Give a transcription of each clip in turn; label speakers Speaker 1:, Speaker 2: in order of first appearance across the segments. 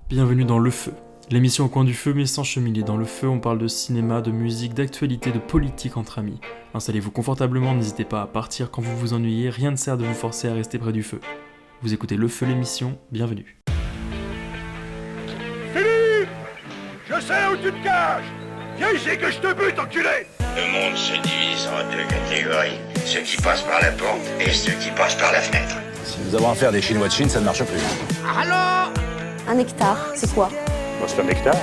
Speaker 1: Bienvenue dans Le Feu, l'émission au coin du feu mais sans cheminée. Dans Le Feu, on parle de cinéma, de musique, d'actualité, de politique entre amis. Installez-vous confortablement, n'hésitez pas à partir quand vous vous ennuyez, rien ne sert de vous forcer à rester près du feu. Vous écoutez Le Feu, l'émission, bienvenue.
Speaker 2: Philippe! Je sais où tu te caches! Viens ici que je te bute, enculé!
Speaker 3: Le monde se divise en deux catégories. Ceux qui passent par la porte et ceux qui passent par la fenêtre.
Speaker 4: Si nous avons affaire à des Chinois de Chine, ça ne marche plus.
Speaker 2: Allô?
Speaker 5: Un hectare, c'est quoi?
Speaker 2: C'est un hectare.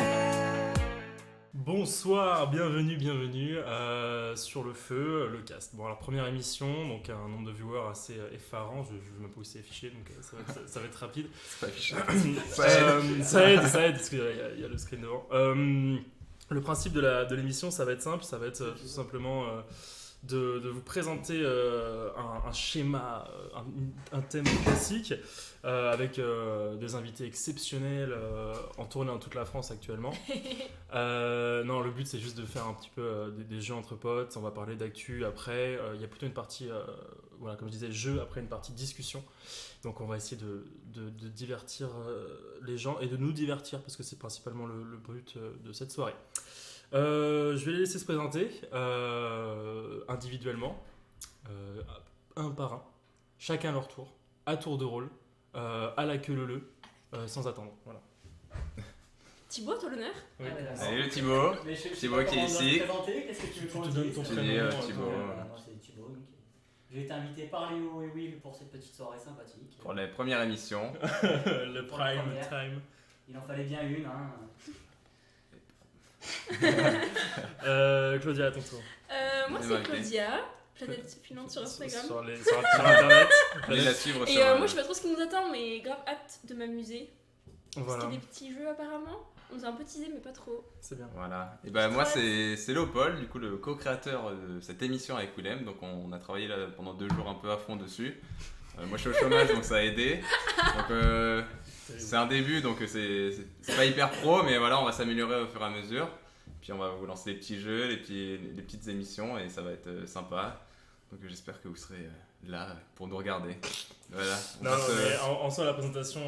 Speaker 1: Bonsoir, bienvenue sur Le Feu, le cast. Bon, alors première émission, donc un nombre de viewers assez effarant, je vais même pas où c'est affiché, donc ça va être rapide.
Speaker 6: C'est pas affiché.
Speaker 1: Ça aide, parce qu'il y a le screen devant. Le principe de l'émission, ça va être simple, ça va être tout simplement de vous présenter un schéma, un thème classique, avec des invités exceptionnels en tournée dans toute la France actuellement. Non, le but c'est juste de faire un petit peu des jeux entre potes, on va parler d'actu après, il y a plutôt une partie, voilà, comme je disais, jeu, après une partie discussion. Donc on va essayer de divertir les gens et de nous divertir parce que c'est principalement le but de cette soirée. Je vais les laisser se présenter individuellement, un par un, chacun leur tour, à tour de rôle, à la queue leu, sans attendre. Voilà.
Speaker 7: Thibaut, t'as l'honneur.
Speaker 1: Oui.
Speaker 6: Salut le Thibaut. Thibaut qui est ici.
Speaker 7: Qu'est-ce que tu veux
Speaker 1: Tu
Speaker 7: qu'on
Speaker 1: te
Speaker 7: dise
Speaker 1: donnes ton
Speaker 6: Tu
Speaker 1: prénom.
Speaker 6: dis, Thibaut.
Speaker 7: Moi c'est Thibaut. Donc, j'ai été invité par Léo et Will pour cette petite soirée sympathique.
Speaker 6: Pour la première émission.
Speaker 1: Le
Speaker 7: Pour la
Speaker 1: prime
Speaker 7: première.
Speaker 1: time.
Speaker 7: Il en fallait bien une. Hein.
Speaker 1: Claudia, à ton tour.
Speaker 7: Moi
Speaker 6: Des
Speaker 7: c'est
Speaker 6: invités.
Speaker 7: Claudia, Planète Finance sur Instagram.
Speaker 1: Sur internet.
Speaker 6: Allez la suivre
Speaker 7: Et
Speaker 6: sur.
Speaker 7: moi je sais pas trop ce qui nous attend, mais grave hâte de m'amuser.
Speaker 1: Voilà,
Speaker 7: C'était des petits jeux apparemment. On nous a un peu teasé, mais pas trop.
Speaker 1: c'est bien.
Speaker 6: Voilà. Et ben moi c'est Léopold, du coup le co-créateur de cette émission avec Willem. Donc on a travaillé là pendant 2 jours un peu à fond dessus. Moi je suis au chômage donc ça a aidé. Donc c'est un début donc c'est pas hyper pro mais voilà on va s'améliorer au fur et à mesure. Puis on va vous lancer des petits jeux, des petites émissions et ça va être sympa. Donc j'espère que vous serez là pour nous regarder. Voilà.
Speaker 1: Non, mais en soi, la présentation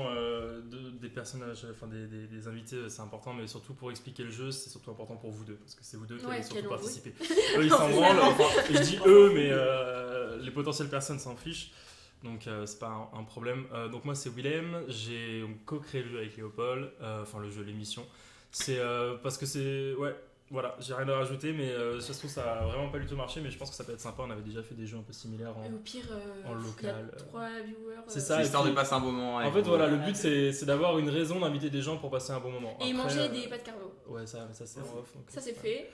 Speaker 1: des personnages, enfin des invités, c'est important, mais surtout pour expliquer le jeu, c'est surtout important pour vous deux, parce que c'est vous deux qui
Speaker 7: Ouais,
Speaker 1: allez surtout
Speaker 7: quelle
Speaker 1: participer. Eux, ils s'en branlent, enfin, je dis eux, mais les potentielles personnes s'en fichent, donc c'est pas un problème. Donc moi, c'est Willem, j'ai co-créé le jeu avec Léopold, enfin le jeu, l'émission. C'est parce que c'est... Ouais. Voilà, j'ai rien à rajouter, mais ça se trouve ça a vraiment pas du tout marché, mais je pense que ça peut être sympa. On avait déjà fait des jeux un peu similaires
Speaker 7: Et au pire,
Speaker 1: en local,
Speaker 7: il y a 3 viewers.
Speaker 1: c'est ça.
Speaker 6: C'est histoire
Speaker 1: et
Speaker 6: de
Speaker 1: puis-
Speaker 6: passer un bon moment. avec
Speaker 1: En fait,
Speaker 6: vous.
Speaker 1: voilà, le but c'est d'avoir une raison d'inviter des gens pour passer un bon moment.
Speaker 7: Et
Speaker 1: Après,
Speaker 7: manger des pâtes carbo.
Speaker 1: Ouais, ça c'est en off. donc,
Speaker 7: Ça c'est fait.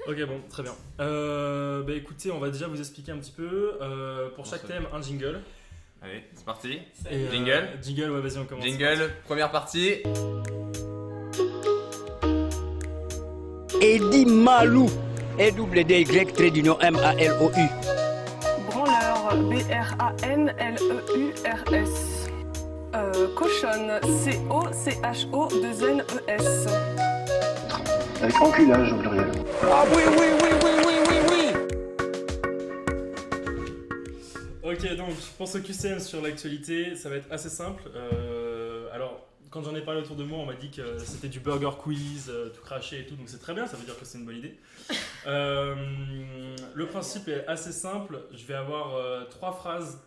Speaker 1: Ok, bon, très bien. Bah écoutez, on va déjà vous expliquer un petit peu. Pour chaque thème, un jingle.
Speaker 6: Allez, c'est parti.
Speaker 1: Et,
Speaker 6: Jingle.
Speaker 1: Jingle, ouais, vas-y, on commence.
Speaker 6: Jingle, première partie.
Speaker 8: Eddie Malou, EWDY, trait d'union MALOU.
Speaker 9: Branleur, BRANLEURS. Cochonne, COCHO2NES.
Speaker 10: Avec enculage au pluriel.
Speaker 8: Ah oui, oui, oui, oui, oui, oui, oui.
Speaker 1: Ok, donc pour ce QCM sur l'actualité, ça va être assez simple. Alors, quand j'en ai parlé autour de moi, on m'a dit que c'était du burger quiz, tout craché et tout, donc c'est très bien, ça veut dire que c'est une bonne idée. Le principe est assez simple. Je vais avoir 3 phrases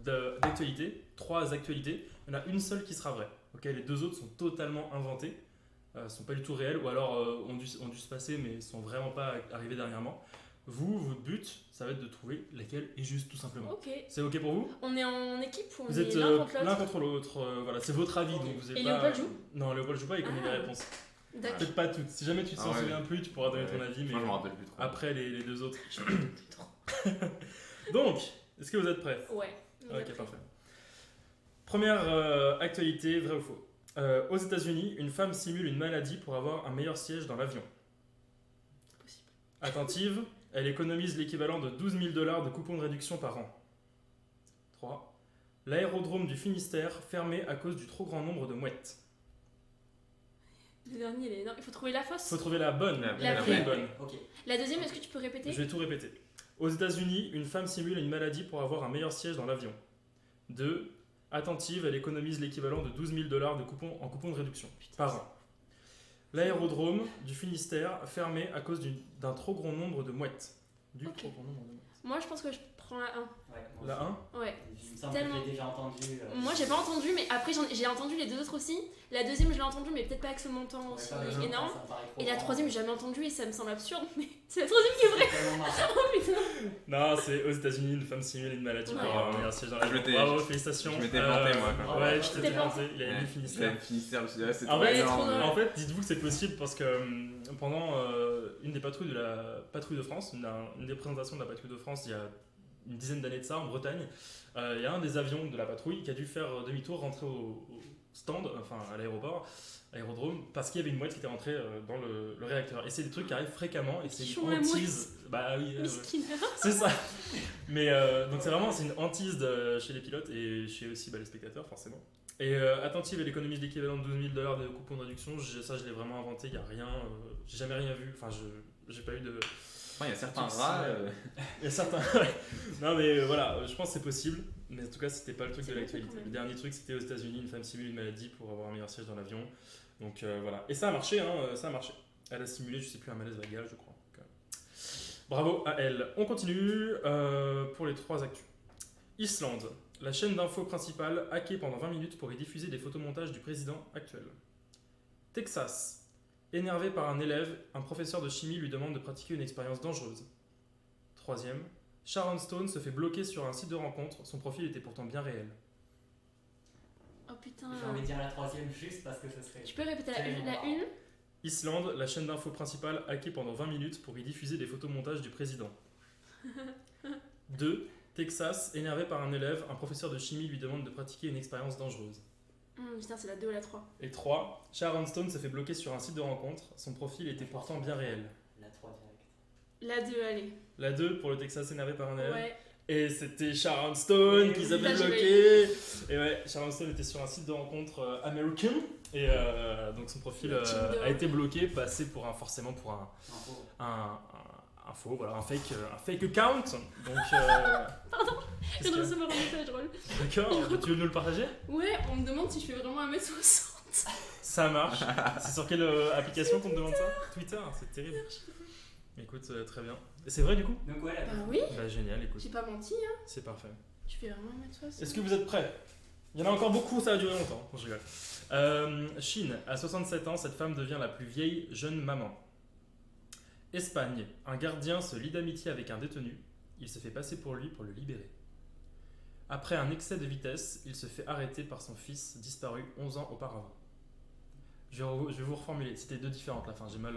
Speaker 1: d'actualité, 3 actualités. Il y en a une seule qui sera vraie. Ok, les 2 autres sont totalement inventées, sont pas du tout réelles, ou alors ont dû se passer, mais sont vraiment pas arrivées dernièrement. Vous, votre but, ça va être de trouver laquelle est juste, tout simplement.
Speaker 7: Ok.
Speaker 1: C'est ok pour vous?
Speaker 7: On est en équipe ou on
Speaker 1: Vous
Speaker 7: est
Speaker 1: êtes
Speaker 7: l'un contre
Speaker 1: l'un
Speaker 7: l'autre?
Speaker 1: contre l'autre, voilà, c'est votre avis, donc vous êtes
Speaker 7: Et
Speaker 1: pas...
Speaker 7: Léopold joue?
Speaker 1: Non, Léopold joue pas, il connaît
Speaker 7: Ah.
Speaker 1: les réponses.
Speaker 7: D'accord.
Speaker 1: Peut-être pas toutes, si jamais tu te
Speaker 6: Ah ouais.
Speaker 1: souviens plus, tu pourras donner ton avis, mais
Speaker 6: Moi je me rappelle plus trop.
Speaker 1: après les 2 autres. Donc, est-ce que vous êtes prêts?
Speaker 7: Ouais. on est
Speaker 1: Ok,
Speaker 7: prêt.
Speaker 1: parfait. Première actualité, vrai ou faux? Aux États-Unis, une femme simule une maladie pour avoir un meilleur siège dans l'avion.
Speaker 7: C'est possible.
Speaker 1: Attentive, elle économise l'équivalent de 12 000 $ de coupons de réduction par an. 3. L'aérodrome du Finistère fermé à cause du trop grand nombre de mouettes.
Speaker 7: Le dernier, il est énorme. Il faut trouver la
Speaker 1: Il
Speaker 7: fausse.
Speaker 1: faut trouver la bonne.
Speaker 6: La
Speaker 1: La
Speaker 7: vraie.
Speaker 1: vraie bonne.
Speaker 7: Ok. La deuxième, est-ce que tu peux répéter?
Speaker 1: Je vais tout répéter. Aux États-Unis, une femme simule une maladie pour avoir un meilleur siège dans l'avion. 2. Attentive, elle économise l'équivalent de 12 000 $ en coupons de réduction par an. L'aérodrome du Finistère fermé à cause d'un trop grand nombre de mouettes. Trop grand nombre de mouettes.
Speaker 11: Moi, je pense que je prends la 1.
Speaker 7: Ouais, moi
Speaker 1: La 1
Speaker 11: Ouais.
Speaker 7: Il me semble
Speaker 11: Tellement.
Speaker 7: que je l'ai déjà entendu.
Speaker 11: Moi, j'ai pas entendu, mais après, j'ai entendu les deux autres aussi. La deuxième, je l'ai entendu, mais peut-être pas avec ce montant aussi énorme. Et la troisième, j'ai jamais entendu et ça me semble absurde, mais c'est la troisième qui est vraie. Oh putain.
Speaker 1: Non, c'est aux États-Unis, une femme simule une maladie pour avoir un meilleur siège dans la vie. Bravo, félicitations.
Speaker 6: Je m'étais planté, moi. Quand
Speaker 1: Ouais, je t'étais planté. Il y a eu Finistère.
Speaker 6: Le Finistère, je me suis dit, c'est
Speaker 1: En
Speaker 6: trop
Speaker 1: fait,
Speaker 6: énorme.
Speaker 1: en fait, dites-vous que c'est possible parce que pendant une des patrouilles de la Patrouille de France, une des présentations de la Patrouille de France il y a une dizaine d'années de ça en Bretagne, il y a un des avions de la patrouille qui a dû faire demi-tour, rentrer au stand, enfin à l'aérodrome, parce qu'il y avait une mouette qui était rentrée dans le réacteur. Et c'est des trucs qui arrivent fréquemment et c'est une hantise. Bah oui, c'est ça. Mais donc c'est une hantise chez les pilotes et chez aussi les spectateurs forcément. Et attentive, elle économise l'équivalent de 12 000 $ de coupons de réduction. Ça, je l'ai vraiment inventé. Il y a rien, j'ai jamais rien vu. Enfin, j'ai pas eu de.
Speaker 6: Il y a certains rats.
Speaker 1: Il y a certains. Non, mais voilà, je pense que c'est possible. Mais en tout cas, c'était pas le truc de l'actualité. Le dernier truc, c'était aux États-Unis, une femme simule une maladie pour avoir un meilleur siège dans l'avion. Donc voilà. Et ça a marché, ça a marché. Elle a simulé, je sais plus, un malaise vagal, je crois. Donc, bravo à elle. On continue pour les 3 actus. Islande. La chaîne d'infos principale hackée pendant 20 minutes pour y diffuser des photomontages du président actuel. Texas. Énervé par un élève, un professeur de chimie lui demande de pratiquer une expérience dangereuse. 3e. Sharon Stone se fait bloquer sur un site de rencontre, son profil était pourtant bien réel.
Speaker 11: Oh putain.
Speaker 7: J'ai envie de dire la troisième juste parce que ce serait.
Speaker 11: Tu peux répéter la une?
Speaker 1: Islande, la chaîne d'infos principale hackée pendant 20 minutes pour y diffuser des photomontages du président. 2. Texas, énervé par un élève, un professeur de chimie lui demande de pratiquer une expérience dangereuse.
Speaker 11: Putain, c'est la 2 ou la 3.
Speaker 1: Et 3. Sharon Stone se fait bloquer sur un site de rencontre, son profil était pourtant bien réel.
Speaker 7: La 3 direct.
Speaker 11: La 2, allez.
Speaker 1: La 2 pour le Texas énervé par un élève.
Speaker 11: Ouais.
Speaker 1: Et c'était Sharon Stone qui s'est fait bloquer. Et ouais, Sharon Stone était sur un site de rencontre American. Et donc son profil a été bloqué, passé pour forcément pour un faux, voilà, un fake account. Donc.
Speaker 11: Pardon, je viens de recevoir un message drôle.
Speaker 1: D'accord, tu veux nous le partager?
Speaker 11: Ouais, on me demande si je fais vraiment 1m60.
Speaker 1: Ça marche. C'est sur quelle application qu'on te demande ça? Twitter, c'est terrible. Écoute, très bien. Et c'est vrai du coup?
Speaker 7: Donc ouais,
Speaker 11: Bah oui.
Speaker 1: Bah génial, écoute.
Speaker 11: J'ai pas menti, hein.
Speaker 1: C'est parfait.
Speaker 11: Tu fais vraiment 1m60.
Speaker 1: Est-ce que vous êtes prêts? Il y en a encore beaucoup, ça va durer longtemps. Je rigole. Chine, à 67 ans, cette femme devient la plus vieille jeune maman. Espagne, un gardien se lie d'amitié avec un détenu. Il se fait passer pour lui pour le libérer. Après un excès de vitesse, il se fait arrêter par son fils disparu 11 ans auparavant. Je vais vous reformuler, c'était 2 différentes la fin, j'ai mal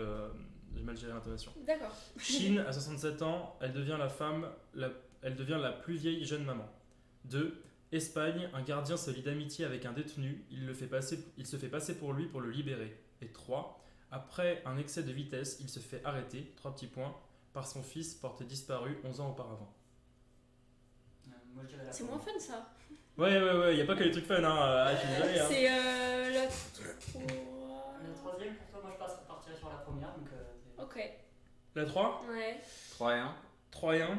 Speaker 1: géré l'intonation.
Speaker 11: D'accord.
Speaker 1: Chine, à 67 ans, elle devient la plus vieille jeune maman. 2. Espagne, un gardien se lie d'amitié avec un détenu, il se fait passer pour lui pour le libérer. Et 3. Après un excès de vitesse, il se fait arrêter, 3 petits points, par son fils porté disparu 11 ans auparavant.
Speaker 7: Moi, je dirais la
Speaker 11: C'est moins fun ça.
Speaker 1: Ouais, y a pas que les trucs fun, hein. Je suis désolé, hein.
Speaker 11: C'est la 3.
Speaker 7: La troisième, pour toi, moi je partirais sur la première. Donc,
Speaker 11: Ok.
Speaker 1: La 3
Speaker 11: Ouais.
Speaker 6: 3 et 1.
Speaker 1: 3 et 1.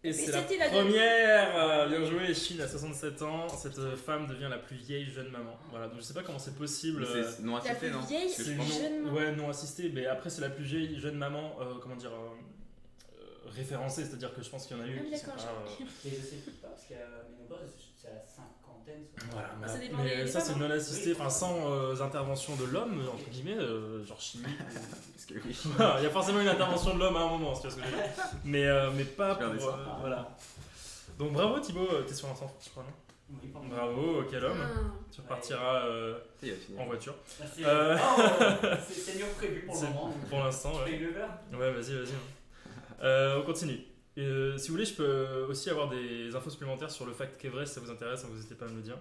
Speaker 1: Et c'est la
Speaker 11: c'était la
Speaker 1: première. Bien joué, Chine à 67 ans. Cette femme devient la plus vieille jeune maman. Voilà, donc je sais pas comment c'est possible.
Speaker 6: C'est non
Speaker 11: La
Speaker 6: assisté,
Speaker 11: plus
Speaker 6: non?
Speaker 11: vieille
Speaker 6: Parce que je
Speaker 1: C'est
Speaker 6: pense-
Speaker 11: jeune maman.
Speaker 1: Ouais, non assistée, mais après c'est la plus vieille jeune maman, référencée, c'est-à-dire que je pense qu'il y en a eu.
Speaker 11: Ah oui,
Speaker 1: qui sont
Speaker 11: d'accord,
Speaker 1: pas,
Speaker 7: Et je sais pas, parce qu'à ménopause, c'est à la cinquantaine.
Speaker 1: Voilà,
Speaker 11: Ça dépend
Speaker 1: mais
Speaker 11: des
Speaker 1: ça
Speaker 11: femmes,
Speaker 1: c'est
Speaker 11: hein.
Speaker 1: non assisté, enfin sans intervention de l'homme, entre guillemets, genre chimie.
Speaker 6: Parce que oui.
Speaker 1: Il y a forcément une intervention de l'homme à un moment, si tu vois ce que je veux dire. Mais pas
Speaker 6: Je vais
Speaker 1: pour.
Speaker 6: regarder ça.
Speaker 1: Voilà. Donc bravo Thibaut, t'es sur un sang, je crois, non?
Speaker 7: Oui, pardon.
Speaker 1: Bravo, quel homme. Tu repartiras
Speaker 6: Il a fini.
Speaker 1: en voiture.
Speaker 7: C'est c'est mieux prévu pour le
Speaker 1: C'est-
Speaker 7: moment.
Speaker 1: Pour l'instant,
Speaker 7: Je
Speaker 1: ouais.
Speaker 7: paye le verre.
Speaker 1: Ouais, vas-y. On continue. Si vous voulez, je peux aussi avoir des infos supplémentaires sur le fact qu'Everest, ça vous intéresse, vous n'hésitez pas à me le dire.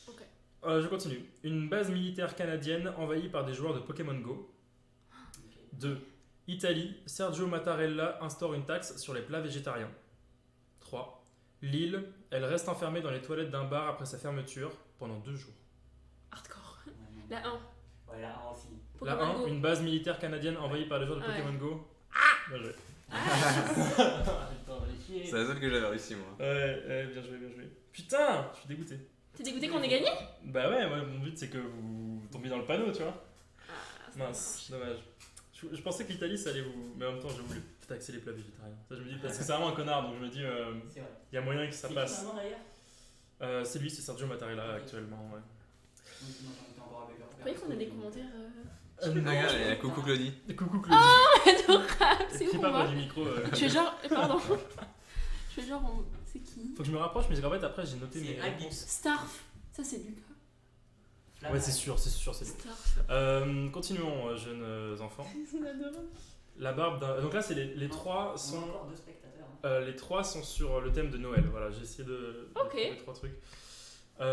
Speaker 11: Ok.
Speaker 1: Je continue. Une base militaire canadienne envahie par des joueurs de Pokémon Go. 2. Italie, Sergio Mattarella instaure une taxe sur les plats végétariens. 3. Lille, elle reste enfermée dans les toilettes d'un bar après sa fermeture pendant 2 jours.
Speaker 11: Hardcore.
Speaker 7: Ouais, non.
Speaker 11: La 1.
Speaker 7: Ouais, la 1 aussi.
Speaker 1: La
Speaker 11: Pokémon
Speaker 1: 1,
Speaker 11: Go.
Speaker 1: une base militaire canadienne envahie par les joueurs de
Speaker 11: Ouais.
Speaker 1: Pokémon Go. Bien joué.
Speaker 6: C'est la seule que j'avais réussi, moi.
Speaker 1: Ouais, bien joué. Putain, je suis dégoûté.
Speaker 11: T'es dégoûté qu'on ait gagné?
Speaker 1: Bah ouais, moi, mon but c'est que vous tombiez dans le panneau, tu vois.
Speaker 11: Ah,
Speaker 1: Mince, dommage. Je pensais que l'Italie ça allait vous. Mais en même temps, j'ai voulu taxer les plats végétariens. Ça, je me dis, parce que c'est vraiment un connard, donc je me dis,
Speaker 7: C'est vrai.
Speaker 1: il y a moyen que ça passe.
Speaker 7: C'est qui, d'ailleurs?
Speaker 1: C'est lui, c'est Sergio Mattarella actuellement. Ouais.
Speaker 7: Donc, moi, j'en étais encore avec
Speaker 11: Vous croyez qu'on a des commentaires
Speaker 6: Regarde, il y a coucou Claudie.
Speaker 1: Coucou Claudie.
Speaker 11: adorable, c'est
Speaker 1: Fais
Speaker 11: pour
Speaker 1: pas
Speaker 11: moi.
Speaker 1: près du micro.
Speaker 11: Je fais genre. Pardon. Je fais genre. C'est qui?
Speaker 1: Faut que je me rapproche, mais en fait après j'ai noté
Speaker 7: C'est
Speaker 1: mes
Speaker 7: Agit.
Speaker 1: réponses.
Speaker 11: Starf. Ça, c'est Lucas.
Speaker 1: Ouais, c'est sûr, c'est lui.
Speaker 11: Starf.
Speaker 1: Continuons, jeunes enfants.
Speaker 11: C'est adorable.
Speaker 1: La barbe d'un. Donc là, c'est les trois
Speaker 7: On a
Speaker 1: sont.
Speaker 7: encore 2 spectateurs. Hein.
Speaker 1: Les trois sont sur le thème de Noël. Voilà, j'ai essayé de
Speaker 11: Ok.
Speaker 1: trouver 3 trucs. 1.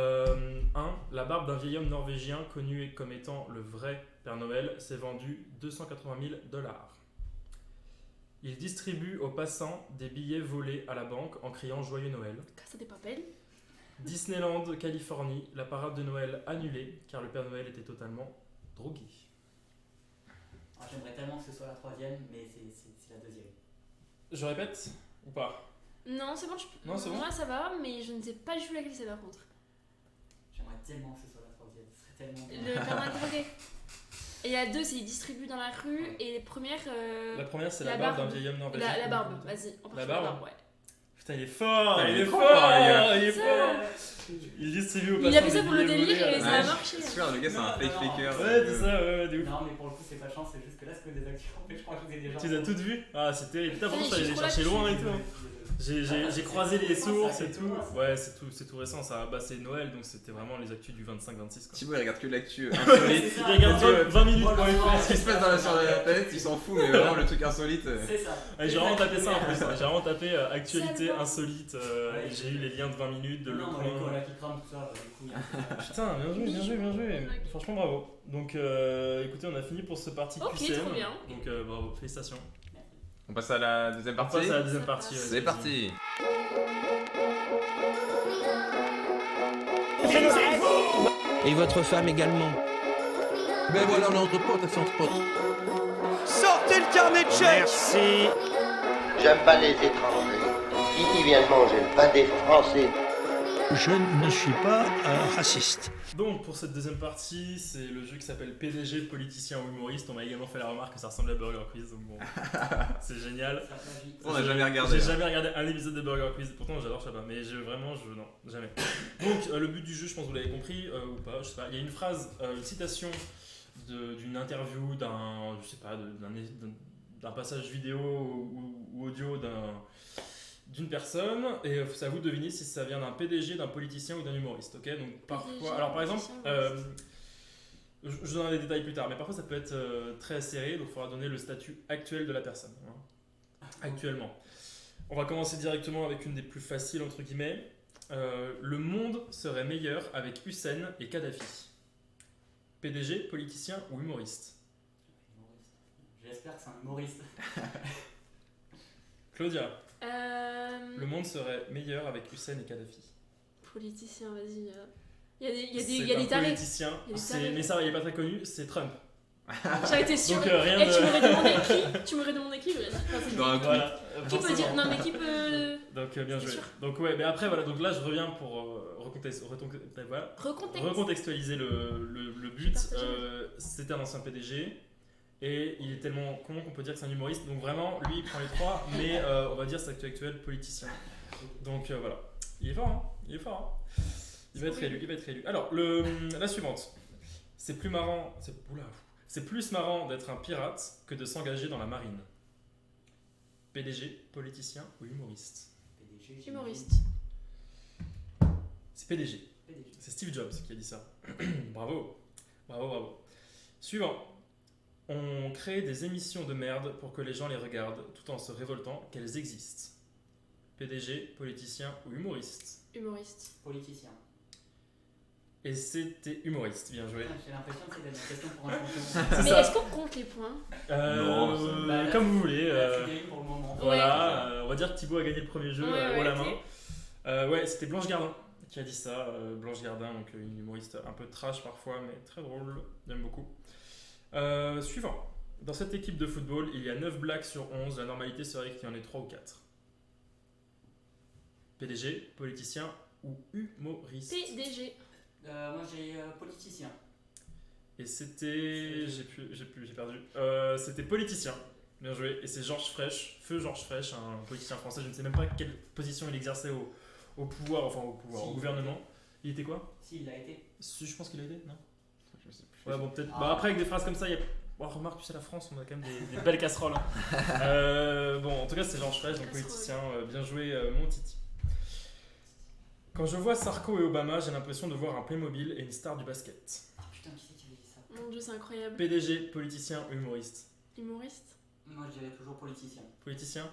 Speaker 1: La barbe d'un vieil homme norvégien connu comme étant le vrai Père Noël s'est vendue $280 000. Il distribue aux passants des billets volés à la banque en criant Joyeux Noël.
Speaker 11: Casa de Papel.
Speaker 1: Disneyland, Californie, la parade de Noël annulée car le Père Noël était totalement drogué.
Speaker 7: Ah, j'aimerais tellement que ce soit la 3ème, mais c'est la 2ème.
Speaker 1: Je répète ou pas?
Speaker 11: Non, c'est bon,
Speaker 1: Non, c'est bon.
Speaker 11: Moi, ça va, mais je ne sais pas du tout laquelle c'est par contre.
Speaker 7: J'aimerais tellement que ce soit la 3ème. Ce serait tellement bien.
Speaker 11: Le Père Noël drogué. Et la 2, c'est il distribue dans la rue. Et les premières.
Speaker 1: La première, c'est la
Speaker 11: la
Speaker 1: barbe d'un
Speaker 11: barbe.
Speaker 1: vieil homme norvégien.
Speaker 11: La barbe, vas-y. On part
Speaker 1: La
Speaker 11: sur
Speaker 1: barbe
Speaker 11: ouais.
Speaker 1: Putain, il est fort,
Speaker 6: Putain,
Speaker 1: il
Speaker 6: il
Speaker 1: est
Speaker 6: est
Speaker 1: fort,
Speaker 6: trop fort, les gars.
Speaker 1: il est
Speaker 11: Ça.
Speaker 1: fort. Il distribue aux passants.
Speaker 11: Il a fait ça
Speaker 1: des
Speaker 11: pour le
Speaker 1: billets
Speaker 11: délire
Speaker 1: volés
Speaker 11: et
Speaker 1: à
Speaker 11: ça
Speaker 1: la
Speaker 11: a
Speaker 1: banque.
Speaker 11: marché.
Speaker 6: C'est sûr, le gars, c'est un
Speaker 7: Non,
Speaker 6: fake
Speaker 7: non,
Speaker 6: faker.
Speaker 1: Ouais, c'est ça, ouais, de ouf.
Speaker 7: Non, mais pour le coup, c'est pas chance, c'est juste que là, c'est que des actions. En fait, je crois que je vous ai déjà.
Speaker 1: Tu les as toutes vues? Ah, c'est terrible. Putain, pourtant,
Speaker 11: Ouais,
Speaker 1: je suis allé
Speaker 11: j'ai
Speaker 1: les
Speaker 11: trop
Speaker 1: chercher
Speaker 11: la
Speaker 1: loin et
Speaker 11: dessus.
Speaker 1: tout. J'ai croisé les sources et tout. Ouais, c'est tout récent. Ça, bah, c'est Noël, donc c'était vraiment les actus du 25-26.
Speaker 6: Thibaut, il regarde que l'actu insolite.
Speaker 1: Il regarde 20 minutes pour les faire.
Speaker 6: Ce qui se passe sur la planète, il s'en fout, mais vraiment le truc insolite.
Speaker 7: C'est ça.
Speaker 1: J'ai vraiment tapé ça en plus. J'ai vraiment tapé actualité insolite. Et j'ai eu les liens de 20 minutes, de Le
Speaker 7: Non,
Speaker 1: Point.
Speaker 7: les colas qui crament, tout ça, du coup.
Speaker 1: Putain, bien joué. Franchement, bravo. Donc, écoutez, on a fini pour ce parti
Speaker 11: Ok,
Speaker 1: QCM.
Speaker 11: trop bien.
Speaker 1: Donc, bravo, félicitations.
Speaker 6: On passe à la deuxième
Speaker 1: On
Speaker 6: partie.
Speaker 1: passe à la deuxième partie.
Speaker 6: C'est parti.
Speaker 8: Et votre femme également.
Speaker 4: Ben voilà, on est entre potes, c'est entre potes.
Speaker 8: Sortez le carnet de chèques. Merci.
Speaker 3: J'aime pas les étrangers. Qui vient de manger le pain des Français?
Speaker 8: Je ne suis pas raciste.
Speaker 1: Donc, pour cette deuxième partie, c'est le jeu qui s'appelle PDG, politicien ou humoriste. On m'a également fait la remarque que ça ressemble à Burger Quiz. Donc, bon, c'est génial.
Speaker 6: On n'a jamais regardé.
Speaker 1: J'ai jamais regardé un épisode de Burger Quiz. Pourtant, j'adore Chabat, mais non, jamais. Donc, le but du jeu, je pense que vous l'avez compris, ou pas, je sais pas. Il y a une phrase, une citation d'une interview, d'un passage vidéo ou audio d'une personne, et c'est à vous de deviner si ça vient d'un PDG, d'un politicien ou d'un humoriste, ok? Donc parfois, alors par exemple, je donnerai des détails plus tard, mais parfois ça peut être très serré, donc il faudra donner le statut actuel de la personne, hein. Actuellement. On va commencer directement avec une des plus faciles, entre guillemets. Le monde serait meilleur avec Hussein et Kadhafi. PDG, politicien ou humoriste?
Speaker 7: J'espère que c'est un humoriste.
Speaker 1: Claudia. Le monde serait meilleur avec Hussein et Kadhafi.
Speaker 11: Politicien, vas-y. Il y a des
Speaker 1: C'est un
Speaker 11: tarés.
Speaker 1: politicien, mais ça, il est pas très connu, c'est Trump.
Speaker 11: J'aurais été sûre.
Speaker 1: Donc,
Speaker 11: Et
Speaker 1: rien
Speaker 11: tu
Speaker 1: de...
Speaker 11: m'aurais demandé qui? Tu m'aurais demandé qui?
Speaker 6: Dans un
Speaker 1: Voilà,
Speaker 11: Qui peut dire? Non, mais qui peut.
Speaker 1: Donc bien
Speaker 11: C'est
Speaker 1: joué.
Speaker 11: sûr.
Speaker 1: Donc ouais, mais après voilà, donc là je reviens pour recontextualiser le but. C'était un ancien PDG et il est tellement con qu'on peut dire que c'est un humoriste. Donc vraiment, lui il prend les trois, mais on va dire c'est actuel politicien. Donc voilà, il est fort, hein. Il est fort. Hein. Il va être réélu. Alors la suivante, c'est plus marrant, c'est plus marrant d'être un pirate que de s'engager dans la marine. PDG, politicien ou humoriste?
Speaker 11: Humoriste.
Speaker 1: C'est PDG. C'est Steve Jobs qui a dit ça. Bravo. Suivant. On crée des émissions de merde pour que les gens les regardent tout en se révoltant qu'elles existent. PDG, politicien ou humoriste?
Speaker 11: Humoriste.
Speaker 7: Politicien.
Speaker 1: Et c'était humoriste, bien joué.
Speaker 7: J'ai l'impression que c'est une question pour un champion.
Speaker 11: Mais est-ce qu'on compte les points?
Speaker 6: Non,
Speaker 1: comme vous voulez.
Speaker 7: Pour le moment.
Speaker 1: Voilà, on va dire que Thibaut a gagné le premier jeu haut la
Speaker 11: ok.
Speaker 1: main. Ouais, c'était Blanche Gardin qui a dit ça. Blanche Gardin, donc une humoriste un peu trash parfois, mais très drôle. J'aime beaucoup. Suivant. Dans cette équipe de football, il y a 9 blagues sur 11. La normalité serait qu'il y en ait 3 ou 4. PDG, politicien ou humoriste?
Speaker 11: PDG.
Speaker 7: Moi j'ai politicien.
Speaker 1: Et c'était... J'ai perdu. C'était politicien. Bien joué. Et c'est Georges Frêche, feu Georges Frêche, un politicien français. Je ne sais même pas quelle position il exerçait au pouvoir, au gouvernement. Il était quoi?
Speaker 7: Si, il l'a été.
Speaker 1: Je pense qu'il a été, non?
Speaker 6: Je sais plus.
Speaker 1: Ouais, bon, peut-être. Bah, après, avec des phrases comme ça, il y a. Oh, remarque, tu sais, la France, on a quand même des belles casseroles. Hein. Bon, en tout cas, c'est Georges Frêche, donc politicien. Bien joué, mon Titi. Quand je vois Sarko et Obama, j'ai l'impression de voir un Playmobil et une star du basket.
Speaker 7: Oh putain, qui c'est qui avait dit ça?
Speaker 11: Mon dieu, c'est incroyable.
Speaker 1: PDG, politicien, humoriste.
Speaker 11: Humoriste.
Speaker 7: Moi je dirais toujours politicien.
Speaker 1: Politicien,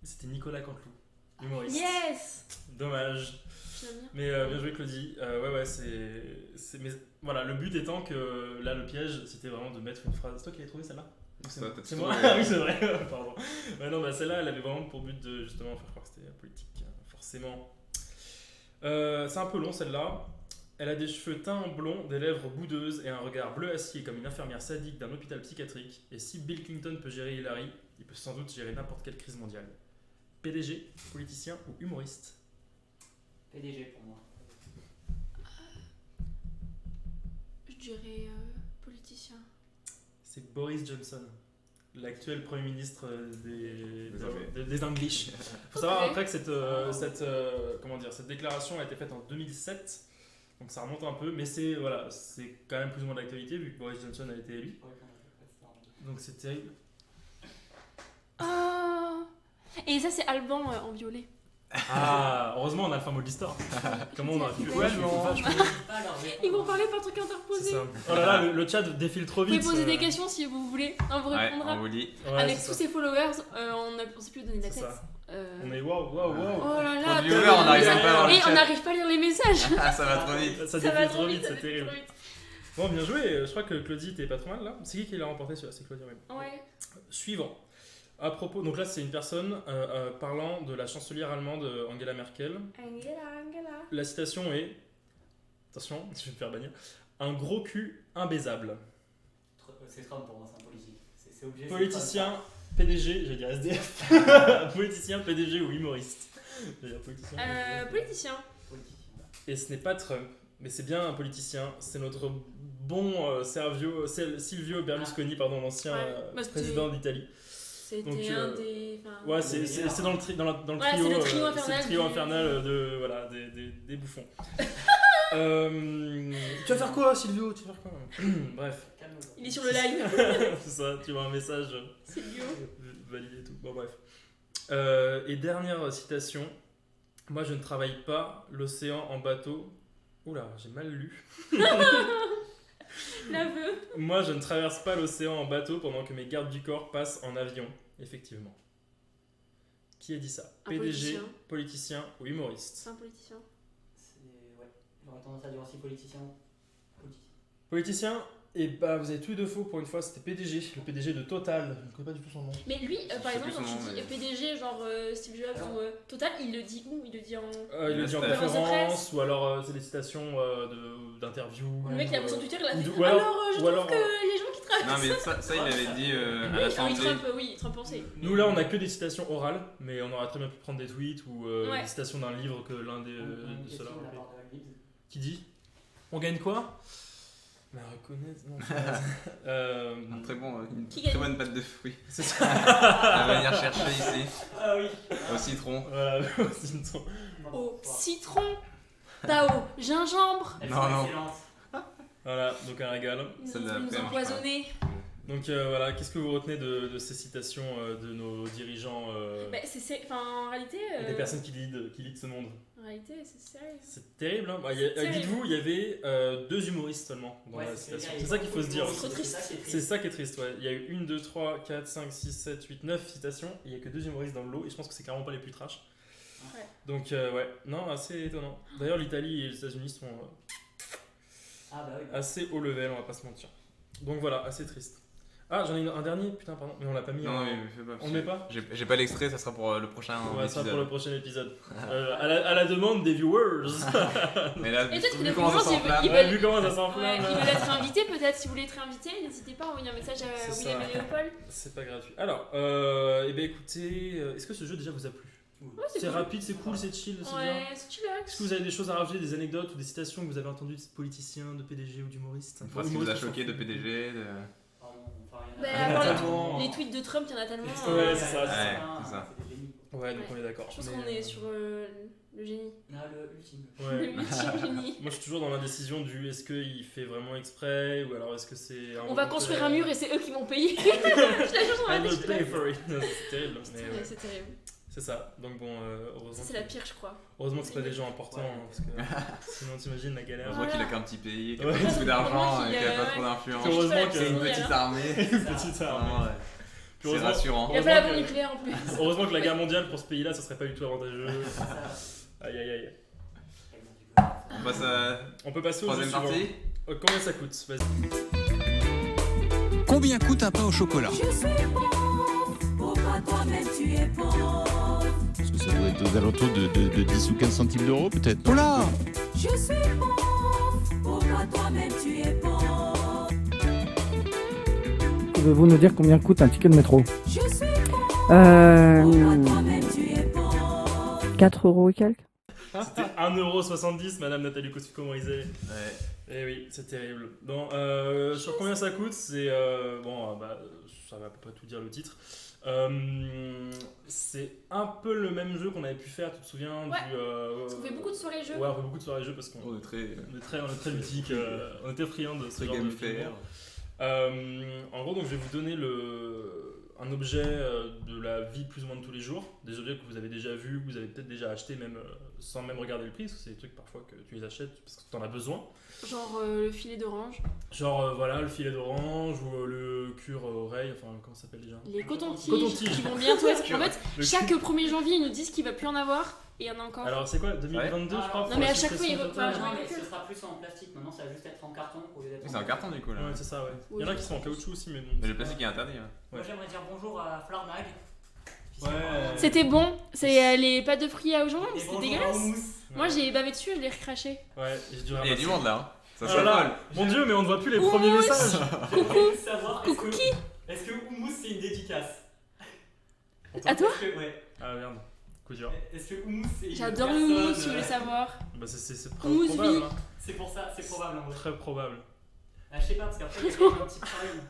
Speaker 1: c'était Nicolas Canteloup. Humoriste.
Speaker 11: Yes.
Speaker 1: Dommage.
Speaker 11: J'aime bien.
Speaker 1: Mais bien joué, Claudie. Ouais, c'est. Mais voilà, le but étant que là, le piège, c'était vraiment de mettre une phrase. C'est toi qui l'as trouvé celle-là? C'est moi. Ah oui, c'est vrai. Pardon. Ouais, non, bah celle-là, elle avait vraiment pour but de justement faire croire que c'était politique, forcément. C'est un peu long celle-là. Elle a des cheveux teints en blond, des lèvres boudeuses et un regard bleu acier comme une infirmière sadique d'un hôpital psychiatrique. Et si Bill Clinton peut gérer Hillary, il peut sans doute gérer n'importe quelle crise mondiale. PDG, politicien ou humoriste?
Speaker 7: PDG pour moi.
Speaker 11: Je dirais politicien.
Speaker 1: C'est Boris Johnson, l'actuel Premier ministre des English. Il faut savoir après que cette déclaration a été faite en 2007, donc ça remonte un peu, mais c'est quand même plus ou moins d'actualité vu que Boris Johnson a été élu. Donc c'est terrible.
Speaker 11: Oh. Et ça, c'est Alban en violet.
Speaker 1: Ah, heureusement on a le fameux d'histoire. Comment on a pu...
Speaker 11: Ils vont parler par truc
Speaker 1: C'est
Speaker 11: interposé.
Speaker 1: ça. Oh là là, le chat défile trop
Speaker 11: Vous
Speaker 1: vite.
Speaker 11: pouvez poser des questions si vous voulez, on vous répondra.
Speaker 6: On vous lit.
Speaker 11: Avec tous ces followers, on sait plus donner la
Speaker 1: C'est
Speaker 11: tête.
Speaker 1: ça. On est waouh.
Speaker 11: Oh là là,
Speaker 6: Trop de viewers, on n'arrive même pas à avoir le
Speaker 11: et on
Speaker 6: chat.
Speaker 11: n'arrive pas à lire les messages.
Speaker 6: Ah, ça va trop vite.
Speaker 1: Ça défile trop vite, c'est terrible. Bon, bien joué. Je crois que Claudie était pas trop mal là. C'est qui l'a remporté celui-là? C'est Claudie, oui.
Speaker 11: Ouais.
Speaker 1: Suivant. À propos, donc là c'est une personne parlant de la chancelière allemande Angela Merkel.
Speaker 11: Angela.
Speaker 1: La citation est, attention, je vais me faire bannir, un gros cul imbaisable.
Speaker 7: C'est Trump pour moi, c'est un politique. C'est obligé.
Speaker 1: Politicien, PDG, j'allais dire SDF. Politicien, PDG ou humoriste? J'allais dire politicien.
Speaker 11: Politicien.
Speaker 1: Et ce n'est pas Trump, mais c'est bien un politicien. C'est notre bon Silvio Berlusconi, l'ancien président d'Italie.
Speaker 11: C'était un des.
Speaker 1: Ouais, c'est dans le trio.
Speaker 11: C'est le trio infernal.
Speaker 1: C'est le trio infernal des bouffons. Tu vas faire quoi, Silvio? Tu vas faire quoi? Bref.
Speaker 11: Il est sur le live.
Speaker 1: C'est ça, tu vois un message.
Speaker 11: Silvio.
Speaker 1: Validé et tout. Bon, bref. Et dernière citation. Moi, je ne travaille pas l'océan en bateau. Oula, j'ai mal lu.
Speaker 11: L'aveu.
Speaker 1: Moi, je ne traverse pas l'océan en bateau pendant que mes gardes du corps passent en avion. Effectivement. Qui a dit ça?
Speaker 11: Un
Speaker 1: PDG, politicien ou humoriste?
Speaker 11: C'est un politicien.
Speaker 7: Ouais. J'aurais tendance à dire aussi politicien.
Speaker 1: Politicien? Et bah, vous avez tous les deux faux pour une fois, c'était PDG, le PDG de Total. Je ne connais pas du tout son nom.
Speaker 11: Mais lui, par exemple, quand
Speaker 6: nom,
Speaker 11: tu dis PDG, genre Steve Jobs ou Total, il le dit où? Il le dit en.
Speaker 1: Il le dit en
Speaker 11: conférence de
Speaker 1: conférence,
Speaker 11: presse.
Speaker 1: ou alors c'est des citations d'interviews.
Speaker 11: Le mec, il a son Twitter, il a fait.
Speaker 1: ou alors-
Speaker 11: Alors, je
Speaker 1: ou
Speaker 11: trouve
Speaker 1: alors,
Speaker 11: que les gens qui
Speaker 6: Non,
Speaker 11: travaillent.
Speaker 6: mais ça il avait dit à
Speaker 11: Oui,
Speaker 6: l'Assemblée.
Speaker 11: Trump pensait.
Speaker 1: Nous là, on a que des citations orales, mais on aurait très bien pu prendre des tweets ou
Speaker 11: Ouais.
Speaker 1: des citations d'un livre que l'un de ceux-là.
Speaker 7: de la part de Gibbs.
Speaker 1: Qui dit? On gagne quoi? La reconnaître, non.
Speaker 6: Un très bon, une
Speaker 11: Qui
Speaker 6: très
Speaker 11: gagne
Speaker 6: bonne pâte de fruits.
Speaker 1: C'est ça.
Speaker 6: À venir chercher ici,
Speaker 7: Ah oui.
Speaker 6: au citron.
Speaker 1: Voilà, sinon.
Speaker 11: Au citron, pas au gingembre.
Speaker 7: Elles
Speaker 6: Non,
Speaker 7: sont
Speaker 6: non.
Speaker 7: excellentes.
Speaker 1: Voilà, donc un régal.
Speaker 6: Ça
Speaker 11: Ils
Speaker 6: doit
Speaker 11: nous
Speaker 6: faire,
Speaker 11: empoisonner.
Speaker 1: Donc voilà, qu'est-ce que vous retenez de ces citations de nos dirigeants
Speaker 11: Bah, en réalité.
Speaker 1: et des personnes qui lead ce monde?
Speaker 11: En réalité, c'est sérieux.
Speaker 1: C'est terrible, hein.
Speaker 11: Terrible.
Speaker 1: Dites-vous, il y avait 2 humoristes seulement dans la citation. C'est ça qu'il faut se dire.
Speaker 11: trop triste.
Speaker 1: C'est ça qui est triste, ouais. Il y a eu 1, 2, 3, 4, 5, 6, 7, 8, 9 citations. Et il n'y a que 2 humoristes dans le lot. Et je pense que c'est carrément pas les plus trash.
Speaker 11: Ouais.
Speaker 1: Donc, ouais, non, assez étonnant. D'ailleurs, l'Italie et les États-Unis sont
Speaker 7: Ah bah oui.
Speaker 1: assez haut level, on va pas se mentir. Donc voilà, assez triste. Ah, j'en ai un dernier, putain, pardon. Mais on l'a pas mis.
Speaker 6: Non,
Speaker 1: en...
Speaker 6: mais fais pas.
Speaker 1: On le met pas?
Speaker 6: J'ai pas l'extrait, ça sera pour le prochain
Speaker 1: Ouais, ça
Speaker 6: épisode.
Speaker 1: sera pour le prochain épisode. À la demande des viewers.
Speaker 6: Mais là,
Speaker 11: Et peut-être que
Speaker 6: vu
Speaker 11: les
Speaker 6: comment ça
Speaker 11: gens,
Speaker 6: s'enflamme.
Speaker 11: ils
Speaker 1: Ouais,
Speaker 11: veulent-
Speaker 1: vu comment ça
Speaker 11: Ouais,
Speaker 1: s'enflamme.
Speaker 11: ils veulent être invités peut-être. Si vous voulez être invité, n'hésitez pas à envoyer un message à
Speaker 1: C'est
Speaker 11: William
Speaker 1: ça.
Speaker 11: et Léopold.
Speaker 1: C'est pas gratuit. Alors, eh bien écoutez, est-ce que ce jeu déjà vous a plu?
Speaker 11: Ouais,
Speaker 1: C'est
Speaker 11: cool.
Speaker 1: rapide, c'est cool, c'est chill, c'est bien.
Speaker 11: Ouais, c'est chillax.
Speaker 1: Est-ce que vous avez des choses à rajouter, des anecdotes ou des citations que vous avez entendues de politiciens, de PDG ou d'humoristes?
Speaker 6: Une phrase qui vous a choqué de PDG
Speaker 11: Bah,
Speaker 1: Il y en a
Speaker 11: à part
Speaker 1: tellement.
Speaker 11: les tweets de Trump, il y en a tellement.
Speaker 1: Ouais, c'est ça.
Speaker 6: c'est ça.
Speaker 1: Ouais, donc on est d'accord.
Speaker 11: Je pense
Speaker 1: Mais,
Speaker 11: qu'on est sur le génie.
Speaker 7: Ah, le ultime.
Speaker 1: Ouais.
Speaker 11: Le ultime génie.
Speaker 1: Moi je suis toujours dans l'indécision du est-ce qu'il fait vraiment exprès ou alors est-ce que c'est.
Speaker 11: On va construire un mur et c'est eux qui vont payer. Je la chose dans
Speaker 1: I
Speaker 11: ma
Speaker 1: will
Speaker 11: tête.
Speaker 1: pay for it. Non, c'est terrible. Mais, ouais.
Speaker 11: C'est terrible.
Speaker 1: C'est ça. Donc bon, heureusement.
Speaker 11: Ça, c'est la pire, je crois.
Speaker 1: Heureusement que c'est pas des gens importants, hein, parce que sinon t'imagines la galère.
Speaker 6: Heureusement qu'il a qu'un petit pays, qu'il a
Speaker 1: Ouais.
Speaker 6: pas beaucoup d'argent,
Speaker 11: Heureusement
Speaker 6: qu'il a pas
Speaker 11: qu'il,
Speaker 6: trop d'influence.
Speaker 1: Heureusement que
Speaker 6: C'est une petite armée.
Speaker 1: Une petite armée.
Speaker 6: Vraiment, ouais.
Speaker 1: Puis
Speaker 6: C'est
Speaker 1: heureusement-
Speaker 6: rassurant.
Speaker 11: Il a pas la bombe
Speaker 1: que-
Speaker 11: nucléaire en plus.
Speaker 1: Heureusement que la guerre mondiale pour ce pays-là, ça serait pas du tout avantageux. Aïe aïe aïe.
Speaker 6: On passe à
Speaker 1: On peut passer au jeu
Speaker 6: troisième
Speaker 1: suivant.
Speaker 6: partie.
Speaker 1: Combien ça coûte? Vas-y.
Speaker 4: Combien coûte un pain au chocolat?
Speaker 12: Parce que ça doit être aux alentours de 10 ou 15 centimes d'euros peut-être.
Speaker 4: Oh là!
Speaker 13: Pouvez-vous nous dire combien coûte un ticket de métro? 4 euros et quelques.
Speaker 1: C'était 1,70€, madame Nathalie Kosciusko-Morizet.
Speaker 6: Ouais.
Speaker 1: Eh oui, c'est terrible. Bon, sur combien ça coûte, c'est. Bon, ça va pas tout dire le titre. C'est un peu le même jeu qu'on avait pu faire, tu te souviens
Speaker 11: Ouais.
Speaker 1: du.
Speaker 11: Parce qu'on fait beaucoup de soirées jeux.
Speaker 1: Ouais, on fait beaucoup de soirées jeux parce qu'on
Speaker 6: On est très.
Speaker 1: on est très ludique, on était friands de ce
Speaker 6: Très
Speaker 1: genre de
Speaker 6: game fair.
Speaker 1: humour. En gros, donc je vais vous donner un objet de la vie plus ou moins de tous les jours, des objets que vous avez déjà vus, que vous avez peut-être déjà achetés même sans même regarder le prix, parce que c'est des trucs parfois que tu les achètes parce que tu en as besoin.
Speaker 11: Genre le filet d'orange.
Speaker 1: Genre voilà, le filet d'orange ou le cure-oreille, enfin comment ça s'appelle déjà?
Speaker 11: Les cotons-tiges
Speaker 1: Coton-tiges.
Speaker 11: qui vont bientôt être. En fait,
Speaker 1: Le
Speaker 11: chaque 1er janvier, ils nous disent qu'il va plus en avoir et il y en a encore.
Speaker 1: Alors c'est quoi, 2022 je crois?
Speaker 11: Non, mais à chaque
Speaker 1: suppression
Speaker 11: fois, il
Speaker 1: totale.
Speaker 11: repart.
Speaker 7: Non, mais ce sera plus en plastique. Maintenant, ça va juste être en carton au lieu d'être.
Speaker 6: Oui, c'est un carton du coup là.
Speaker 1: Ouais, c'est ça, ouais. Il y en a qui sont en caoutchouc aussi, mais bon.
Speaker 6: Mais le plastique est interdit. Hein.
Speaker 7: Moi, j'aimerais dire bonjour à Flarnag.
Speaker 1: Ouais.
Speaker 11: C'était bon, c'est les pâtes de fruits à gingembre,
Speaker 7: Et
Speaker 11: c'était
Speaker 7: bonjour
Speaker 11: dégueulasse.
Speaker 7: à Houmous.
Speaker 11: Moi j'ai bavé dessus, je l'ai recraché.
Speaker 1: Ouais, j'ai dû
Speaker 6: Il y a
Speaker 1: ramasser.
Speaker 6: du monde là. Hein. Ça
Speaker 1: Ah là,
Speaker 6: s'affole.
Speaker 1: mon dieu, mais on ne voit plus les premiers
Speaker 11: Ouh,
Speaker 1: messages.
Speaker 7: Coucou. Savoir,
Speaker 11: Coucou qui?
Speaker 7: Est-ce que Houmous c'est une dédicace?
Speaker 11: À toi?
Speaker 7: Est-ce que- Ouais.
Speaker 1: Ah merde, coup dur.
Speaker 7: Est-ce que Houmous c'est une
Speaker 11: J'adore le
Speaker 7: personne,
Speaker 11: houmous, si vous voulez savoir.
Speaker 1: Bah c'est
Speaker 11: Houmous
Speaker 1: probable.
Speaker 11: vie.
Speaker 1: Hein.
Speaker 7: C'est pour ça, c'est probable en vrai.
Speaker 1: Très probable.
Speaker 7: Ah, je sais pas, parce qu'après, il y a quand même un petit problème.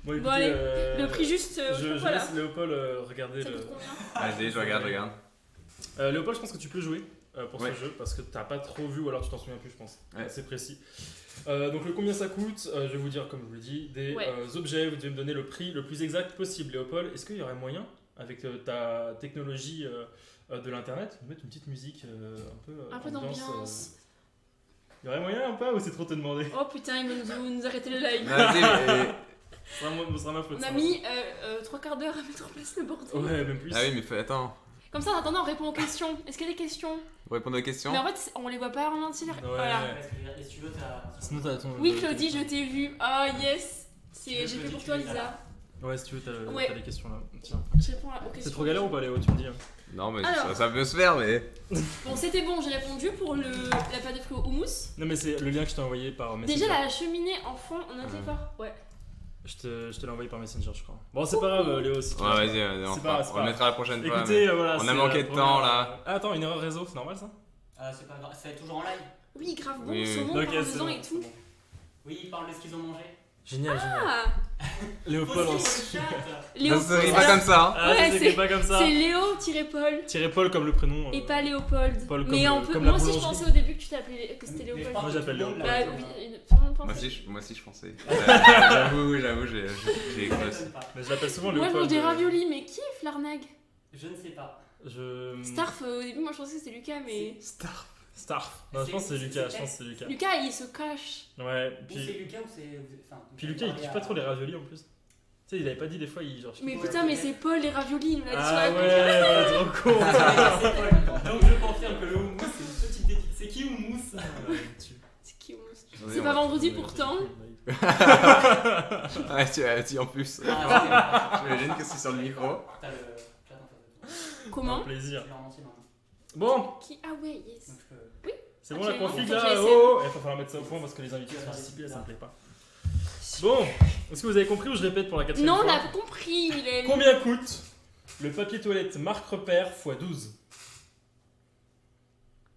Speaker 1: Bon, écoutez,
Speaker 11: Bon allez, le prix juste,
Speaker 1: je
Speaker 11: voilà.
Speaker 1: laisse Léopold regarder
Speaker 11: Ça
Speaker 1: le.
Speaker 11: coûte combien?
Speaker 6: Vas-y, je regarde.
Speaker 1: Léopold, je pense que tu peux jouer pour
Speaker 6: Ouais.
Speaker 1: ce jeu parce que t'as pas trop vu ou alors tu t'en souviens plus, je pense.
Speaker 6: Ouais.
Speaker 1: C'est précis. Donc le combien ça coûte, je vais vous dire comme je vous l'ai dit, des
Speaker 11: Ouais.
Speaker 1: objets, vous devez me donner le prix le plus exact possible. Léopold, est-ce qu'il y aurait moyen, avec ta technologie de l'internet, de mettre une petite musique
Speaker 11: Un peu d'ambiance.
Speaker 1: Il y aurait moyen ou pas, ou c'est trop te demander?
Speaker 11: Oh putain, ils vont nous arrêter le live.
Speaker 6: Vas-y, mais.
Speaker 1: Ce sera ma faute.
Speaker 11: On
Speaker 1: ça.
Speaker 11: a mis 3 quarts d'heure à mettre en place le bordel.
Speaker 1: Ouais, même plus.
Speaker 6: Ah oui, mais attends.
Speaker 11: Comme ça, en attendant, on répond aux questions. Est-ce qu'il y a des questions?
Speaker 6: Pour répondre aux questions.
Speaker 11: Mais en fait, on les voit pas ralentir.
Speaker 1: Ouais.
Speaker 11: Voilà.
Speaker 7: Parce que si tu veux, t'as.
Speaker 1: Sinon, t'as ton-
Speaker 11: Oui, Claudie, je t'ai vu. Ah, yes.
Speaker 7: Tu veux,
Speaker 11: J'ai fait
Speaker 7: Claudie,
Speaker 11: pour
Speaker 7: tu
Speaker 11: toi,
Speaker 7: les as
Speaker 11: Lisa.
Speaker 7: là.
Speaker 1: Ouais, si tu veux, t'as
Speaker 11: Ouais.
Speaker 1: des questions là. Tiens.
Speaker 11: Je réponds aux questions.
Speaker 1: C'est trop galère ou pas, Léo? Tu me dis. Hein.
Speaker 6: Non, mais
Speaker 11: Alors.
Speaker 6: ça peut se faire, mais.
Speaker 11: Bon, c'était bon, j'ai répondu pour la pâte de fruits au houmous.
Speaker 1: Non, mais c'est le lien que je t'ai envoyé par Messenger.
Speaker 11: Déjà, la cheminée en fond, on note l'effort. Ouais.
Speaker 1: Je te l'ai envoyé par Messenger, je crois. Bon, c'est pas grave, Léo. Si tu
Speaker 6: Ouais,
Speaker 1: veux.
Speaker 6: vas-y,
Speaker 1: C'est
Speaker 6: on
Speaker 1: pas grave, c'est
Speaker 6: le
Speaker 1: pas
Speaker 6: mettra la prochaine fois.
Speaker 1: Écoutez,
Speaker 6: mais
Speaker 1: voilà.
Speaker 6: on
Speaker 1: c'est
Speaker 6: a manqué
Speaker 1: la
Speaker 6: de
Speaker 1: première-
Speaker 6: temps là.
Speaker 1: Ah, attends, une erreur réseau, c'est normal ça?
Speaker 7: C'est pas grave, ça va être toujours en live.
Speaker 11: Oui, grave bon,
Speaker 6: Oui, oui.
Speaker 11: saumon,
Speaker 1: Ok,
Speaker 11: parmesan
Speaker 1: c'est bon,
Speaker 11: et tout.
Speaker 7: Oui, ils parlent de ce qu'ils ont mangé.
Speaker 1: Génial, génial.
Speaker 11: Ah,
Speaker 1: Léopold en
Speaker 7: Faut suivre le chat.
Speaker 11: Léo.
Speaker 6: Ça s'écrit pas comme ça. Hein.
Speaker 1: Ah,
Speaker 11: Ouais,
Speaker 1: ça s'écrit pas comme ça.
Speaker 11: C'est Léo-Paul.
Speaker 1: Tirez Paul comme le prénom.
Speaker 11: Et pas Léopold.
Speaker 1: Paul comme
Speaker 11: Mais
Speaker 1: le-
Speaker 11: on peut.
Speaker 1: comme la
Speaker 11: Moi aussi, je
Speaker 1: boulangerie.
Speaker 11: pensais au début que tu t'appelais que c'était
Speaker 7: Mais
Speaker 11: Léopold.
Speaker 7: pas
Speaker 1: Moi, j'appelle
Speaker 7: tout le monde,
Speaker 1: Léo.
Speaker 7: là.
Speaker 11: Bah oui, tout le monde pense.
Speaker 6: Moi aussi, je pensais. J'avoue, j'ai
Speaker 7: Ça
Speaker 6: écrit.
Speaker 7: m'étonne pas.
Speaker 1: Mais je l'appelle souvent
Speaker 11: Moi, je
Speaker 1: Léopold.
Speaker 11: mange des raviolis, mais qui est Flarnag?
Speaker 7: Je ne sais pas.
Speaker 1: Je.
Speaker 11: Starf, au début, moi je pensais que c'était Lucas, mais.
Speaker 1: Starf. Non, je pense que c'est Lucas. Je pense que c'est Lucas.
Speaker 11: Lucas, il se cache.
Speaker 1: Ouais,
Speaker 7: Ou c'est
Speaker 1: puis.
Speaker 7: Lucas ou c'est. Enfin,
Speaker 1: Puis Lucas, il kiffe pas trop les raviolis en plus. Tu sais, il avait pas dit des fois, il genre.
Speaker 11: Mais
Speaker 7: Ouais,
Speaker 11: putain, mais
Speaker 7: peut-être.
Speaker 11: c'est Paul les raviolis, il nous l'a dit sur
Speaker 1: Ah
Speaker 11: la
Speaker 1: ouais, trop con.
Speaker 7: Donc je confirme que le houmous c'est une petite dédicace. C'est qui houmous?
Speaker 11: C'est qui Houmous?
Speaker 6: J'en ai
Speaker 11: C'est pas vendredi pourtant.
Speaker 6: Ouais, tu as dit en plus.
Speaker 7: Ah,
Speaker 6: J'imagine que c'est sur le micro.
Speaker 7: T'as le chat en face de toi.
Speaker 11: Comment?
Speaker 1: Plaisir.
Speaker 7: Je l'ai en entier maintenant.
Speaker 1: Bon,
Speaker 11: Qui? Ah ouais, yes.
Speaker 7: Donc je peux.
Speaker 1: c'est bon la
Speaker 11: Absolument,
Speaker 1: config
Speaker 11: faut que
Speaker 1: là.
Speaker 11: je laisse.
Speaker 1: Oh, il va falloir mettre ça au point parce que les invités sont disciplinés, ça me plaît pas. Bon, est-ce que vous avez compris ou je répète pour la quatrième
Speaker 11: Non, on
Speaker 1: fois?
Speaker 11: a compris, Mylène.
Speaker 1: Combien coûte Le papier toilette marque repère x 12.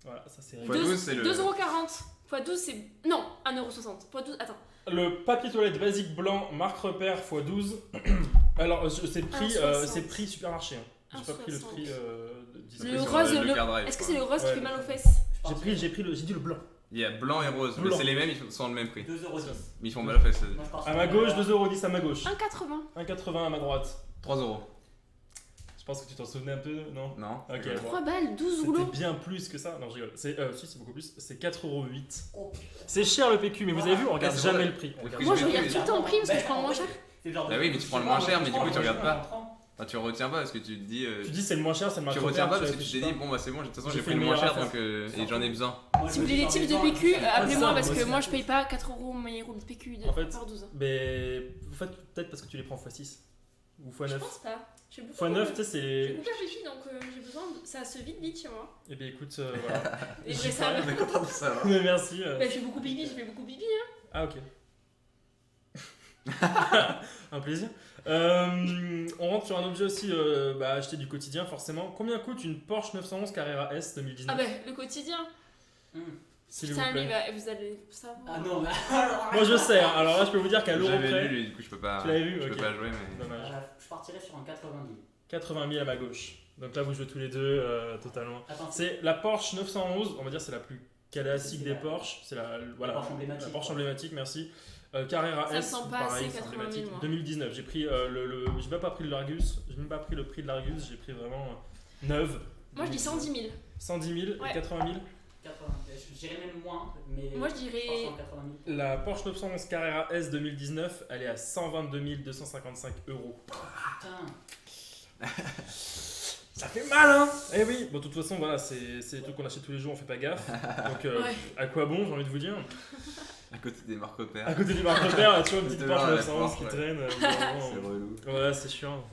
Speaker 1: Voilà, ça c'est
Speaker 6: Fois 12, c'est le.
Speaker 11: 2,40€. X 12, c'est. Non, 1,60€. X 12, attends.
Speaker 1: Le papier toilette basique blanc marque repère x 12. Alors, c'est prix supermarché. Hein. J'ai pas pris le prix de 10.
Speaker 11: Le rose, est-ce que c'est le rose qui fait mal aux fesses?
Speaker 1: J'ai dit le blanc.
Speaker 6: Il y a blanc et rose, mais c'est les mêmes, ils sont le même prix.
Speaker 7: 2,10€.
Speaker 6: Mais ils font mal aux fesses.
Speaker 1: À ma gauche, 2,10€ à ma gauche.
Speaker 11: 1,80€.
Speaker 1: 1,80€ à ma droite.
Speaker 6: 3€.
Speaker 1: Je pense que tu t'en souvenais un peu, non?
Speaker 6: Non.
Speaker 1: Ok.
Speaker 11: 3 balles, 12 rouleaux.
Speaker 1: C'était bien plus que ça. Non, je rigole. Si, c'est beaucoup plus. C'est 4,08€. C'est cher le PQ, mais vous avez vu, on regarde jamais le prix.
Speaker 11: Moi, je regarde tout le temps le prix parce que je prends le moins cher.
Speaker 6: Bah oui, mais tu prends le moins cher, mais du coup, tu regardes pas. Enfin, tu retiens pas parce que tu te dis.
Speaker 1: Tu dis c'est le moins cher, c'est le moins cher.
Speaker 6: Tu retiens pas parce que tu t'es dit, bon bah c'est bon, de toute façon j'ai pris le moins cher donc, et j'en ai besoin.
Speaker 11: Si vous voulez les tips de PQ, appelez-moi parce que moi je paye pas 4€ mes rouleaux de PQ par 12.
Speaker 1: Mais en fait, peut-être parce que tu les prends x6 ou x9.
Speaker 11: Je pense pas.
Speaker 1: x9, tu sais, c'est.
Speaker 11: J'ai beaucoup pipi donc j'ai besoin de. Ça se vide vite chez moi.
Speaker 1: Eh bien écoute, voilà.
Speaker 11: Et je ça.
Speaker 6: On est content de savoir.
Speaker 1: Mais merci.
Speaker 11: Bah, je fais beaucoup pipi, hein.
Speaker 1: Ah, ok. Un plaisir. On rentre sur un objet aussi acheté du quotidien forcément. Combien coûte une Porsche 911 Carrera S 2019?
Speaker 11: Ah bah le quotidien.
Speaker 1: S'il vous
Speaker 11: Putain,
Speaker 1: plaît.
Speaker 11: Lui, vous allez savoir.
Speaker 7: Ah non, mais
Speaker 1: Moi je sais, hein. Alors là je peux vous dire qu'à l'euro près.
Speaker 6: J'avais lu lui, du coup je peux pas.
Speaker 1: Tu l'avais vu?
Speaker 6: Je peux
Speaker 1: Ok.
Speaker 6: pas jouer, mais.
Speaker 1: Dommage.
Speaker 7: je partirais sur un 80 000.
Speaker 1: 80 000 à ma gauche. Donc là vous jouez tous les deux totalement.
Speaker 7: Attends,
Speaker 1: C'est la Porsche 911, on va dire c'est la plus classique des Porsche. C'est la
Speaker 7: Porsche emblématique.
Speaker 1: La Porsche emblématique, merci. Carrera
Speaker 11: Ça me
Speaker 1: S,
Speaker 11: semble pas
Speaker 1: pareil,
Speaker 11: assez,
Speaker 1: c'est
Speaker 11: 80 000,
Speaker 1: emblématique.
Speaker 11: moi.
Speaker 1: 2019, j'ai pris j'ai même pas pris le Largus, j'ai même pas pris le prix de Largus, j'ai pris vraiment neuve.
Speaker 11: Moi je dis 110 000.
Speaker 1: 110 000
Speaker 11: Ouais.
Speaker 1: et 80 000.
Speaker 7: 80, je dirais même moins, mais.
Speaker 11: Moi je dirais.
Speaker 7: 80 000.
Speaker 1: La Porsche 911 Carrera S 2019, elle est à 122 255 €.
Speaker 7: Putain.
Speaker 1: Ça fait mal, hein. Eh oui. Bon, de toute façon, voilà, c'est des trucs qu'on achète tous les jours, on fait pas gaffe. Donc, à quoi bon, j'ai envie de vous dire.
Speaker 6: À côté des marques repères.
Speaker 1: À côté des marques repères, il y a toujours une petite Porsche
Speaker 6: la
Speaker 1: 911 qui
Speaker 6: Porsche,
Speaker 1: traîne.
Speaker 6: C'est relou.
Speaker 1: Ouais, c'est chiant.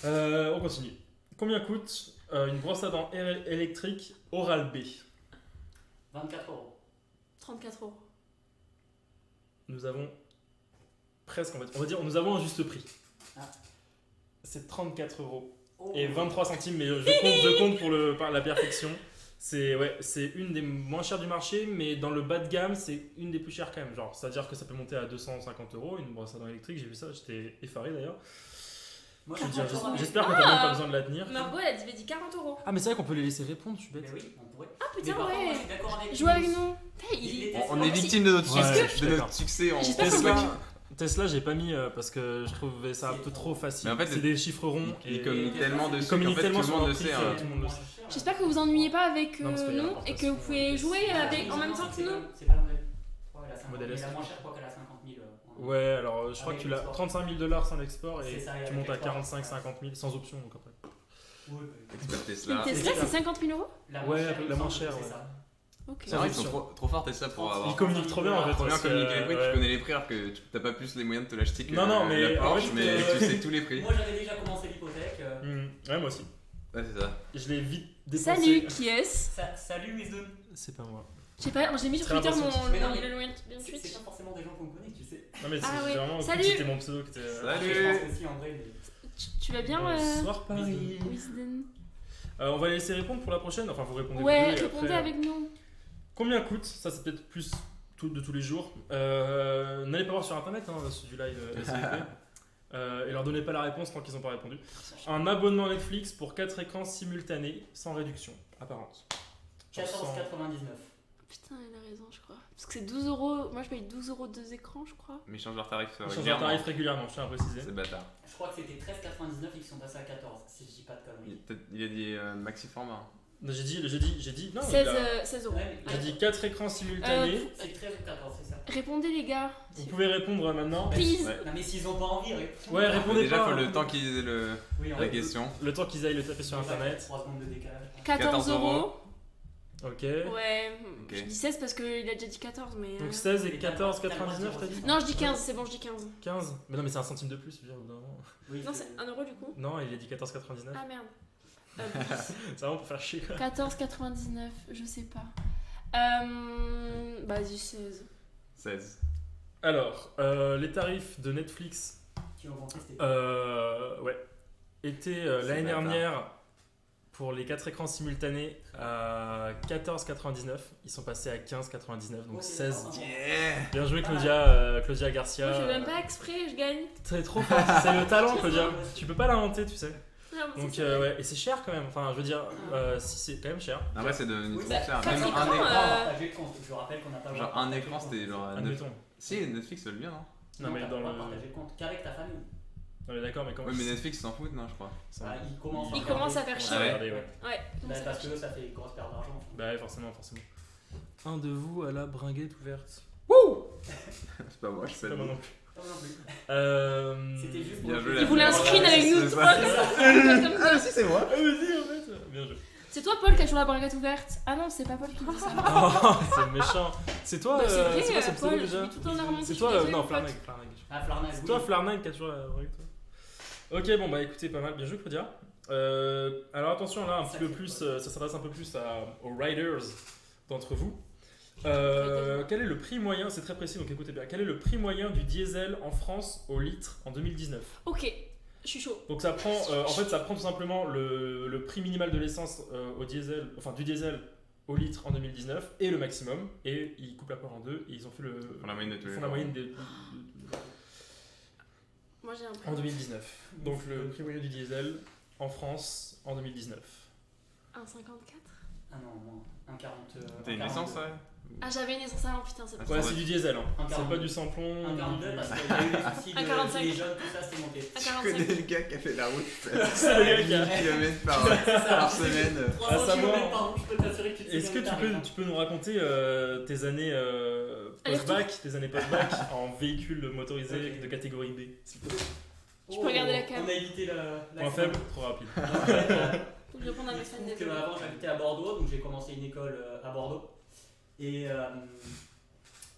Speaker 1: On continue. Combien coûte une brosse à dents électrique Oral-B?
Speaker 7: 24€.
Speaker 11: 34€.
Speaker 1: Nous avons presque, on va dire, nous avons un juste prix.
Speaker 7: Ah.
Speaker 1: C'est 34 €
Speaker 7: Oh.
Speaker 1: et 23 centimes, mais je compte par la perfection. C'est une des moins chères du marché, mais dans le bas de gamme, c'est une des plus chères quand même. Genre, c'est-à-dire que ça peut monter à 250 € une brosse à dents électrique. J'ai vu ça, j'étais effaré d'ailleurs.
Speaker 7: Moi,
Speaker 1: J'espère que t'as même pas besoin de la tenir.
Speaker 11: Margot elle avait dit 40€.
Speaker 1: Ah, mais c'est vrai qu'on peut les laisser répondre, je suis bête.
Speaker 7: Mais oui, on pourrait.
Speaker 11: Ah putain,
Speaker 7: Mais par contre, moi,
Speaker 11: ouais.
Speaker 7: je suis d'accord avec
Speaker 11: Joue avec
Speaker 7: Yous.
Speaker 11: nous.
Speaker 6: On est victime de notre succès en
Speaker 11: J'espère que
Speaker 6: Facebook.
Speaker 1: Tesla, j'ai pas mis parce que je trouvais ça un peu trop facile.
Speaker 6: Mais en fait,
Speaker 1: c'est des chiffres ronds.
Speaker 6: Ils communiquent tellement dessus qu'en
Speaker 1: communiquent
Speaker 6: fait tout
Speaker 1: tellement
Speaker 6: le
Speaker 1: sur
Speaker 6: monde
Speaker 1: leur
Speaker 6: le
Speaker 1: prix
Speaker 6: sait.
Speaker 1: que
Speaker 6: Hein.
Speaker 1: tout le monde le sait.
Speaker 11: J'espère que vous ennuyez pas avec
Speaker 1: Non, parce qu'il y a
Speaker 11: nous et
Speaker 1: l'importation,
Speaker 11: que vous pouvez jouer avec, en même temps que nous.
Speaker 7: C'est pas vrai. Ouais, la 50
Speaker 1: Modèle
Speaker 7: 000,
Speaker 1: S.
Speaker 7: la moins chère, quoi qu'elle a 50 000.
Speaker 1: Ouais, alors je crois
Speaker 7: Avec
Speaker 1: que tu l'as
Speaker 7: l'export.
Speaker 1: 35 000 $ sans l'export et
Speaker 7: C'est ça, et
Speaker 1: tu
Speaker 7: avec
Speaker 1: montes à
Speaker 7: l'export.
Speaker 1: 45 50 000 sans option donc après.
Speaker 6: Expert
Speaker 11: Une
Speaker 6: Tesla.
Speaker 11: Tesla c'est 50 000 €?
Speaker 1: Ouais, la moins chère.
Speaker 7: c'est
Speaker 1: Ouais.
Speaker 7: ça.
Speaker 11: Ok.
Speaker 6: C'est vrai qu'ils sont trop forts Tesla pour avoir.
Speaker 1: Ils communiquent trop bien en fait.
Speaker 6: Trop bien
Speaker 1: parce que,
Speaker 6: communiquer les prix,
Speaker 1: ouais.
Speaker 6: tu connais les prix alors que t'as pas plus les moyens de te l'acheter que
Speaker 1: Non, mais
Speaker 6: la
Speaker 1: en
Speaker 6: Porsche,
Speaker 1: fait,
Speaker 6: mais tu sais tous les prix.
Speaker 7: Moi j'avais déjà commencé l'hypothèque.
Speaker 1: Ouais, moi aussi.
Speaker 6: Ouais, c'est ça.
Speaker 1: Je l'ai vite dépensé.
Speaker 11: Salut, qui est-ce?
Speaker 7: Salut Wisdom.
Speaker 1: C'est pas moi.
Speaker 11: Je sais pas, j'ai mis sur
Speaker 1: Très
Speaker 11: Twitter
Speaker 1: impossible.
Speaker 7: Mais non, mais
Speaker 11: le lien de
Speaker 7: C'est
Speaker 11: Twitch.
Speaker 7: pas forcément des gens qu'on connaît, tu sais.
Speaker 1: Non, mais
Speaker 11: Ah
Speaker 1: c'est
Speaker 11: ouais.
Speaker 1: vraiment
Speaker 11: Salut.
Speaker 1: c'était mon pseudo qui était.
Speaker 6: Salut.
Speaker 7: Je pense aussi en vrai. Mais...
Speaker 11: Tu vas bien
Speaker 1: Bonsoir Paris.
Speaker 11: Wisdom.
Speaker 1: On va laisser répondre pour la prochaine. Enfin, vous répondez.
Speaker 11: Ouais,
Speaker 1: vous deux, et
Speaker 11: répondez
Speaker 1: après,
Speaker 11: avec nous.
Speaker 1: Combien coûte? Ça, c'est peut-être plus de tous les jours. N'allez pas voir sur internet du live SVP. Et leur donnez pas la réponse tant qu'ils n'ont pas répondu. Un abonnement Netflix pour 4 écrans simultanés sans réduction apparente.
Speaker 7: 14,99.
Speaker 11: Putain, elle a raison, je crois. Parce que c'est 12 €. Moi, je paye 12 € 2 écrans, je crois.
Speaker 6: Mais ils changent leur tarif
Speaker 1: Ils changent leur
Speaker 6: régulièrement.
Speaker 1: tarif régulièrement, je tiens à préciser.
Speaker 6: C'est bâtard.
Speaker 7: Je crois que c'était 13,99 et qu'ils sont passés à 14, si je dis pas de conneries.
Speaker 6: Il a dit maxi format.
Speaker 1: Non, j'ai dit. Non,
Speaker 11: 16
Speaker 1: il a-
Speaker 11: 16 €.
Speaker 7: Ouais, mais
Speaker 1: J'ai dit 4 écrans simultanés.
Speaker 7: c'est 13 ou 14, c'est ça.
Speaker 11: Répondez, les gars.
Speaker 1: Vous pouvez répondre maintenant.
Speaker 11: Please.
Speaker 6: Ouais.
Speaker 7: Non, mais s'ils ont pas envie, répondez.
Speaker 1: Ouais, répondez
Speaker 6: Déjà,
Speaker 1: pas.
Speaker 6: faut le temps qu'ils aient
Speaker 7: Oui, en
Speaker 6: la
Speaker 7: vrai.
Speaker 6: question.
Speaker 1: Le temps qu'ils aillent le taper sur internet.
Speaker 7: 3 secondes de décalage.
Speaker 11: 14 €.
Speaker 1: Ok.
Speaker 11: Ouais,
Speaker 6: Ok.
Speaker 11: je dis 16 parce qu'il a déjà dit 14, mais.
Speaker 1: Donc 16 et 14,99 t'as dit?
Speaker 11: Non, je dis 15, c'est bon, je dis 15.
Speaker 1: 15. Mais non, mais c'est un centime de plus, je veux dire, au bout d'un moment.
Speaker 7: Oui,
Speaker 11: Non, c'est 1 € du coup.
Speaker 1: Non, il a dit 14,99.
Speaker 11: Ah merde.
Speaker 1: C'est vraiment pour faire chier quoi.
Speaker 11: 14,99, je sais pas. Vas-y, 16.
Speaker 6: 16.
Speaker 1: Alors, les tarifs de Netflix.
Speaker 7: Qui ont augmenté, c'était.
Speaker 1: Ouais. était l'année dernière pour les 4 écrans simultanés à 14,99. Ils sont passés à 15,99, donc 16. Bien joué Claudia Garcia.
Speaker 11: Moi, je fais même pas exprès, je gagne.
Speaker 1: C'est trop fort, c'est le talent Claudia. Tu peux pas l'inventer, tu sais.
Speaker 11: Ah, bon,
Speaker 1: Donc
Speaker 11: c'est
Speaker 1: ouais, et c'est cher quand même. Enfin, je veux dire, si c'est quand même cher.
Speaker 6: En vrai, c'est devenu trop cher.
Speaker 11: quatre
Speaker 6: Même
Speaker 11: écrans,
Speaker 6: un écran.
Speaker 7: Partagez le compte. Je rappelle qu'on n'a pas le droit
Speaker 6: Genre
Speaker 7: de
Speaker 6: un
Speaker 7: partager
Speaker 6: écran,
Speaker 7: le compte.
Speaker 6: c'était genre.
Speaker 1: Admettons.
Speaker 6: Si, Netflix le bien, non?
Speaker 1: Non, mais
Speaker 7: t'as
Speaker 1: dans
Speaker 7: le droit
Speaker 1: le.
Speaker 7: de partager le compte qu'avec ta famille.
Speaker 1: Non, mais d'accord, mais comment.
Speaker 6: Ouais, mais Netflix s'en fout, non, je crois.
Speaker 7: Il commence
Speaker 11: à faire chier.
Speaker 6: Ah ouais.
Speaker 1: Regardez, ouais.
Speaker 11: Ouais,
Speaker 7: Bah, parce que ça fait une grosse perte d'argent.
Speaker 1: Bah ouais, forcément. Un de vous à la bringuette ouverte.
Speaker 6: C'est pas moi, je sais
Speaker 1: Pas
Speaker 6: pas.
Speaker 1: moi non plus.
Speaker 7: C'était juste
Speaker 6: Bien joué,
Speaker 11: Il voulait un screen avec nous
Speaker 6: c'est
Speaker 11: trois.
Speaker 6: ça.
Speaker 1: Ah si, c'est moi. Vas-y, en fait. Bien joué.
Speaker 11: C'est toi, Paul, qui a toujours la braguette ouverte. Ah non, c'est pas Paul qui dit ça.
Speaker 1: Oh, c'est méchant. C'est toi,
Speaker 11: Bah, c'est vrai,
Speaker 1: c'est quoi ce pseudo
Speaker 11: Paul,
Speaker 1: déjà?
Speaker 11: je suis tout en arrondi,
Speaker 1: C'est
Speaker 11: je
Speaker 1: toi,
Speaker 11: suis désolée,
Speaker 1: non,
Speaker 11: mon pote.
Speaker 1: Flarnag.
Speaker 7: Ah, Flarnag,
Speaker 1: C'est
Speaker 7: oui.
Speaker 1: toi, Flarnag, qui a toujours la braguette. Ok, bon bah écoutez, pas mal. Bien joué, Claudia. Alors attention, là, un petit peu plus, ça s'adresse un peu plus aux riders d'entre vous. Quel est le prix moyen, c'est très précis donc écoutez bien, quel est le prix moyen du diesel en France au litre en 2019?
Speaker 11: Ok, je suis chaud.
Speaker 1: Donc ça prend, en fait ça prend tout simplement le prix minimal de l'essence au diesel, enfin du diesel au litre en 2019 et le maximum, et ils coupent la part en deux et ils ont fait
Speaker 6: Pour la moyenne de tous les
Speaker 1: la
Speaker 6: jours.
Speaker 1: moyenne des...
Speaker 11: Moi j'ai un prix.
Speaker 1: En 2019. Donc le prix moyen du diesel en France en 2019.
Speaker 11: 1,54.
Speaker 7: Ah non, moins. 1,40.
Speaker 6: T'as une licence, ouais?
Speaker 11: Ah, j'avais une essence avant, putain, c'est pas
Speaker 1: Ouais, c'est du diesel, hein.
Speaker 7: Un
Speaker 1: C'est
Speaker 7: 42.
Speaker 1: pas du samplon.
Speaker 7: 1,42 parce qu'il y a eu les soucis
Speaker 11: Un
Speaker 7: de
Speaker 11: 45.
Speaker 7: les jeunes, tout ça, c'est monté.
Speaker 11: À
Speaker 6: Je connais
Speaker 11: 45.
Speaker 6: le gars qui a fait la route.
Speaker 1: C'est le gars qui a-
Speaker 6: 1000 km par semaine.
Speaker 7: 300
Speaker 1: savoir-
Speaker 7: km par an, je peux t'assurer que tu te
Speaker 1: Est-ce que
Speaker 7: souviens
Speaker 1: tu peux nous raconter tes années post-bac, en véhicule motorisé
Speaker 7: Ok.
Speaker 1: de catégorie B? s'il te plaît.
Speaker 11: Tu peux regarder la cam.
Speaker 7: On a évité la
Speaker 1: Point faible, trop rapide.
Speaker 11: Faut que je réponde à mes fans
Speaker 7: Je trouve
Speaker 11: des
Speaker 7: que avant j'habitais à Bordeaux, donc j'ai commencé une école à Bordeaux. Et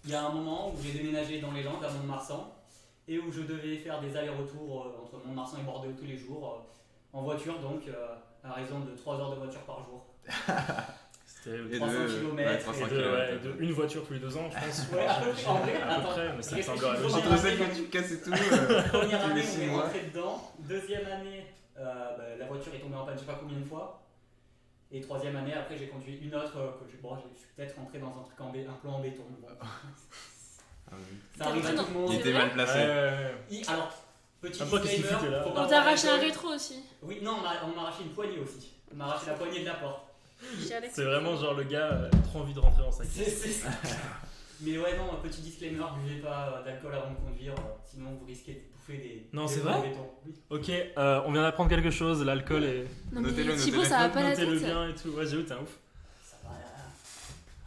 Speaker 7: il y a un moment où j'ai déménagé dans les Landes, à Mont-de-Marsan, et où je devais faire des allers-retours entre Mont-de-Marsan et Bordeaux tous les jours, en voiture donc, à raison de 3 heures de voiture par jour.
Speaker 1: C'était
Speaker 7: 300 km.
Speaker 6: 300
Speaker 1: et
Speaker 6: km.
Speaker 1: de une voiture tous les 2 ans, je pense.
Speaker 7: Ouais, à peu près, en vrai,
Speaker 1: À peu
Speaker 7: attends,
Speaker 1: près, mais ça me semble
Speaker 7: réfléchis,
Speaker 1: logique.
Speaker 6: Entre celle que tu casses et tout.
Speaker 7: Première
Speaker 6: tous
Speaker 7: année,
Speaker 6: les 6
Speaker 7: on est
Speaker 6: mois.
Speaker 7: rentré dedans. Deuxième année, la voiture est tombée en panne je sais pas combien de fois. Et troisième année, après j'ai conduit une autre que je suis peut-être rentré dans un truc un plan en béton.
Speaker 6: Ah oui.
Speaker 7: Ça arrive à tout le monde.
Speaker 6: Il était mal placé.
Speaker 7: Alors, petit
Speaker 1: Après, qu'est-ce qu'il
Speaker 7: disclaimer,
Speaker 1: foutait là
Speaker 7: faut pas
Speaker 11: On t'a
Speaker 7: avoir
Speaker 11: arraché un
Speaker 7: l'alcool.
Speaker 11: rétro aussi.
Speaker 7: Oui, non, on m'a arraché une poignée aussi. On m'a arraché la poignée de la porte.
Speaker 11: Chez Alex.
Speaker 1: C'est vraiment genre le gars trop envie de rentrer dans sa caisse.
Speaker 7: C'est ça. Mais ouais, non, petit disclaimer, buvez pas d'alcool avant de conduire, sinon vous risquez de bouffer des.
Speaker 1: Non,
Speaker 7: des
Speaker 1: c'est
Speaker 7: plans
Speaker 1: vrai
Speaker 7: en béton. Oui.
Speaker 1: Ok, on vient d'apprendre quelque chose, l'alcool est...
Speaker 11: Non, mais
Speaker 6: Notez-le,
Speaker 11: Thibaut,
Speaker 6: notez-le.
Speaker 11: ça va pas la
Speaker 1: Notez-le
Speaker 11: tête.
Speaker 1: bien et tout. Ouais, j'avoue, t'es un ouf.
Speaker 7: Ça va.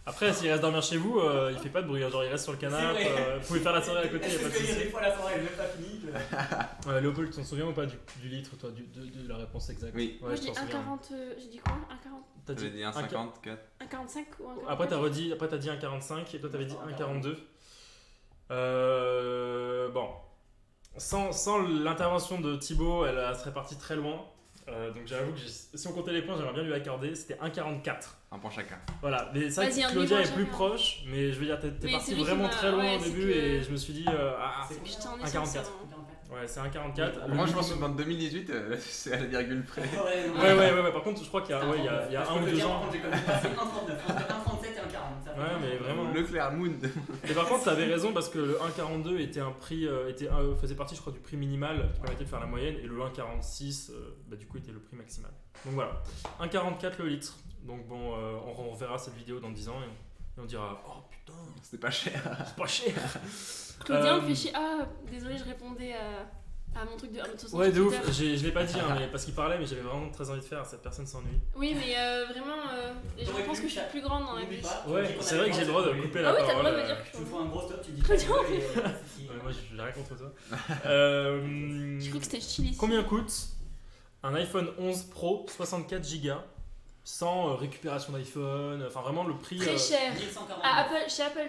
Speaker 1: Après, s'il reste dormir chez vous, il fait pas de bruit, hein, genre il reste sur le canapé,
Speaker 7: C'est vrai.
Speaker 1: vous pouvez faire la soirée à côté,
Speaker 7: Est-ce
Speaker 1: y a pas de
Speaker 7: que des
Speaker 1: soucis.
Speaker 7: fois la soirée elle est même pas finie que-
Speaker 1: Léopold, tu t'en souviens ou pas du litre, toi, de la réponse exacte?
Speaker 6: Oui.
Speaker 11: Moi je dis
Speaker 1: t'en souviens.
Speaker 11: 1,40. J'ai dit quoi 1,40.
Speaker 1: T'as
Speaker 6: J'avais dit 1,54.
Speaker 11: 1,45 ou 1,40.
Speaker 1: Après t'as dit 1,45 et toi t'avais dit 1,42. Bon, sans l'intervention de Thibaut, elle serait partie très loin. Donc j'avoue que si on comptait les points, j'aimerais bien lui accorder. C'était 1,44.
Speaker 6: Un point chacun.
Speaker 1: Voilà, mais c'est vrai
Speaker 11: Vas-y,
Speaker 1: que
Speaker 11: un
Speaker 1: Claudia est
Speaker 11: demi-point
Speaker 1: plus
Speaker 11: chacun.
Speaker 1: proche, mais je veux dire, t'es
Speaker 11: Mais
Speaker 1: parti
Speaker 11: c'est lui qui
Speaker 1: vraiment
Speaker 11: m'a-
Speaker 1: très loin
Speaker 11: ouais,
Speaker 1: au
Speaker 11: c'est
Speaker 1: début
Speaker 11: que-
Speaker 1: et je me suis dit,
Speaker 7: C'est
Speaker 11: Je t'en ai
Speaker 1: 1,44.
Speaker 11: sur ça, hein.
Speaker 1: Ouais, c'est 1,44.
Speaker 6: Moi je pense que en 2018, c'est à la virgule près.
Speaker 1: Ouais, par contre, je crois qu'il y a, il y a 1 ou 2 ans.
Speaker 7: J'ai quand même passé 1,39, entre 1,37 et 1,40. ça fait
Speaker 1: Ouais,
Speaker 7: vraiment-
Speaker 1: mais vraiment.
Speaker 6: Leclerc Moon.
Speaker 1: Et par contre, t'avais raison parce que le 1,42 était un prix, faisait partie, je crois, du prix minimal qui permettait de faire la moyenne et le 1,46, du coup, était le prix maximal. Donc voilà, 1,44 le litre. Donc bon, on reverra cette vidéo dans 10 ans et on dira, oh putain,
Speaker 6: C'était pas cher.
Speaker 1: c'est pas cher.
Speaker 11: Claudia me fait chier. Ah, désolé, je répondais à mon truc de Arnaud Tosson
Speaker 1: Ouais,
Speaker 11: sur
Speaker 1: de ouf.
Speaker 11: Twitter.
Speaker 1: Je l'ai pas dit mais parce qu'il parlait, mais j'avais vraiment très envie de faire. Cette personne s'ennuie.
Speaker 11: Oui, mais vraiment, les gens pensent que je suis plus grande dans la vie.
Speaker 1: Ouais, c'est vrai que j'ai le droit de couper la
Speaker 11: Ah oui, t'as le
Speaker 1: parole.
Speaker 11: droit de me dire que je
Speaker 7: Tu
Speaker 11: suis
Speaker 7: me fous un gros stop, tu dis
Speaker 11: Claudia,
Speaker 7: pas
Speaker 11: on
Speaker 7: désolé,
Speaker 11: fait-
Speaker 1: Ouais, moi, j'ai rien contre toi.
Speaker 11: J'ai cru que c'était stylé.
Speaker 1: Combien coûte un iPhone 11 Pro 64 Go sans récupération d'iPhone, enfin vraiment le prix
Speaker 11: Très cher.
Speaker 7: 1149.
Speaker 11: Ah, chez Apple.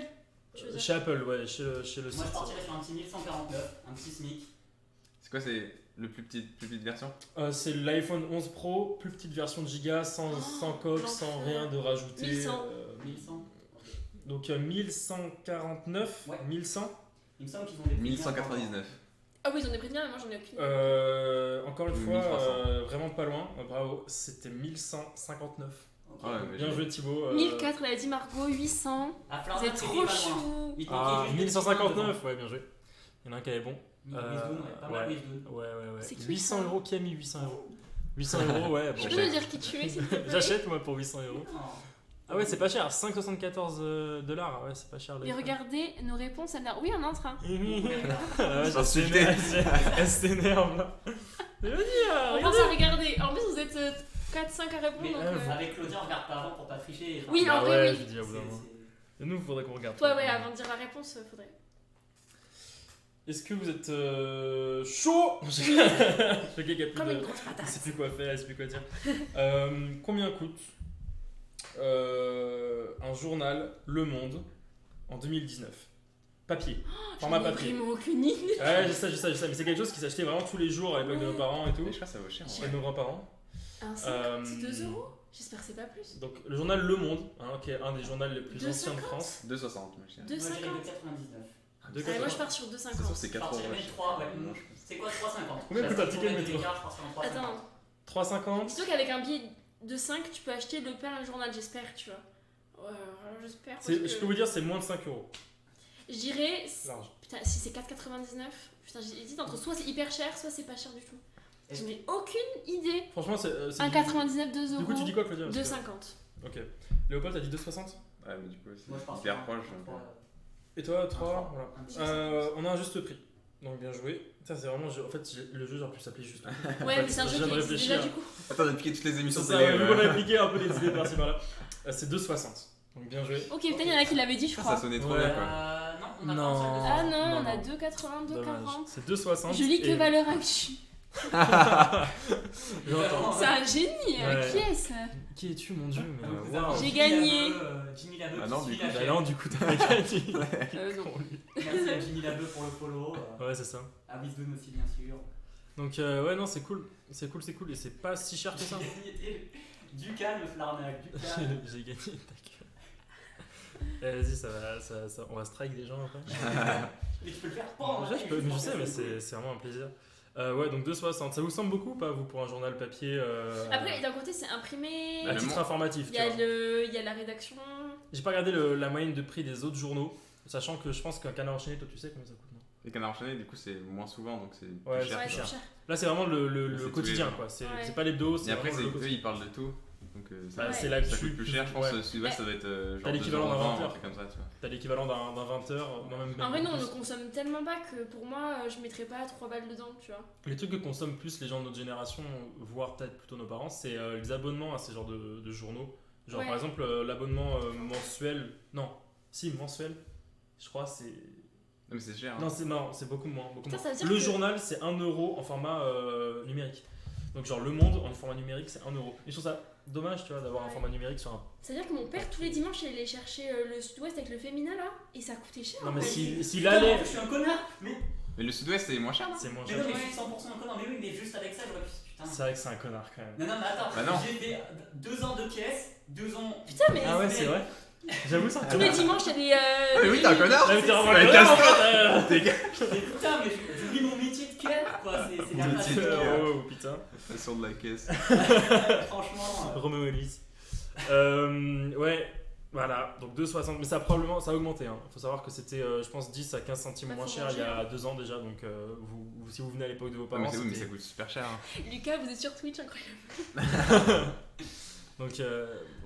Speaker 11: Tu veux dire.
Speaker 1: chez Apple, ouais, chez le
Speaker 7: Moi
Speaker 1: site.
Speaker 7: je partirais sur un petit 1149, un petit SMIC.
Speaker 6: C'est quoi, c'est le plus petite version?
Speaker 1: C'est l'iPhone 11 Pro, plus petite version de Giga, sans coque, sans
Speaker 11: l'enfer.
Speaker 1: rien de rajouté.
Speaker 11: 1100.
Speaker 7: 1100.
Speaker 1: Donc 1149,
Speaker 7: Ouais.
Speaker 1: 1100.
Speaker 7: Il me semble qu'ils ont des prix
Speaker 6: 1199.
Speaker 11: Ah oui, ils ont des prix bien, mais moi j'en ai aucune.
Speaker 1: Encore une
Speaker 6: 1300.
Speaker 1: fois, vraiment pas loin. Bravo, c'était 1159.
Speaker 6: Ouais, mais
Speaker 1: Bien joué Thibaut.
Speaker 11: 1004, elle a dit Margot, 800.
Speaker 7: Ah,
Speaker 11: Vous êtes trop chou.
Speaker 1: Ah, 1159, ouais, bien joué. Il y en a un qui est bon.
Speaker 7: Pas mal Wisdoun.
Speaker 1: Ouais.
Speaker 11: C'est qui,
Speaker 1: 800
Speaker 11: ça
Speaker 1: euros, qui a mis 800 euros 800 euros, ouais.
Speaker 11: Je
Speaker 1: Bon,
Speaker 11: peux me dire qui tu es, s'il te plaît.
Speaker 1: j'achète moi pour 800 euros. Ah ouais, c'est pas cher, 5,74 $. Ouais, c'est pas cher.
Speaker 11: Mais regardez nos réponses, elle a... Oui, on est en train.
Speaker 1: Elle s'énerve là.
Speaker 11: On pense à regarder. En plus, vous êtes 4-5 à répondre.
Speaker 7: Mais
Speaker 11: donc,
Speaker 7: avec Claudia, on regarde pas avant pour pas tricher.
Speaker 11: Oui, en vrai, oui.
Speaker 1: Je dis à bout d'un moment. Et nous, il faudrait qu'on regarde.
Speaker 11: Toi, ouais, avant de dire la réponse, faudrait.
Speaker 1: Est-ce que vous êtes chaud? Je
Speaker 11: Comme une grosse patate.
Speaker 1: ne sais plus quoi faire, je sais plus quoi dire. Combien coûte un journal Le Monde en 2019? Papier. Format
Speaker 11: J'en ai
Speaker 1: papier.
Speaker 11: vraiment aucune idée.
Speaker 1: Ouais, je sais. Mais c'est quelque chose qui s'achetait vraiment tous les jours à l'époque de nos parents et tout.
Speaker 6: Mais je crois que ça vaut cher.
Speaker 1: Et de nos grands-parents.
Speaker 11: C'est 2 €? J'espère que c'est pas plus.
Speaker 1: Donc le journal Le Monde, qui est un des journaux les plus anciens de
Speaker 11: 2,50?
Speaker 1: France.
Speaker 6: 2,60 moi je dirais.
Speaker 11: 2,50?
Speaker 7: Moi, je dirais 2,99.
Speaker 11: Moi je pars sur 2,50.
Speaker 6: De toute façon, c'est 4 euros.
Speaker 7: C'est quoi 3,50?
Speaker 1: Combien coûte un ticket de métro?
Speaker 11: Attends.
Speaker 1: 3,50.
Speaker 11: Dis-toi qu'avec un billet de 5, tu peux acheter Le Père et le journal, j'espère, tu vois. Ouais, j'espère.
Speaker 1: Je peux vous dire, c'est moins de 5 euros.
Speaker 11: Je dirais.
Speaker 1: Large.
Speaker 11: Putain, si c'est 4,99. Putain, j'hésite entre soit c'est hyper cher, soit c'est pas cher du tout. Je n'ai aucune idée.
Speaker 1: Franchement, c'est.
Speaker 11: 1,99, 2 €.
Speaker 1: Du coup, tu dis quoi, Claudia?
Speaker 11: 2,50.
Speaker 1: Ok. Léopold, t'as dit 2,60?
Speaker 6: Ouais, mais du coup,
Speaker 7: Moi, je pense
Speaker 6: c'est hyper proche.
Speaker 1: Et toi, 3? Voilà.
Speaker 7: Un
Speaker 1: On a un juste prix. Donc bien joué. Ça, c'est vraiment. En fait, le jeu, j'aurais pu s'appeler juste prix.
Speaker 11: Ouais, mais c'est un jeu qui existe déjà du coup.
Speaker 6: Attends, on a piqué toutes les émissions
Speaker 1: C'est ça,
Speaker 6: télé.
Speaker 1: vu qu'on a piqué un peu les idées par-ci par-là. C'est 2,60. Donc bien joué.
Speaker 11: Ok, peut-être il y en a qui l'avaient dit, je crois.
Speaker 6: Ça sonnait trop bien quoi.
Speaker 7: Non, on a
Speaker 1: Non.
Speaker 7: pas
Speaker 11: Ah non, on a 2,80, 2,40.
Speaker 1: C'est 2,60.
Speaker 11: Je lis que
Speaker 1: et-
Speaker 11: valeur actu.
Speaker 1: J'entends.
Speaker 11: C'est un génie.
Speaker 1: Ouais.
Speaker 11: Qui est-ce?
Speaker 1: Qui es-tu, mon dieu? Mais
Speaker 7: Donc,
Speaker 1: waouh.
Speaker 11: J'ai gagné.
Speaker 7: Jimmy Labeu.
Speaker 6: Ah non, du coup,
Speaker 1: Bah non, du coup, t'as gagné.
Speaker 11: Non.
Speaker 7: Merci à Jimmy Labeu pour le follow.
Speaker 1: Ouais, c'est ça.
Speaker 7: À Wisdoun aussi, bien sûr.
Speaker 1: Donc, ouais, non, c'est cool. C'est cool. Et c'est pas si cher que ça.
Speaker 7: Du calme, l'arnaque, du calme.
Speaker 1: J'ai gagné, ta gueule. Vas-y, on va strike des gens après.
Speaker 7: Mais tu peux le faire pendant.
Speaker 1: Je sais, mais c'est vraiment un plaisir. Ouais, donc 2,60. Ça vous semble beaucoup ou pas, vous, pour un journal papier
Speaker 11: Après, d'un côté, c'est imprimé.
Speaker 1: à titre informatif,
Speaker 11: Il
Speaker 1: tu
Speaker 11: y, a
Speaker 1: vois.
Speaker 11: il y a la rédaction.
Speaker 1: J'ai pas regardé la moyenne de prix des autres journaux, sachant que je pense qu'un canard enchaîné, toi, tu sais combien ça coûte, non?
Speaker 6: Les canards enchaînés, du coup, c'est moins souvent donc c'est
Speaker 1: Ouais,
Speaker 6: plus cher.
Speaker 1: c'est
Speaker 11: Ouais,
Speaker 1: plus
Speaker 11: c'est
Speaker 1: cher.
Speaker 11: cher.
Speaker 1: Là, c'est vraiment le
Speaker 6: C'est tous
Speaker 1: quotidien,
Speaker 6: les jours.
Speaker 1: quoi. C'est
Speaker 11: Ouais.
Speaker 1: pas l'hebdo, c'est
Speaker 6: Et après,
Speaker 1: vraiment le
Speaker 6: eux,
Speaker 1: quotidien.
Speaker 6: ils parlent de tout. Donc
Speaker 1: Bah,
Speaker 11: Ouais.
Speaker 1: c'est
Speaker 6: ça
Speaker 1: l'actu.
Speaker 6: coûte plus cher. Je pense
Speaker 1: Ouais.
Speaker 6: Sud-Ouest, ça doit être genre
Speaker 1: T'as l'équivalent d'un
Speaker 6: 2,20 €,
Speaker 1: 20
Speaker 6: un truc comme ça, tu vois.
Speaker 1: T'as l'équivalent d'un 20h, non, même
Speaker 11: En vrai, non, on
Speaker 1: plus.
Speaker 11: le consomme tellement pas que pour moi, je mettrais pas 3 balles dedans, tu vois.
Speaker 1: Les trucs que consomment plus les gens de notre génération, voire peut-être plutôt nos parents, c'est les abonnements à ces genres de journaux. Genre
Speaker 11: Ouais.
Speaker 1: par exemple l'abonnement mensuel. Non, si, mensuel. Je crois c'est.
Speaker 6: Non, mais c'est cher.
Speaker 1: Non, c'est beaucoup moins.
Speaker 11: Putain, ça veut dire
Speaker 1: Le
Speaker 11: que-
Speaker 1: journal, c'est 1 € en format numérique. Donc, genre, Le Monde en format numérique, c'est 1 €. Et je trouve ça dommage, tu vois, d'avoir un
Speaker 11: Ouais.
Speaker 1: format numérique sur un.
Speaker 11: C'est-à-dire que mon père, tous les dimanches, il allait chercher le Sud-Ouest avec le féminin là, et ça coûtait cher.
Speaker 1: Non,
Speaker 11: en
Speaker 1: mais
Speaker 11: fait.
Speaker 1: s'il
Speaker 7: Putain,
Speaker 1: allait.
Speaker 7: je suis un connard. Mais
Speaker 6: Mais le Sud-Ouest, c'est moins cher, non?
Speaker 1: C'est moins
Speaker 7: mais
Speaker 1: cher.
Speaker 7: non, mais je suis 100% un connard. Mais oui, mais juste avec ça, j'aurais pu. Putain.
Speaker 1: C'est vrai que c'est un connard quand même.
Speaker 7: Non, mais attends.
Speaker 6: Bah non.
Speaker 7: J'ai fait 2 ans de caisse, 2 ans.
Speaker 11: Putain, mais.
Speaker 1: Ah ouais, c'est vrai. J'avoue, c'est un
Speaker 11: Tous les
Speaker 1: connard.
Speaker 11: dimanches, il y a des.
Speaker 6: Ah, mais oui, t'es un connard!
Speaker 1: Ah, mais t'es vraiment
Speaker 6: Ouais,
Speaker 1: un connard, en
Speaker 6: casse-toi.
Speaker 1: fait.
Speaker 6: T'es gars!
Speaker 7: Mais putain, mais j'oublie mon métier de cœur, quoi. C'est la
Speaker 6: Métier de
Speaker 7: passion.
Speaker 6: cœur.
Speaker 1: Oh putain.
Speaker 6: Sur de la caisse.
Speaker 7: Franchement.
Speaker 1: Roméo Elvis. Ouais, voilà, donc 2,60, mais ça a augmenté. Hein. Faut savoir que c'était, je pense, 10 à 15 centimes
Speaker 11: Ouais,
Speaker 1: moins
Speaker 11: faut
Speaker 1: cher il y a
Speaker 11: manger.
Speaker 1: 2 ans déjà. Donc, si vous venez à l'époque de vos
Speaker 6: Ouais,
Speaker 1: parents,
Speaker 6: mais c'est oui, mais ça
Speaker 1: c'était-
Speaker 6: coûte super cher. Hein.
Speaker 11: Lucas, vous êtes sur Twitch, incroyable.
Speaker 1: Donc,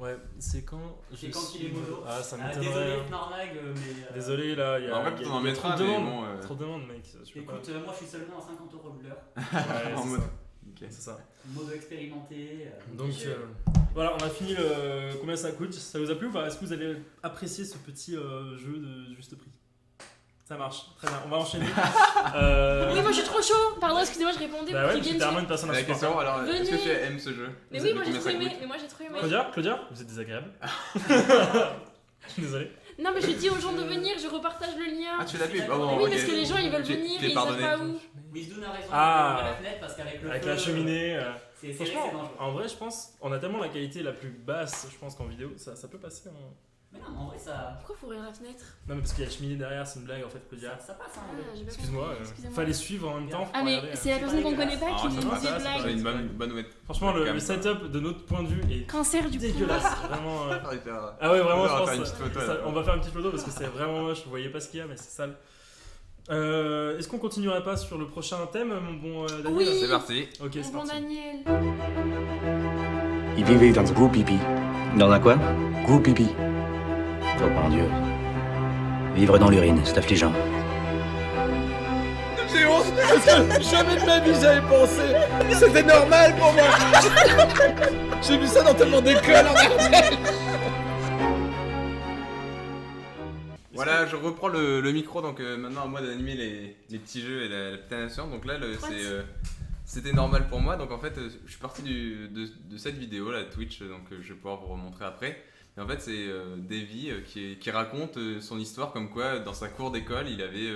Speaker 1: ouais, c'est quand
Speaker 7: C'est quand qu'il est mono.
Speaker 1: Ah, ça
Speaker 7: Ah,
Speaker 1: m'étonnerait.
Speaker 7: désolé,
Speaker 1: hein.
Speaker 7: Narnag, mais.
Speaker 1: Désolé, là, il y a.
Speaker 6: En vrai,
Speaker 1: il y a-
Speaker 6: peut-être on en
Speaker 1: il y a
Speaker 6: mettra,
Speaker 1: trop de
Speaker 6: mais
Speaker 1: demandes.
Speaker 6: bon,
Speaker 1: Trop de demandes, mec. Je peux
Speaker 7: Écoute, moi je suis seulement à 50 € de l'heure.
Speaker 1: pas. Ouais,
Speaker 6: En
Speaker 1: c'est
Speaker 6: mode.
Speaker 1: ça.
Speaker 6: Ok.
Speaker 1: C'est ça.
Speaker 7: Modo expérimenté.
Speaker 1: Donc, voilà, on a fini combien ça coûte. Ça vous a plu ou pas? Est-ce que vous avez apprécié ce petit jeu de juste prix? Ça marche, très bien, on va enchaîner.
Speaker 11: Oui, moi je suis trop chaud. Pardon, excusez-moi, je répondais
Speaker 1: Bah
Speaker 11: pour
Speaker 1: ouais,
Speaker 11: qu'il
Speaker 1: parce que
Speaker 11: vienne.
Speaker 1: t'es vraiment une personne
Speaker 6: La
Speaker 1: insupportable.
Speaker 6: question, alors, est-ce que
Speaker 11: Venez.
Speaker 6: tu aimes ce jeu?
Speaker 11: Mais
Speaker 6: Vous
Speaker 11: oui,
Speaker 6: savez
Speaker 11: moi j'ai
Speaker 6: combien
Speaker 11: trop
Speaker 6: ça
Speaker 11: aimé.
Speaker 6: coûte?
Speaker 11: Mais moi j'ai trop aimé.
Speaker 1: Claudia, vous êtes désagréable. Je suis désolé.
Speaker 11: Non, mais je dis aux gens de venir, je repartage le lien.
Speaker 6: Ah, tu l'as pu?
Speaker 7: Oui,
Speaker 6: Oh, bon,
Speaker 11: Oui,
Speaker 6: ok.
Speaker 11: parce que les gens ils veulent
Speaker 6: Tu-
Speaker 11: venir
Speaker 6: tu
Speaker 11: et
Speaker 6: es
Speaker 11: ils savent
Speaker 6: pardonné.
Speaker 11: pas où.
Speaker 7: Wisdoun a raison
Speaker 1: Ah.
Speaker 7: d'ouvrir la fenêtre parce qu'avec le
Speaker 1: Avec
Speaker 7: feu,
Speaker 1: la cheminée.
Speaker 7: C'est
Speaker 1: Franchement,
Speaker 7: dangereux.
Speaker 1: en vrai, je pense, on a tellement la qualité la plus basse, je pense qu'en vidéo, ça peut passer.
Speaker 7: Mais non, mais en vrai, ça.
Speaker 11: Pourquoi faut ouvrir la fenêtre?
Speaker 1: Non, mais parce qu'il y a la cheminée derrière, c'est une blague en fait, faut dire.
Speaker 7: Ça passe, hein.
Speaker 11: Ah, j'ai pas
Speaker 1: Excuse-moi,
Speaker 11: compris, excusez-moi.
Speaker 1: fallait suivre en même temps.
Speaker 11: Ah, mais c'est la personne qu'on connaît pas qui nous dit des
Speaker 6: C'est
Speaker 11: blagues.
Speaker 6: une bonne
Speaker 1: Franchement, le setup de notre point de vue est
Speaker 11: Cancer du
Speaker 1: dégueulasse.
Speaker 11: pouvoir.
Speaker 1: Vraiment.
Speaker 6: Ah
Speaker 1: ouais, vraiment,
Speaker 6: on
Speaker 1: je
Speaker 6: va
Speaker 1: pense.
Speaker 6: faire une petite photo, là.
Speaker 1: On va faire une petite photo parce que c'est vraiment moche. Vous voyez pas ce qu'il y a, mais c'est sale. Est-ce qu'on continuerait pas sur le prochain thème, mon bon Daniel?
Speaker 11: Oui.
Speaker 6: C'est parti.
Speaker 1: Ok, c'est
Speaker 11: Mon bon
Speaker 1: parti.
Speaker 11: Daniel.
Speaker 10: Il vivait dans un gros pipi.
Speaker 8: Dans un quoi?
Speaker 10: Gros pipi.
Speaker 8: Oh mon Dieu. Vivre dans l'urine, c'est affligeant.
Speaker 4: J'ai honte parce que jamais de ma vie j'avais pensé. C'était normal pour moi. J'ai vu ça dans tellement d'écoles en Ardèche.
Speaker 6: Voilà, je reprends le micro, donc maintenant à moi d'animer les petits jeux et la petite animation. Donc là, c'était normal pour moi. Donc en fait, je suis parti de cette vidéo, là, Twitch, donc je vais pouvoir vous remontrer après. Et en fait, c'est Davy qui raconte son histoire comme quoi, dans sa cour d'école, il avait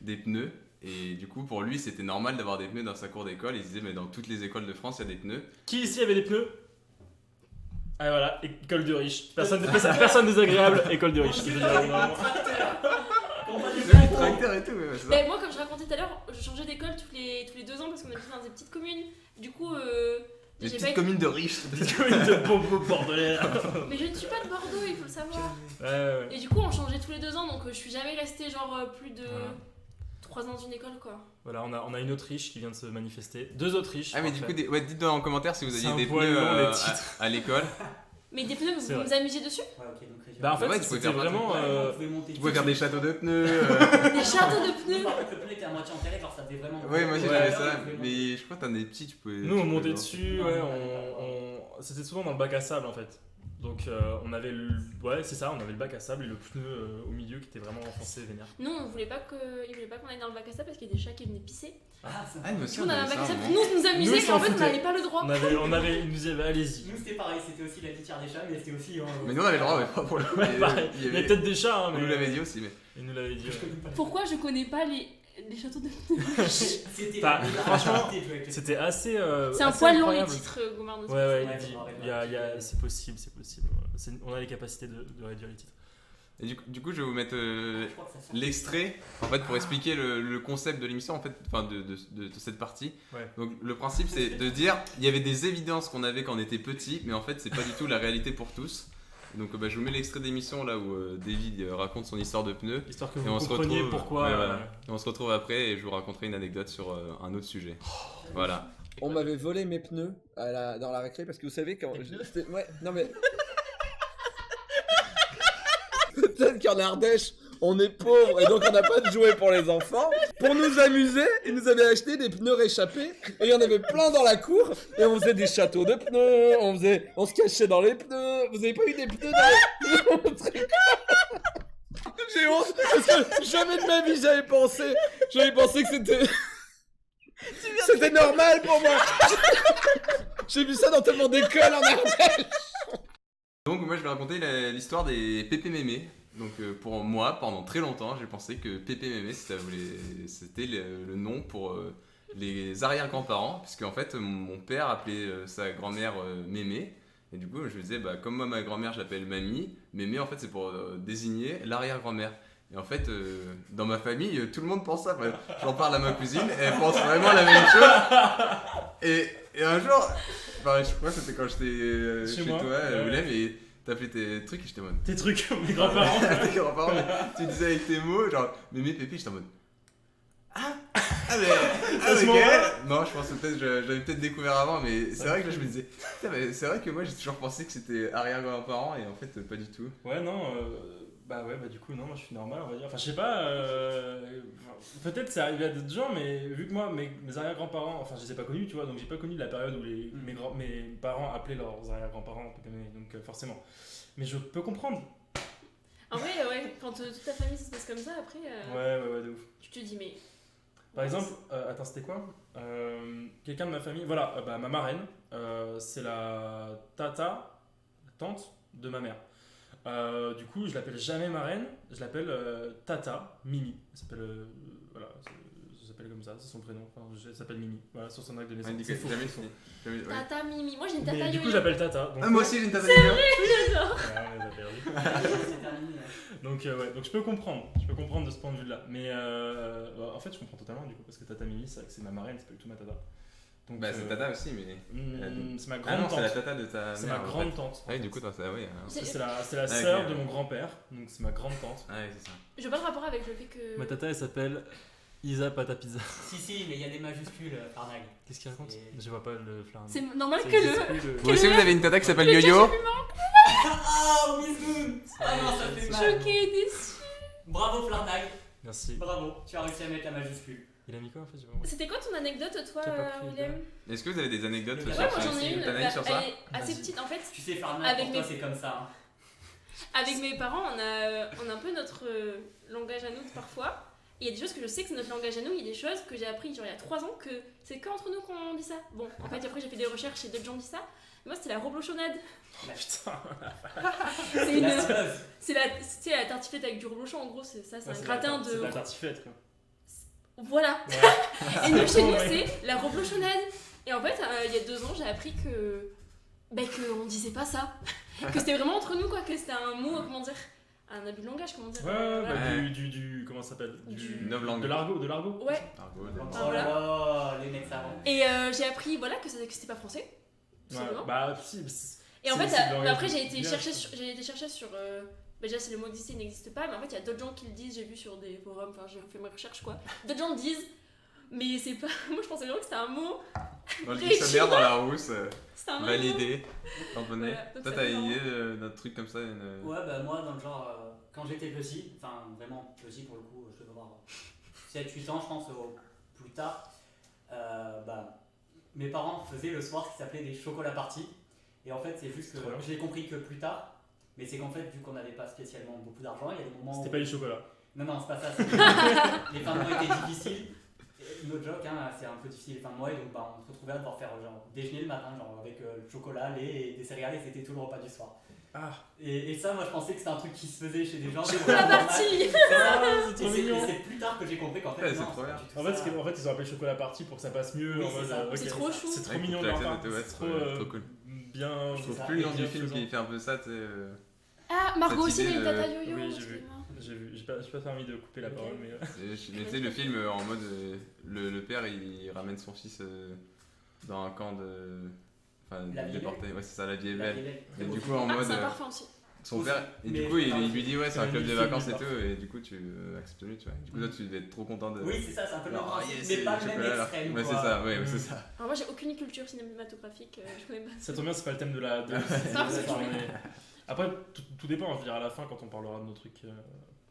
Speaker 6: des pneus. Et du coup, pour lui, c'était normal d'avoir des pneus dans sa cour d'école. Il se disait, mais dans toutes les écoles de France, il y a des pneus.
Speaker 1: Qui ici avait des pneus? Ah voilà, école de riches. Personne désagréable, école de riches.
Speaker 6: Tracteur et tout, ouais, c'est ça.
Speaker 11: Mais moi, comme je racontais tout à l'heure, je changeais d'école tous les 2 ans parce qu'on habitait dans des petites communes. Du coup,
Speaker 6: Des
Speaker 11: j'ai
Speaker 6: petites
Speaker 11: pas
Speaker 6: communes de riches.
Speaker 1: Des communes de bordelais.
Speaker 11: Mais je ne suis pas de Bordeaux, il faut le savoir.
Speaker 1: Ouais.
Speaker 11: Et du coup, on changeait tous les 2 ans, donc je suis jamais restée genre plus de
Speaker 1: Voilà.
Speaker 11: 3 ans dans une école, quoi.
Speaker 1: Voilà, on a une Autriche qui vient de se manifester. 2 Autriches.
Speaker 6: Ah, mais du coup, dites-nous en commentaire si vous
Speaker 1: C'est
Speaker 6: aviez
Speaker 1: un
Speaker 6: des
Speaker 1: poil
Speaker 6: pneus
Speaker 1: long, les titres.
Speaker 6: à l'école.
Speaker 11: Mais des pneus,
Speaker 1: C'est
Speaker 11: vous
Speaker 1: vrai.
Speaker 11: vous amusez dessus?
Speaker 7: Ouais, ok, donc
Speaker 1: Bah en fait,
Speaker 6: Ouais, tu pouvais
Speaker 1: c'était
Speaker 6: faire
Speaker 1: vraiment...
Speaker 6: Tu pouvais faire des châteaux de pneus.
Speaker 11: Des châteaux de pneus.
Speaker 7: Par contre, le pneu était à moitié enterré, genre ça faisait vraiment.
Speaker 6: Ouais, moi j'ai
Speaker 1: Ouais.
Speaker 6: fait ça. Mais je crois que t'en es petit, tu pouvais.
Speaker 1: Nous, on
Speaker 6: tu
Speaker 1: montait
Speaker 6: pouvais
Speaker 1: dessus, ouais, c'était souvent dans le bac à sable en fait. Donc on avait ouais, c'est ça, on avait le bac à sable et le pneu au milieu qui était vraiment enfoncé vénère.
Speaker 11: Nous, on voulait pas qu'on aille dans le bac à sable parce qu'il y a des chats qui venaient pisser.
Speaker 6: Ah, il me
Speaker 11: Du coup, on avait un bac à sable.
Speaker 6: semble.
Speaker 11: Nous, on nous amusait,
Speaker 1: Nous,
Speaker 11: mais en fait, on
Speaker 1: foutait.
Speaker 11: n'avait pas le droit.
Speaker 1: Ils nous disaient, allez-y.
Speaker 7: Nous c'était pareil, c'était aussi la litière des chats, mais c'était aussi.
Speaker 6: Mais nous on avait le droit, mais pas pour le coup.
Speaker 1: Ouais, pareil. Il y avait peut-être des chats, hein,
Speaker 6: On
Speaker 1: mais...
Speaker 6: nous l'avait dit aussi, mais.
Speaker 1: Ils nous l'avaient dit, ouais.
Speaker 11: Pourquoi je connais pas les châteaux de pneus?
Speaker 7: C'était
Speaker 1: Bah,
Speaker 7: la
Speaker 1: franchement,
Speaker 7: rapidité de jouer avec les
Speaker 1: c'était assez.
Speaker 11: C'est un
Speaker 1: assez
Speaker 11: poil long les
Speaker 1: incroyable.
Speaker 11: titres, Gomard de
Speaker 1: Ouais, ouais,
Speaker 7: Ouais,
Speaker 1: il dit,
Speaker 7: faut arrêter.
Speaker 1: c'est possible. On a les capacités de réduire les titres.
Speaker 6: Et du coup, je vais vous mettre
Speaker 7: Je crois que ça sent.
Speaker 6: l'extrait en fait pour expliquer le concept de l'émission en fait, enfin de cette partie.
Speaker 1: Ouais.
Speaker 6: Donc le principe c'est de dire il y avait des évidences qu'on avait quand on était petit, mais en fait c'est pas du tout la réalité pour tous. Et donc je vous mets l'extrait d'émission là où David raconte son histoire de pneus.
Speaker 1: Histoire que
Speaker 6: Et
Speaker 1: vous
Speaker 6: on se
Speaker 1: compreniez
Speaker 6: retrouve,
Speaker 1: pourquoi.
Speaker 6: ouais, voilà. Et on se retrouve après et je vous raconterai une anecdote sur un autre sujet. Voilà.
Speaker 4: On m'avait volé mes pneus dans la récré parce que vous savez quand ouais, non mais peut-être qu'en Ardèche on est pauvre et donc on n'a pas de jouets pour les enfants. Pour nous amuser, ils nous avaient acheté des pneus réchappés et il y en avait plein dans la cour et on faisait des châteaux de pneus, on se cachait dans les pneus. Vous avez pas eu des pneus dans les J'ai honte parce que jamais de ma vie j'avais pensé que c'était normal pour moi. J'ai vu ça dans tellement d'écoles en Ardèche.
Speaker 6: Donc moi je vais raconter l'histoire des pépé mémé. Donc pour moi pendant très longtemps j'ai pensé que pépé mémé c'était le nom pour les arrière-grands-parents, puisque en fait mon père appelait sa grand-mère mémé. Et du coup je me disais comme moi ma grand-mère je l'appelle mamie, mémé en fait c'est pour désigner l'arrière-grand-mère. Et en fait, dans ma famille, tout le monde pense ça. J'en parle à ma cousine, et elle pense vraiment la même chose. Et un jour, je crois que c'était quand j'étais chez toi, Willem, et t'appelais tes trucs, et j'étais en mode.
Speaker 1: Tes trucs, mes grands-parents.
Speaker 6: Tes grands-parents, tu disais avec tes mots, genre, mémé, pépé, j'étais en mode. Non, je pensais peut-être, j'avais peut-être découvert avant, mais c'est vrai que là je me disais, c'est vrai que moi j'ai toujours pensé que c'était arrière-grands-parents, et en fait, pas du tout.
Speaker 1: Ouais, non. Bah du coup non, moi je suis normal on va dire, enfin je sais pas, peut-être c'est arrivé à d'autres gens, mais vu que moi mes arrière-grands-parents, enfin je les ai pas connus tu vois, donc j'ai pas connu la période où mes parents appelaient leurs arrière-grands-parents, donc forcément, mais je peux comprendre.
Speaker 11: En vrai ouais, quand toute ta famille ça se passe comme ça après
Speaker 1: ouais de ouf.
Speaker 11: tu te dis mais...
Speaker 1: Par exemple, attends c'était quoi, quelqu'un de ma famille, voilà, ma marraine, c'est la tante de ma mère. Du coup, je l'appelle jamais marraine, je l'appelle Tata Mimi. Elle s'appelle voilà, ça s'appelle comme ça, c'est son prénom. Enfin, elle s'appelle Mimi. Voilà, sur son acte de naissance.
Speaker 6: On dit que
Speaker 1: C'est faux.
Speaker 6: jamais fini. Ouais.
Speaker 11: Tata Mimi. Moi j'ai une
Speaker 1: Mais
Speaker 11: tata
Speaker 1: du coup,
Speaker 11: yo-yo.
Speaker 1: j'appelle Tata. Donc,
Speaker 6: Ah, moi aussi j'ai une tata
Speaker 11: C'est
Speaker 6: yo-yo.
Speaker 11: vrai, j'adore.
Speaker 1: Ouais, on les a perdus.
Speaker 7: C'est terminé.
Speaker 1: Donc, ouais, donc je peux comprendre de ce point de vue-là. Mais en fait, je comprends totalement du coup, parce que Tata Mimi, c'est vrai que c'est ma marraine, c'est pas du tout ma tata. Donc,
Speaker 6: Bah, c'est tata aussi, mais.
Speaker 1: c'est ma
Speaker 6: Ah
Speaker 1: grande
Speaker 6: non,
Speaker 1: tante.
Speaker 6: c'est la tata de ta
Speaker 1: C'est
Speaker 6: mère.
Speaker 1: ma
Speaker 6: en
Speaker 1: grande
Speaker 6: fait.
Speaker 1: tante.
Speaker 6: Ah oui, du coup, c'est oui.
Speaker 1: C'est la
Speaker 6: Ah,
Speaker 1: sœur
Speaker 6: ok.
Speaker 1: de mon grand-père, donc c'est ma grande tante.
Speaker 6: Ah oui, c'est ça.
Speaker 11: Je vois pas le rapport avec le fait que.
Speaker 1: Ma tata, elle s'appelle Isa Patapizza.
Speaker 7: Si, mais il y a des majuscules, Farnag.
Speaker 1: Qu'est-ce qu'il raconte? Je vois pas le flamme.
Speaker 11: C'est normal
Speaker 1: Ça
Speaker 11: que
Speaker 1: existe
Speaker 11: le.
Speaker 1: plus,
Speaker 6: Vous aussi, vous avez une tata qui s'appelle Yo-Yo?
Speaker 7: Ah, Wisgoon. Ah non, ça fait mal.
Speaker 11: Choquée, déçue.
Speaker 7: Bravo, Farnag.
Speaker 1: Merci.
Speaker 7: Bravo, tu as réussi à mettre la majuscule.
Speaker 1: Il a mis quoi en fait? J'ai pas compris.
Speaker 11: C'était quoi ton anecdote, toi,
Speaker 1: T'as pas pris,
Speaker 11: William?
Speaker 6: Est-ce que vous avez des anecdotes
Speaker 7: Ouais,
Speaker 6: sur
Speaker 11: Ouais,
Speaker 6: ça?
Speaker 11: moi j'en ai une.
Speaker 6: T'en as une sur ça?
Speaker 11: Elle est assez
Speaker 1: Vas-y.
Speaker 11: petite en fait.
Speaker 7: Tu sais, Farnag,
Speaker 11: Avec
Speaker 7: pour toi,
Speaker 11: mes-
Speaker 7: c'est comme ça.
Speaker 11: Avec mes parents, on a un peu notre langage à nous parfois. Et il y a des choses que je sais que c'est notre langage à nous, il y a des choses que j'ai appris genre il y a 3 ans que c'est qu'entre nous qu'on dit ça. Bon, en fait après j'ai fait des recherches et d'autres gens disent ça. Moi c'était la reblochonnade.
Speaker 1: Putain.
Speaker 11: C'est une.
Speaker 7: La sauce.
Speaker 11: C'est la tartiflette avec du reblochon en gros, c'est ça, c'est
Speaker 1: Ouais,
Speaker 11: un
Speaker 1: c'est
Speaker 11: gratin
Speaker 1: C'est de la
Speaker 11: de.
Speaker 1: tartiflette quoi.
Speaker 11: Voilà.
Speaker 1: Ouais.
Speaker 11: Et nous chez nous
Speaker 1: Ouais.
Speaker 11: c'est la reblochonnade. Et en fait il y a 2 ans j'ai appris que. Qu'on disait pas ça. Que c'était vraiment entre nous quoi, que c'était un mot, comment dire. Un abus de langage, comment dire.
Speaker 1: Ouais,
Speaker 11: voilà.
Speaker 1: bah,
Speaker 6: Ouais.
Speaker 1: du comment ça s'appelle?
Speaker 11: Du-
Speaker 6: Novlangue.
Speaker 1: De l'argot.
Speaker 11: Ouais.
Speaker 6: Argot,
Speaker 7: Oh
Speaker 11: Ah, voilà.
Speaker 7: là, les mecs savants.
Speaker 11: Et j'ai appris voilà que c'était pas français. tout
Speaker 1: Ouais,
Speaker 11: simplement.
Speaker 1: bah si.
Speaker 11: Et en
Speaker 1: c'est-
Speaker 11: fait,
Speaker 1: c'est de
Speaker 11: mais après
Speaker 1: langage
Speaker 11: j'ai été
Speaker 1: village,
Speaker 11: chercher sur. Bah déjà, c'est le mot exister, il n'existe pas, mais en fait, il y a d'autres gens qui le disent. J'ai vu sur des forums, enfin, j'ai fait mes recherches quoi. D'autres gens le disent, mais c'est pas. Moi, je pensais vraiment que c'était un mot.
Speaker 6: Dans le
Speaker 11: Très
Speaker 6: dictionnaire,
Speaker 11: chiant.
Speaker 6: dans la rousse,
Speaker 11: C'était un mot.
Speaker 6: validé, tamponné.
Speaker 11: Voilà, donc
Speaker 6: Toi,
Speaker 11: ça
Speaker 6: t'as
Speaker 11: fait
Speaker 6: une
Speaker 11: marrant.
Speaker 6: idée d'un truc comme ça
Speaker 7: Ouais, bah moi, dans le genre, quand j'étais petit, enfin vraiment petit pour le coup, je devais avoir 7-8 ans, je pense, au plus tard, bah, mes parents faisaient le soir ce qui s'appelait des chocolats parties. Et en fait, c'est juste que
Speaker 1: Trop bien.
Speaker 7: je l'ai compris que plus tard, mais c'est qu'en fait, vu qu'on n'avait pas spécialement beaucoup d'argent, il y a des moments
Speaker 1: C'était
Speaker 7: où...
Speaker 1: pas les chocolats.
Speaker 7: Non, c'est pas ça. Les fins de mois étaient difficiles. Et notre joke, hein, c'est un peu difficile les fins de mois, et donc bah, on se retrouvait à devoir faire genre déjeuner le matin, genre avec le chocolat, lait et des céréales, et c'était tout le repas du soir.
Speaker 1: Ah.
Speaker 7: Et ça, moi je pensais que c'était un truc qui se faisait chez des gens.
Speaker 11: Chocolat party.
Speaker 1: Ah, c'est
Speaker 7: Et
Speaker 1: trop mignon.
Speaker 7: c'est plus tard que j'ai compris qu'en fait,
Speaker 6: Ouais,
Speaker 7: non,
Speaker 6: c'est trop bien.
Speaker 7: pas du tout
Speaker 1: En fait,
Speaker 7: ça.
Speaker 1: en fait, ils ont appelé chocolat party pour que ça passe mieux.
Speaker 7: Oui,
Speaker 1: en
Speaker 7: c'est
Speaker 1: mode,
Speaker 7: ça.
Speaker 1: ok.
Speaker 11: C'est trop chou.
Speaker 1: C'est trop
Speaker 6: Ouais,
Speaker 1: mignon de
Speaker 6: toute
Speaker 1: leur
Speaker 6: la
Speaker 1: part.
Speaker 6: classe, ouais,
Speaker 1: C'est
Speaker 6: c'est trop cool.
Speaker 1: bien.
Speaker 6: Je trouve
Speaker 7: ça.
Speaker 6: plus le nom
Speaker 1: bien
Speaker 6: du film
Speaker 1: faisant.
Speaker 6: qui fait un peu ça, tu sais.
Speaker 11: Ah, Margot
Speaker 6: Cette
Speaker 11: aussi,
Speaker 6: idée
Speaker 11: mais une
Speaker 6: de-
Speaker 11: tata yo-yo.
Speaker 1: Oui, j'ai vu.
Speaker 11: excuse-moi.
Speaker 1: J'ai vu. J'ai pas permis de couper la
Speaker 11: Ok.
Speaker 1: parole, mais.
Speaker 6: Mais tu sais, le film en mode. Le père il ramène son fils dans un camp de. Enfin,
Speaker 7: La vie est
Speaker 6: déporté. Ouais, c'est ça, la vie est
Speaker 7: La
Speaker 6: belle.
Speaker 7: vie est belle.
Speaker 6: Et
Speaker 7: Très
Speaker 6: du
Speaker 7: beau
Speaker 6: coup,
Speaker 7: film.
Speaker 6: en
Speaker 11: Ah,
Speaker 6: mode.
Speaker 11: c'est un parfum aussi.
Speaker 6: Son
Speaker 7: Aussi.
Speaker 6: père, et
Speaker 7: Mais
Speaker 6: du coup, il
Speaker 7: pareil.
Speaker 6: lui dit ouais, c'est un
Speaker 1: C'est
Speaker 6: club
Speaker 1: un
Speaker 6: de
Speaker 1: film,
Speaker 6: vacances et
Speaker 1: parfait.
Speaker 6: tout, et du coup, tu acceptes lui, tu vois. Du coup, toi, tu devais être trop content de.
Speaker 7: Oui, c'est ça, c'est un peu le même
Speaker 6: Alors,
Speaker 7: principe,
Speaker 6: yes,
Speaker 7: mais pas le
Speaker 6: c'est
Speaker 7: même
Speaker 6: chocolat, là.
Speaker 7: extrême.
Speaker 6: Ouais,
Speaker 7: quoi.
Speaker 6: c'est ça, ouais, c'est ça.
Speaker 11: Alors, moi, j'ai aucune culture cinématographique, je connais pas.
Speaker 1: Ça tombe bien, c'est pas le thème de la.
Speaker 11: ça,
Speaker 1: mais... Après, tout dépend. Je veux dire, à la fin, quand on parlera de nos trucs.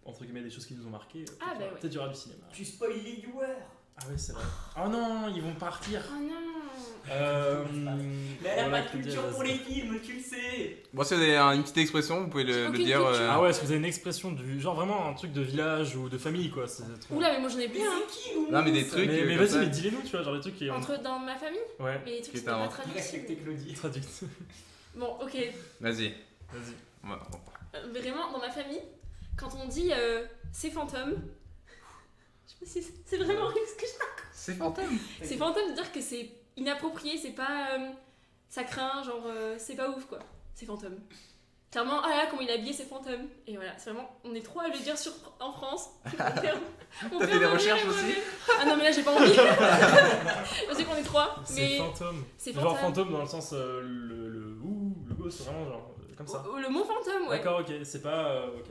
Speaker 1: Entre guillemets, des choses qui nous ont marqué.
Speaker 11: Ah, bah ouais.
Speaker 1: Peut-être il y aura du cinéma.
Speaker 7: Tu spoil les viewers.
Speaker 1: Ah, ouais, c'est vrai. Oh non, ils vont partir.
Speaker 11: Oh non.
Speaker 7: Mais elle a
Speaker 1: voilà,
Speaker 7: pas de
Speaker 1: que dire,
Speaker 7: culture pour
Speaker 1: vas-y.
Speaker 7: les films, tu le sais.
Speaker 6: Bon, si vous avez une petite expression, vous pouvez
Speaker 11: J'ai
Speaker 6: le
Speaker 11: aucune
Speaker 6: dire.
Speaker 11: culture.
Speaker 1: Ah ouais, si vous avez une expression du genre vraiment un truc de village ou de famille quoi. C'est trop...
Speaker 11: Oula, mais moi j'en ai
Speaker 7: Mais
Speaker 11: plus, hein.
Speaker 7: c'est qui, nous
Speaker 6: Non, mais des trucs.
Speaker 1: Mais
Speaker 6: comme
Speaker 1: vas-y,
Speaker 6: ça.
Speaker 1: mais dis-les nous, tu vois, genre les trucs qui ont.
Speaker 11: Dans ma famille,
Speaker 1: Ouais,
Speaker 11: mais les trucs
Speaker 6: Qui
Speaker 11: qui sont pas
Speaker 6: t'invente.
Speaker 7: Respectez
Speaker 11: traduits.
Speaker 7: Claudie.
Speaker 1: traduit.
Speaker 11: Bon, ok.
Speaker 6: Vas-y.
Speaker 1: Vas-y.
Speaker 6: Bon.
Speaker 11: Vraiment, dans ma famille, quand on dit c'est fantôme, je sais pas si c'est vraiment ce que je raconte.
Speaker 6: C'est fantôme.
Speaker 11: C'est fantôme de dire que c'est inapproprié, c'est pas. Ça craint, genre c'est pas ouf quoi. C'est fantôme. Clairement, ah là, comment il est habillé, c'est fantôme. Et voilà, c'est vraiment. On est trois à le dire en France.
Speaker 6: T'as fait des recherches aussi?
Speaker 11: Ah non, mais là j'ai pas envie. Je sais qu'on est trois,
Speaker 1: C'est
Speaker 11: mais.
Speaker 1: fantôme.
Speaker 11: C'est
Speaker 1: Genre
Speaker 11: fantôme.
Speaker 1: fantôme dans le sens le go, c'est vraiment genre comme ça.
Speaker 11: Le mot fantôme, ouais.
Speaker 1: D'accord, ok, c'est pas ok.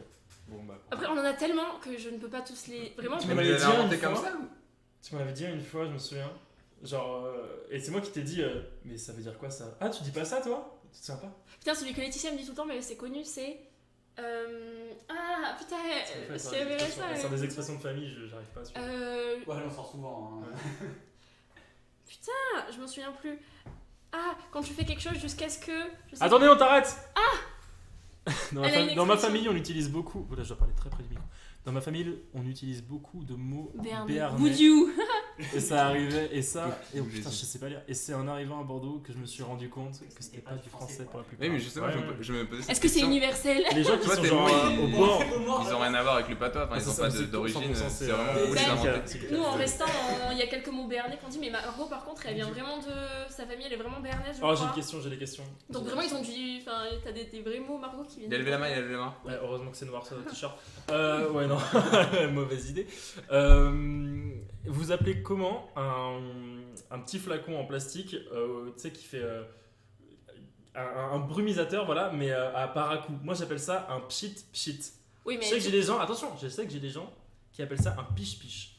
Speaker 1: Bon bah.
Speaker 11: Après, on en a tellement que je ne peux pas tous les. Vraiment,
Speaker 1: Tu
Speaker 11: je
Speaker 1: m'avais
Speaker 6: Vous
Speaker 1: dit
Speaker 6: avez
Speaker 1: une
Speaker 6: inventé
Speaker 1: fois.
Speaker 6: comme ça ou?
Speaker 1: Tu m'avais dit une fois, je me souviens. Genre et c'est moi qui t'ai dit mais ça veut dire quoi ça? Ah, tu dis pas ça toi? Tu te souviens pas?
Speaker 11: Putain, celui que Laetitia me dit tout le temps, mais c'est connu, c'est. Ah putain,
Speaker 1: C'est
Speaker 11: si elle verrait ça.
Speaker 1: C'est des expressions de famille, j'arrive pas à suivre.
Speaker 7: Ouais, on sort souvent. Hein.
Speaker 11: Putain, je m'en souviens plus. Ah, quand tu fais quelque chose jusqu'à ce que. je sais
Speaker 1: Attendez,
Speaker 11: pas.
Speaker 1: on t'arrête! Dans,
Speaker 11: Elle a une
Speaker 1: dans ma
Speaker 11: expression.
Speaker 1: famille, on utilise beaucoup. Voilà, je dois parler très près du micro. Dans ma famille, on utilise beaucoup de mots
Speaker 11: Béarnais.
Speaker 1: béarnais.
Speaker 11: Boudiou.
Speaker 1: Et ça arrivait, et ça. Et oh putain, je sais pas lire. Et c'est en arrivant à Bordeaux que je me suis rendu compte que c'était pas du français pour la plupart.
Speaker 6: Oui, mais justement,
Speaker 1: Ouais,
Speaker 6: je me posais cette
Speaker 11: Est-ce que c'est
Speaker 6: question.
Speaker 11: universel?
Speaker 1: Les gens qui
Speaker 6: Toi,
Speaker 1: sont
Speaker 6: tes
Speaker 1: genre
Speaker 6: mots,
Speaker 1: au bord.
Speaker 6: ils ont rien à voir avec le patois, enfin, ils ont pas d'origine, c'est vraiment vous les inventez.
Speaker 11: Nous, en restant, il y a quelques mots béarnais qu'on dit, mais Margot, par contre, elle vient vraiment de. Sa famille, elle est vraiment béarnaise, je
Speaker 1: Oh, j'ai
Speaker 11: crois.
Speaker 1: une question, j'ai des questions.
Speaker 11: Donc, vraiment, ils ont dû. Enfin, t'as des vrais mots, Margot, qui viennent.
Speaker 6: Il a levé la main, il a levé la main.
Speaker 1: Ouais, heureusement que c'est noir sur le t-shirt. Ouais, non, mauvaise idée. Vous appelez comment un petit flacon en plastique, tu sais, qui fait un brumisateur, voilà, mais à paracoup. Moi, j'appelle ça un pchit-pchit.
Speaker 11: Oui, mais.
Speaker 1: Je sais que j'ai des gens, attention, je sais que j'ai des gens qui appellent ça un piche-piche.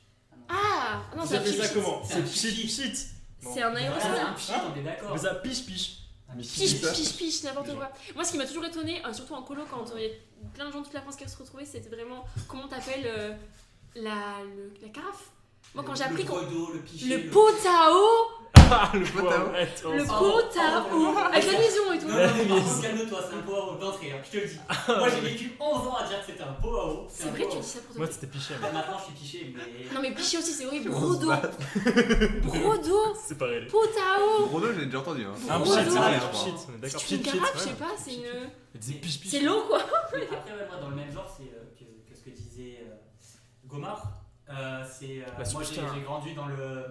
Speaker 11: Ah non,
Speaker 1: Vous
Speaker 11: c'est un
Speaker 1: appelez ça
Speaker 11: pchit-pchit.
Speaker 1: comment? C'est pchit-pchit.
Speaker 11: C'est un aérosol.
Speaker 7: C'est un pchit, on est d'accord.
Speaker 1: Mais ça piche-piche.
Speaker 11: Piche, n'importe quoi. Moi, ce qui m'a toujours étonné, surtout en colo, quand il y a plein de gens de toute la France qui se retrouvaient, c'était vraiment comment t'appelles la carafe. Moi, quand j'ai appris qu'on. Le pot à eau.
Speaker 1: Le pot à eau.
Speaker 11: Le pot à eau. Avec la maison et tout.
Speaker 7: Non, calme-toi, c'est un pot à eau d'entrée, je te le dis. Moi, j'ai vécu 11 ans à dire que c'était un pot à eau.
Speaker 11: C'est vrai, tu dis ça pour toi.
Speaker 1: Moi, c'était piché.
Speaker 7: Maintenant, je suis piché, mais.
Speaker 11: Non, mais piché aussi, c'est horrible. Brodo. Brodo.
Speaker 1: C'est pareil.
Speaker 11: Pot à eau.
Speaker 6: Brodo, j'ai déjà entendu.
Speaker 1: Un pchit, c'est vrai, un pchit. On est d'accord.
Speaker 11: C'est une carafe, je sais pas, c'est une. C'est l'eau, quoi.
Speaker 7: Mais après, moi, dans le même genre, c'est que ce que disait Gomard. C'est moi j'ai grandi dans le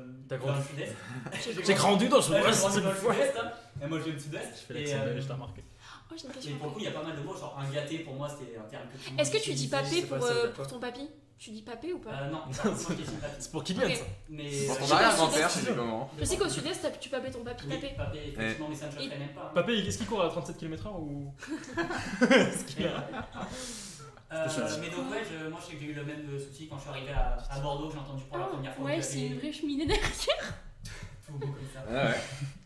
Speaker 7: sud-est.
Speaker 1: J'ai grandi dans le sud-est.
Speaker 7: Et moi je viens du sud-est.
Speaker 1: Je fais l'accent belge, t'as remarqué.
Speaker 11: Oh, j'ai une question.
Speaker 7: Et pour le coup, il y a pas mal de mots, genre un gâté pour moi c'était un terme que tout le monde
Speaker 11: Est-ce que tu dis papé
Speaker 1: pas
Speaker 11: pour ton papy? Tu dis papé ou pas?
Speaker 7: Non, c'est moi qui dis papy.
Speaker 1: C'est pour Kylian ça.
Speaker 7: Mais
Speaker 6: pour ton arrière-grand-père, tu dis comment?
Speaker 11: Je sais qu'au sud-est, tu papais ton papy.
Speaker 7: Oui, papé, effectivement, mais ça ne choquerait même pas.
Speaker 1: Papé, est-ce qu'il court à 37 km/h ou.
Speaker 7: Mais donc ouais, moi je sais que j'ai eu le même souci quand je suis arrivé à Bordeaux, j'ai entendu pour la première fois.
Speaker 11: Ouais, c'est une vraie cheminée derrière.
Speaker 7: Tout beau comme ça.
Speaker 6: Ah ouais.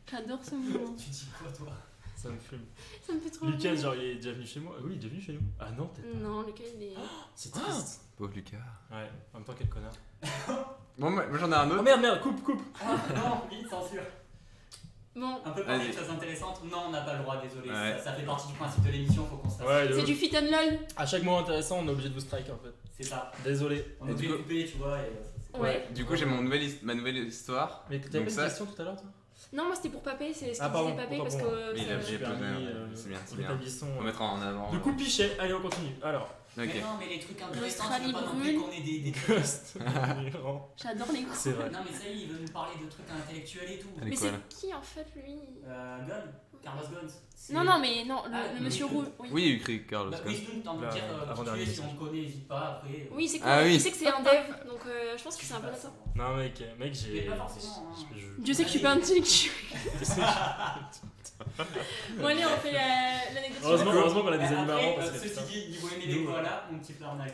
Speaker 11: J'adore ce moment.
Speaker 7: Tu dis quoi toi?
Speaker 1: Ça me fume.
Speaker 11: Ça me fait trop
Speaker 1: Lucas,
Speaker 11: rire.
Speaker 1: genre il est déjà venu chez moi. Oui, il est déjà venu chez nous. Ah non, peut-être pas.
Speaker 11: Non, Lucas il est.
Speaker 1: C'est triste.
Speaker 6: Pauvre Lucas.
Speaker 1: Ouais, en même temps, quel connard.
Speaker 6: Bon, moi j'en ai un autre.
Speaker 1: Oh merde, coupe.
Speaker 7: Non, vite, censure.
Speaker 11: Bon.
Speaker 7: Un peu parler de choses intéressantes. Non, on n'a pas le droit, désolé.
Speaker 6: Ouais.
Speaker 7: Ça fait partie du principe de l'émission, faut qu'on se fasse.
Speaker 1: Ouais,
Speaker 11: C'est du fit and lol.
Speaker 1: À chaque moment intéressant, on est obligé de vous strike en fait.
Speaker 7: C'est ça.
Speaker 1: Désolé.
Speaker 7: On est obligé de couper, tu vois.
Speaker 11: Ouais.
Speaker 6: Du coup, j'ai ma nouvelle histoire.
Speaker 1: Mais t'avais pas une question tout à l'heure, toi?
Speaker 11: Non, moi c'était pour papé, c'est ce
Speaker 1: Ah,
Speaker 11: qu'il
Speaker 1: pardon,
Speaker 11: disait papé
Speaker 1: autant
Speaker 11: parce
Speaker 1: pour moi.
Speaker 11: que.
Speaker 6: Oui, il a bien
Speaker 1: c'est bien.
Speaker 6: On va mettre en avant.
Speaker 1: Du coup, Pichet, allez, on continue. Alors.
Speaker 7: Mais non, mais les trucs intéressants,
Speaker 11: L'Australie
Speaker 7: tu veux pas non plus
Speaker 11: brûle.
Speaker 7: qu'on ait des
Speaker 1: Ghost.
Speaker 11: J'adore les
Speaker 1: C'est vrai.
Speaker 7: Non, mais ça y est, il veut nous parler de trucs intellectuels et tout.
Speaker 11: Mais c'est qui en fait lui?
Speaker 7: Gunn, Carlos Ghosn.
Speaker 11: Non, mais non, le monsieur roux.
Speaker 6: Oui, il y a écrit Carlos
Speaker 7: Bah,
Speaker 6: Ghosn.
Speaker 7: oui, je t'en veux dire, qui tu es, si on le connaît, n'hésite pas après.
Speaker 11: Oui, c'est cool.
Speaker 6: Ah oui.
Speaker 11: Je sais que c'est un dev, donc je pense que c'est intéressant.
Speaker 1: Non, mec, j'ai.
Speaker 7: Mais pas forcément.
Speaker 11: Dieu sait que je suis pas intellectuel. Bon, allez, on fait l'anecdote.
Speaker 1: Heureusement qu'on a des
Speaker 7: Après,
Speaker 1: animaux parce que.
Speaker 7: ceci dit, niveau aimer les koalas, mon petit Flarnag,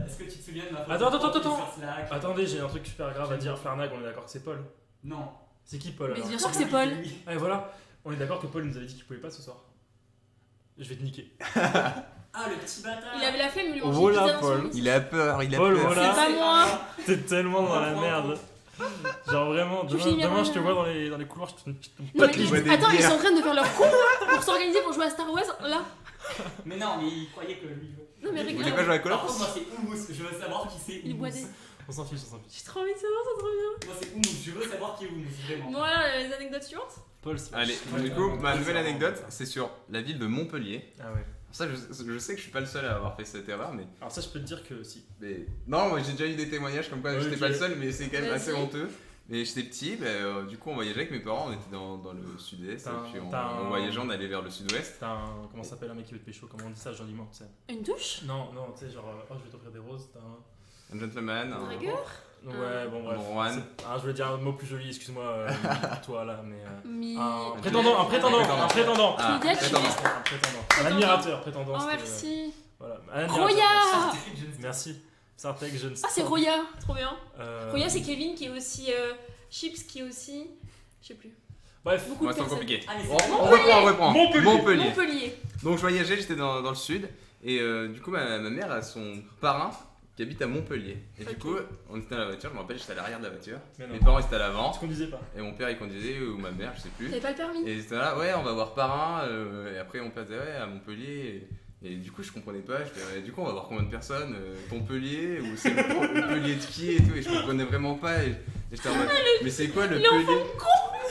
Speaker 7: est-ce que tu te souviens de ma photo
Speaker 1: Attends.
Speaker 7: sur Slack?
Speaker 1: Attendez, j'ai un truc super grave à dire. Flarnag, on est d'accord que c'est Paul.
Speaker 7: Non.
Speaker 1: C'est qui Paul
Speaker 11: Mais
Speaker 1: alors?
Speaker 11: bien sûr que c'est Paul.
Speaker 1: Allez, voilà. On est d'accord que Paul nous avait dit qu'il pouvait pas ce soir. Je vais te niquer.
Speaker 7: Ah, le petit bâtard.
Speaker 11: Il avait la flemme de lui manger
Speaker 6: Voilà,
Speaker 11: pizza dans son
Speaker 6: Paul.
Speaker 11: lit.
Speaker 6: Il a peur,
Speaker 1: Paul,
Speaker 6: peur.
Speaker 1: voilà.
Speaker 11: C'est pas moi.
Speaker 1: T'es tellement dans la merde. Genre vraiment, demain je te vois dans les couloirs, je te
Speaker 11: Non,
Speaker 1: pète les
Speaker 11: mais
Speaker 1: joues.
Speaker 11: attends, ils sont en train de faire leur cours là, pour s'organiser pour jouer à Star Wars là.
Speaker 7: Mais non, mais il croyait que lui.
Speaker 11: Non, mais
Speaker 6: Vous
Speaker 11: regarde.
Speaker 6: voulez pas jouer à Call
Speaker 7: Par
Speaker 6: of?
Speaker 7: contre, moi c'est Hummus, je veux savoir qui c'est.
Speaker 11: Il boit
Speaker 7: Hummus.
Speaker 11: des.
Speaker 1: On s'en fiche.
Speaker 11: J'ai trop envie de savoir, c'est trop bien.
Speaker 7: Moi c'est Hummus, je veux savoir qui est Hummus, vraiment.
Speaker 11: Bon, alors les anecdotes suivantes.
Speaker 1: Paul, c'est.
Speaker 6: Allez, du coup, ma nouvelle anecdote, c'est sur la ville de Montpellier.
Speaker 1: Ah ouais.
Speaker 6: Ça, je sais que je suis pas le seul à avoir fait cette erreur, mais.
Speaker 1: Alors ça, je peux te dire que si.
Speaker 6: Mais non, moi j'ai déjà eu des témoignages comme quoi
Speaker 1: Ok.
Speaker 6: j'étais pas le seul, mais c'est quand même assez
Speaker 11: Vas-y.
Speaker 6: honteux. Mais j'étais petit, du coup on voyageait avec mes parents, on était dans le sud-est, et puis on voyageait, on allait vers le sud-ouest.
Speaker 1: T'as un. Comment ça s'appelle un mec qui veut te pécho? Comment on dit ça gentiment, tu sais?
Speaker 11: Une douche?
Speaker 1: Non, tu sais, genre, oh, je vais t'offrir des roses. T'as un.
Speaker 6: Un gentleman,
Speaker 11: Un dragueur?
Speaker 1: Ouais, bon, bref.
Speaker 6: Bon, Juan.
Speaker 1: Je voulais dire un mot plus joli, excuse-moi, toi là, mais.
Speaker 11: Un
Speaker 1: prétendant.
Speaker 6: Ah, prétendant.
Speaker 1: Un admirateur, prétendant.
Speaker 11: Oh,
Speaker 1: c'était,
Speaker 11: merci.
Speaker 1: Voilà.
Speaker 11: Roya!
Speaker 1: Merci. Sartek, je ne sais
Speaker 11: Ah, c'est Roya, trop bien.
Speaker 1: pas.
Speaker 11: Roya, c'est Kevin qui est aussi. Chips qui est aussi. Je sais plus.
Speaker 1: Bref,
Speaker 11: Beaucoup de
Speaker 6: Moi c'est
Speaker 11: personnes.
Speaker 6: compliqué.
Speaker 7: Allez,
Speaker 6: On reprend. Montpellier.
Speaker 11: Montpellier.
Speaker 6: Donc je voyageais, j'étais dans le sud, et du coup ma mère a son parrain qui habite à Montpellier. Et du coup, on était dans la voiture, je me rappelle, j'étais à l'arrière de la voiture.
Speaker 1: Mais non.
Speaker 6: Mes parents étaient à l'avant.
Speaker 1: Tu conduisais pas.
Speaker 6: Et mon père il conduisait, ou ma mère, je sais plus.
Speaker 11: T'avais pas le permis?
Speaker 6: Et c'était là, ouais, on va voir parrain. Et après, mon père disait, ouais, à Montpellier. Et du coup, je comprenais pas. Je disais, du coup, on va voir combien de personnes Montpellier, ou c'est Montpellier de qui et tout. Et je comprenais vraiment pas. Et Et j'étais en mode, mais c'est quoi le Pelier?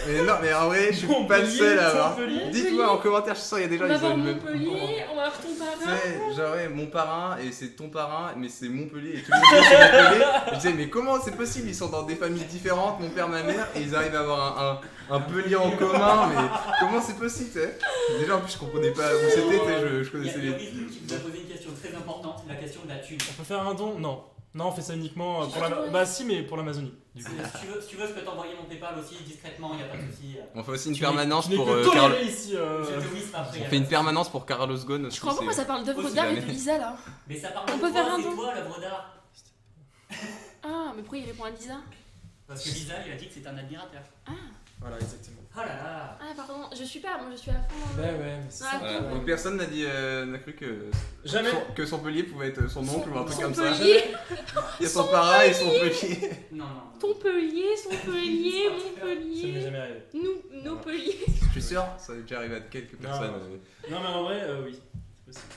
Speaker 6: Mais non, mais en vrai, je suis pas le seul à avoir. Dites-moi en commentaire, je suis sûr, il y a des gens
Speaker 11: On va
Speaker 6: qui ont
Speaker 11: voir
Speaker 6: le même.
Speaker 11: Montpellier, on va voir ton parrain.
Speaker 6: Tu sais, genre, ouais, mon parrain, et c'est ton parrain, mais c'est Montpellier, et tout le monde dit c'est Montpellier. Je disais, mais comment c'est possible? Ils sont dans des familles différentes, mon père, ma mère, et ils arrivent à avoir un peu lien en commun, mais comment c'est possible, tu sais? Déjà, en plus, je comprenais pas où c'était, tu sais, je connaissais
Speaker 7: Il y a
Speaker 6: les.
Speaker 7: Rizou qui vous a posé une question très importante, la question de la thune.
Speaker 1: On peut faire un don? Non. Non, on fait ça uniquement pour la... Bah si, mais pour l'Amazonie. Du coup.
Speaker 7: Si tu veux, je peux t'envoyer mon PayPal aussi discrètement, il n'y a pas de souci.
Speaker 6: On fait aussi une permanence
Speaker 1: tu
Speaker 6: pour
Speaker 1: n'es que
Speaker 6: Carlos.
Speaker 1: toléré ici.
Speaker 7: Je te whispe après.
Speaker 6: On fait une permanence pour Carlos Ghosn aussi.
Speaker 11: Je comprends pourquoi ça parle d'œuvres d'art et de Lisa là.
Speaker 7: Mais ça parle
Speaker 11: On
Speaker 7: de
Speaker 11: peut
Speaker 7: toi,
Speaker 11: faire un
Speaker 7: c'est
Speaker 11: don.
Speaker 7: toi l'œuvre d'art.
Speaker 11: Ah, mais pourquoi il répond à Lisa?
Speaker 7: Parce que Lisa, il a dit que c'est un admirateur.
Speaker 11: Ah.
Speaker 1: Voilà, exactement.
Speaker 7: Oh là là.
Speaker 11: Ah, pardon, je suis pas, moi je suis à fond.
Speaker 1: Ouais, mais c'est ça.
Speaker 6: Voilà. Donc personne n'a dit, n'a cru que
Speaker 1: Jamais.
Speaker 6: que son Pelier pouvait être son oncle ou un truc comme ça.
Speaker 11: Montpellier.
Speaker 6: Il y a son parrain et son Pelier.
Speaker 7: Non.
Speaker 11: Tontpellier,
Speaker 1: Ça m'est
Speaker 11: Montpellier.
Speaker 1: jamais arrivé.
Speaker 11: Nos Pellier.
Speaker 6: Je suis sûr, ça est déjà arrivé à quelques personnes.
Speaker 1: Non, mais en vrai, oui. C'est possible.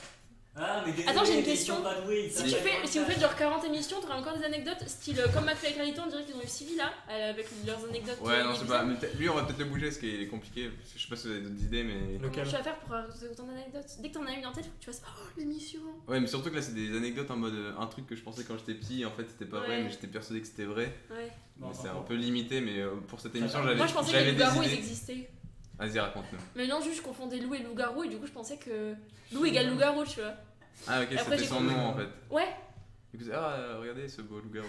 Speaker 7: Ah, mais désolé,
Speaker 11: Attends, j'ai une
Speaker 7: ils
Speaker 11: question.
Speaker 7: sont pas doués, ils
Speaker 11: Si,
Speaker 7: savent
Speaker 11: tu
Speaker 7: pas
Speaker 11: fais,
Speaker 7: faire
Speaker 11: si vous
Speaker 7: ça.
Speaker 11: faites genre 40 émissions, t'auras encore des anecdotes, style comme McFly avec Carlito, on dirait qu'ils ont eu Sylvie là, avec leurs anecdotes.
Speaker 6: Ouais, non,
Speaker 11: les
Speaker 6: c'est
Speaker 11: bizarres.
Speaker 6: pas. Mais lui, on va peut-être le bouger, ce qui est compliqué. Je sais pas si vous avez d'autres idées, mais.
Speaker 11: Comment tu vas faire pour raconter autant d'anecdotes? Dès que t'en as une en tête, faut que tu fasses l'émission.
Speaker 6: Ouais, mais surtout que là, c'est des anecdotes en mode un truc que je pensais quand j'étais petit, en fait, c'était pas vrai,
Speaker 11: Ouais.
Speaker 6: mais j'étais persuadé que c'était vrai.
Speaker 11: Ouais.
Speaker 6: Mais c'est un peu limité, mais pour cette émission,
Speaker 11: Moi je pensais que les
Speaker 6: j'avais des
Speaker 11: loups-garous ils
Speaker 6: idées.
Speaker 11: existaient.
Speaker 6: Vas-y, raconte-nous.
Speaker 11: Mais non, juste je confondais loup et loup-garou et du coup je pensais que loup égale loup-garou, tu vois.
Speaker 6: Ah, ok,
Speaker 11: Et après,
Speaker 6: c'était
Speaker 11: j'ai
Speaker 6: son
Speaker 11: compris.
Speaker 6: nom en fait.
Speaker 11: Ouais,
Speaker 6: Du coup, regardez ce beau loup-garou.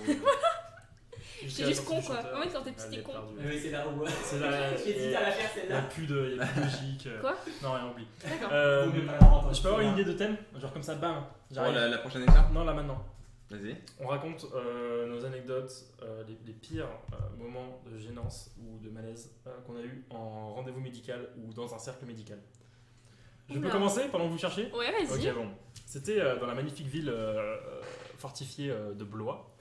Speaker 11: j'étais juste con quoi. En fait, quand t'es petit, t'es con.
Speaker 7: Oui, c'est là où.
Speaker 1: C'est là.
Speaker 7: J'ai dit à la faire
Speaker 1: Il n'y a
Speaker 7: celle-là.
Speaker 1: plus de logique.
Speaker 11: Quoi?
Speaker 1: Non, rien, oublie.
Speaker 11: D'accord.
Speaker 7: Vaut mieux pas l'avoir entendu.
Speaker 1: Je peux avoir une idée de thème? Genre comme ça, bam.
Speaker 6: Oh,
Speaker 1: J'arrive.
Speaker 6: la prochaine émission?
Speaker 1: Non, là maintenant.
Speaker 6: Vas-y.
Speaker 1: On raconte nos anecdotes, les pires moments de gênance ou de malaise qu'on a eu en rendez-vous médical ou dans un cercle médical. Je peux
Speaker 11: Oula.
Speaker 1: commencer pendant que vous cherchez?
Speaker 11: Ouais, vas-y.
Speaker 1: Ok, bon. C'était dans la magnifique ville fortifiée de Blois.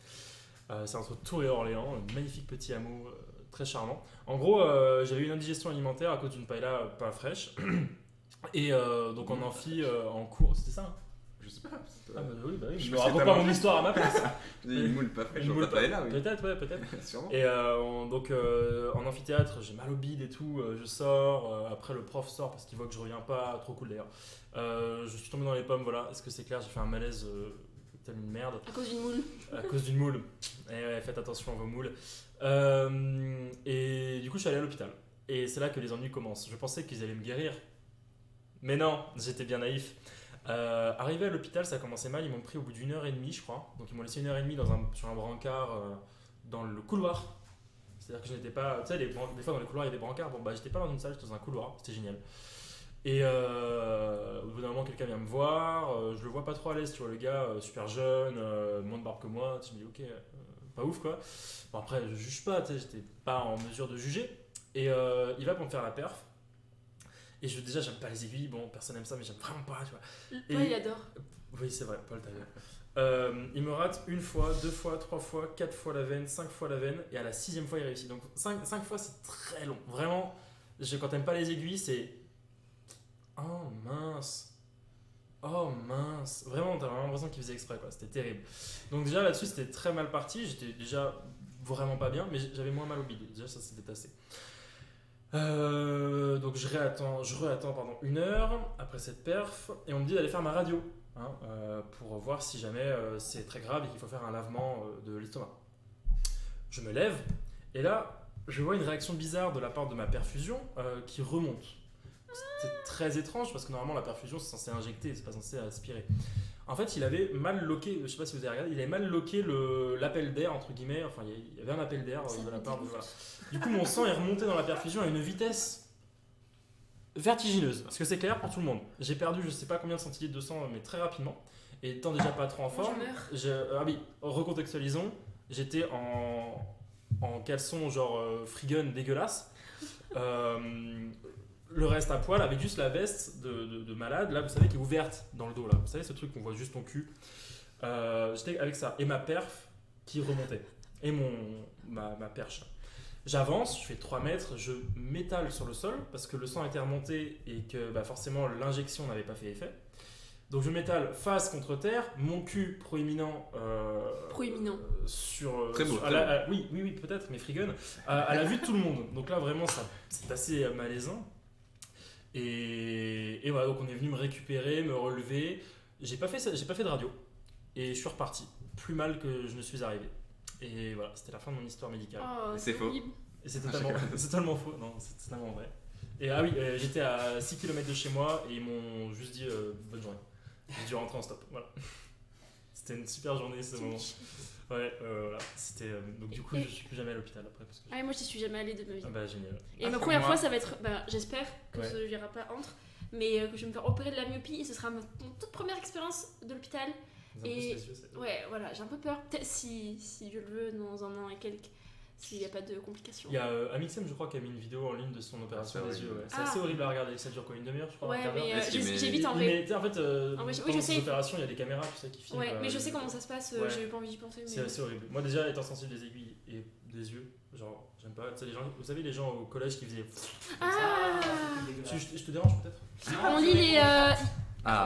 Speaker 1: C'est entre Tours et Orléans, un magnifique petit hameau très charmant. En gros, j'avais eu une indigestion alimentaire à cause d'une paella pas fraîche. Et donc en amphi, en cours, c'était ça hein?
Speaker 6: Je sais pas.
Speaker 1: Ah bah oui, bah oui.
Speaker 6: Je
Speaker 1: Je
Speaker 6: sais
Speaker 1: me
Speaker 6: pas
Speaker 1: raconte
Speaker 6: si
Speaker 1: pas
Speaker 6: t'as
Speaker 1: mon
Speaker 6: mangé.
Speaker 1: histoire à ma place.
Speaker 6: Une moule pas fraîche,
Speaker 1: Une
Speaker 6: on
Speaker 1: moule
Speaker 6: t'a pas là, oui.
Speaker 1: Peut-être, ouais, peut-être.
Speaker 6: Sûrement.
Speaker 1: Et donc en amphithéâtre, j'ai mal au bide et tout, je sors, après le prof sort parce qu'il voit que je reviens pas, trop cool d'ailleurs. Je suis tombé dans les pommes, voilà, est-ce que c'est clair, j'ai fait un malaise telle une merde.
Speaker 11: À cause d'une moule.
Speaker 1: À cause d'une moule. Et ouais, faites attention à vos moules. Et du coup, je suis allé à l'hôpital. Et c'est là que les ennuis commencent. Je pensais qu'ils allaient me guérir. Mais non, j'étais bien naïf. Arrivé à l'hôpital, ça a commencé mal. Ils m'ont pris au bout d'1h30, je crois. Donc ils m'ont laissé 1h30 sur un brancard dans le couloir. C'est-à-dire que je n'étais pas. Tu sais, des fois dans les couloirs il y a des brancards. Bon, bah j'étais pas dans une salle, j'étais dans un couloir. C'était génial. Et au bout d'un moment, quelqu'un vient me voir. Je le vois pas trop à l'aise, tu vois, le gars, super jeune, moins de barbe que moi. Je me dis, ok, pas ouf quoi. Bon, après, je juge pas, tu sais, j'étais pas en mesure de juger. Et il va pour me faire la perf. Et déjà, j'aime pas les aiguilles. Bon, personne aime ça, mais j'aime vraiment pas, tu vois.
Speaker 11: Paul, il adore.
Speaker 1: Oui, c'est vrai, Paul t'adore. Il me rate une fois, 2 fois, 3 fois, 4 fois la veine, 5 fois la veine, et à la 6e fois, il réussit. Donc 5 fois, c'est très long. Vraiment, quand t'aimes pas les aiguilles, c'est. Oh mince. Oh mince. Vraiment, t'as vraiment l'impression qu'il faisait exprès, quoi. C'était terrible. Donc, déjà là-dessus, c'était très mal parti. J'étais déjà vraiment pas bien, mais j'avais moins mal au bide. Déjà, ça s'était tassé. Donc je réattends 1 heure après cette perf et on me dit d'aller faire ma radio hein, pour voir si jamais c'est très grave et qu'il faut faire un lavement de l'estomac. Je me lève et là je vois une réaction bizarre de la part de ma perfusion qui remonte. C'était très étrange parce que normalement la perfusion c'est censé injecter, c'est pas censé aspirer. En fait il avait mal loqué, je sais pas si vous avez regardé, il avait mal loqué l'appel d'air entre guillemets, enfin il y avait un appel d'air de la part de... Voilà. Du coup mon sang est remonté dans la perfusion à une vitesse vertigineuse, parce que c'est clair pour tout le monde. J'ai perdu je sais pas combien de centilitres de sang mais très rapidement, et étant déjà pas trop en forme, ah oui, recontextualisons, j'étais en caleçon genre frigun dégueulasse. Le reste à poil avec juste la veste de malade là vous savez qui est ouverte dans le dos là, vous savez ce truc qu'on voit juste ton cul, j'étais avec ça et ma perf qui remontait et ma perche. J'avance, je fais 3 mètres, je m'étale sur le sol parce que le sang était remonté et que bah, forcément l'injection n'avait pas fait effet. Donc je m'étale face contre terre, mon cul proéminent.
Speaker 11: Proéminent.
Speaker 6: Très beau,
Speaker 1: oui, peut-être, mais Freegun, à la vue de tout le monde. Donc là, vraiment, c'est assez malaisant. Et voilà, donc on est venu me récupérer, me relever. J'ai pas fait de radio. Et je suis reparti. Plus mal que je ne suis arrivé. Et voilà, c'était la fin de mon histoire médicale.
Speaker 11: Oh,
Speaker 6: c'est faux.
Speaker 1: Et c'est totalement faux. Non, c'est totalement vrai. Et ah oui, j'étais à 6 km de chez moi et ils m'ont juste dit bonne journée. J'ai dû rentrer en stop. Voilà. C'était une super journée ce moment. Ouais, voilà. C'était, donc du coup, je suis plus jamais à l'hôpital après. Parce que
Speaker 11: Ah, moi, j'y suis jamais allée de ma vie.
Speaker 1: Ah bah génial.
Speaker 11: Et ma première fois, ça va être. Bah, j'espère que ça ne ira pas entre. Mais que je vais me faire opérer de la myopie et ce sera mon toute première expérience de l'hôpital. Et ouais, voilà, j'ai un peu peur. Peut-être si je le veux dans un an et quelques, s'il n'y a pas de complications.
Speaker 1: Il y a Amixem, je crois, qui a mis une vidéo en ligne de son opération des yeux. Ouais. C'est assez horrible à regarder. Ça dure quoi, une demi-heure, je crois.
Speaker 11: Ouais, mais j'évite en vrai.
Speaker 1: Mais en fait,
Speaker 11: oui,
Speaker 1: pendant ces opérations, il y a des caméras, tu sais, qui filment.
Speaker 11: Ouais, mais je sais comment ça se passe. J'ai pas envie d'y penser.
Speaker 1: C'est assez horrible. Moi, déjà, étant sensible des aiguilles et des yeux, genre, j'aime pas. Tu sais, les gens, vous savez, les gens au collège qui faisaient.
Speaker 11: Ah.
Speaker 1: Je te dérange peut-être.
Speaker 11: On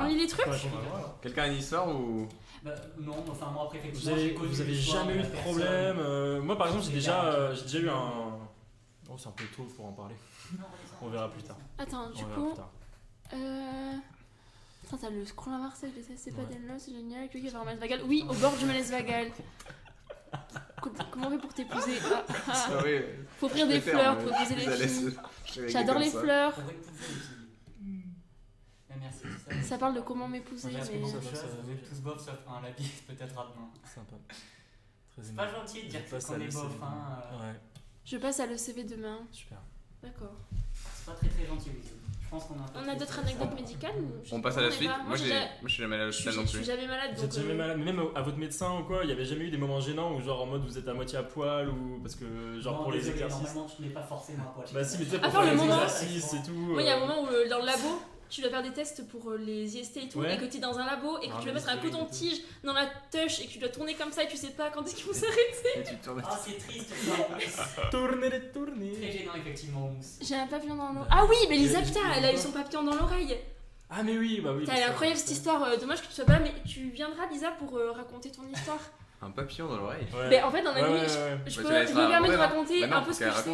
Speaker 11: lit les trucs.
Speaker 6: Quelqu'un a une histoire ou?
Speaker 7: Bah, non, enfin moi après effectivement
Speaker 1: vous avez jamais eu de problème. Moi par exemple j'ai déjà eu un... Oh c'est un peu tôt pour en parler. On verra plus tard.
Speaker 11: Attends, du coup... Putain, t'as le scroll à Marseille, c'est pas d'elle là, c'est génial. Lui qui va remettre Vagal. Oui, au bord du malaise vagal. Comment on fait pour t'épouser? Faut offrir des fleurs pour épouser les filles. J'adore les fleurs.
Speaker 7: Merci.
Speaker 11: Ça parle de comment m'épouser.
Speaker 7: Vous êtes tous bof sauf un la bise peut-être à demain.
Speaker 1: Sympa.
Speaker 7: C'est pas gentil de dire qu'on est bof.
Speaker 11: Je passe à l'ECV demain.
Speaker 1: Super.
Speaker 11: D'accord.
Speaker 7: C'est pas très gentil. Je pense qu'on a.
Speaker 11: On a d'autres anecdotes médicales.
Speaker 6: On passe à la suite. Moi je suis jamais allé à l'hôpital non plus.
Speaker 11: Je suis jamais malade.
Speaker 1: Vous êtes jamais malade, même à votre médecin ou quoi, il y avait jamais eu des moments gênants où genre en mode vous êtes à moitié à poil ou parce que genre pour les exercices.
Speaker 7: Normalement je n'ai pas forcément à poil.
Speaker 1: Bah si mais tu sais pour faire les exercices et tout.
Speaker 11: Moi il y a un moment où dans le labo tu dois faire des tests pour les IST et tout, et que tu es dans un labo et que tu dois mettre un coton-tige dans la touche et que tu dois tourner comme ça et tu sais pas quand est-ce qu'ils vont s'arrêter.
Speaker 7: Ah, c'est triste ça.
Speaker 1: Tourner.
Speaker 7: Très gênant effectivement.
Speaker 11: J'ai un papillon dans l'oreille. Ah oui, mais Lisa, putain, elle a eu son papillon dans l'oreille.
Speaker 1: Ah mais oui, bah oui.
Speaker 11: Elle est incroyable cette histoire. Dommage que tu sois pas, mais tu viendras Lisa pour raconter ton histoire.
Speaker 6: Un papillon dans l'oreille.
Speaker 11: Mais en fait dans la nuit, je me permets de raconter un peu ce que je sais.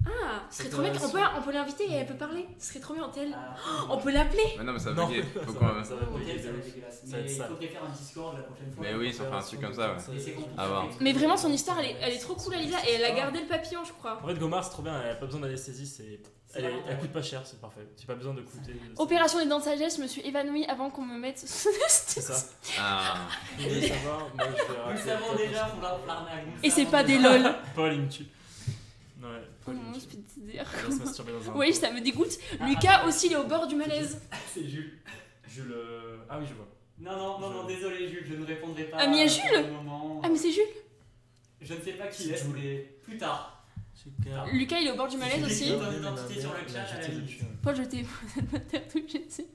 Speaker 11: Ah, ce serait trop bien, on peut l'inviter et elle peut parler. Ce serait trop bien, on peut l'appeler.
Speaker 6: Mais non, mais ça va bugger. Faut qu'on...
Speaker 7: Ça va dégueulasse. Mais il faudrait faire un Discord la prochaine fois.
Speaker 6: Mais oui, ça fera un truc comme ça, ouais.
Speaker 11: Mais vraiment, son histoire, elle est trop cool, Alisa, et elle a gardé le papillon, je crois.
Speaker 1: En fait, Gomar, c'est trop bien, elle a pas besoin d'anesthésie, elle coûte pas cher, c'est parfait. Tu pas besoin de coûter.
Speaker 11: Opération des dents de sagesse, je me suis évanouie avant qu'on me mette sous
Speaker 1: C'est ça.
Speaker 6: Ah.
Speaker 1: Vous voulez savoir, moi je vais
Speaker 7: Nous savons déjà, faut l'arnaque.
Speaker 11: Et c'est pas des lol.
Speaker 1: Paul, il me tue. Ouais, Paul,
Speaker 11: je peux te dire.
Speaker 1: Oui,
Speaker 11: ça me dégoûte. Lucas aussi, il est au bord du malaise.
Speaker 7: C'est Jules.
Speaker 1: Jules. Ah oui, je vois.
Speaker 7: Non, désolé Jules, je ne répondrai pas.
Speaker 11: Ah, mais il y a Jules. Ah, mais c'est Jules.
Speaker 7: Je ne sais pas qui est, mais plus tard.
Speaker 11: Lucas, il est au bord du malaise aussi.
Speaker 7: Ton identité sur le chat,
Speaker 11: Paul, je t'ai tout sais.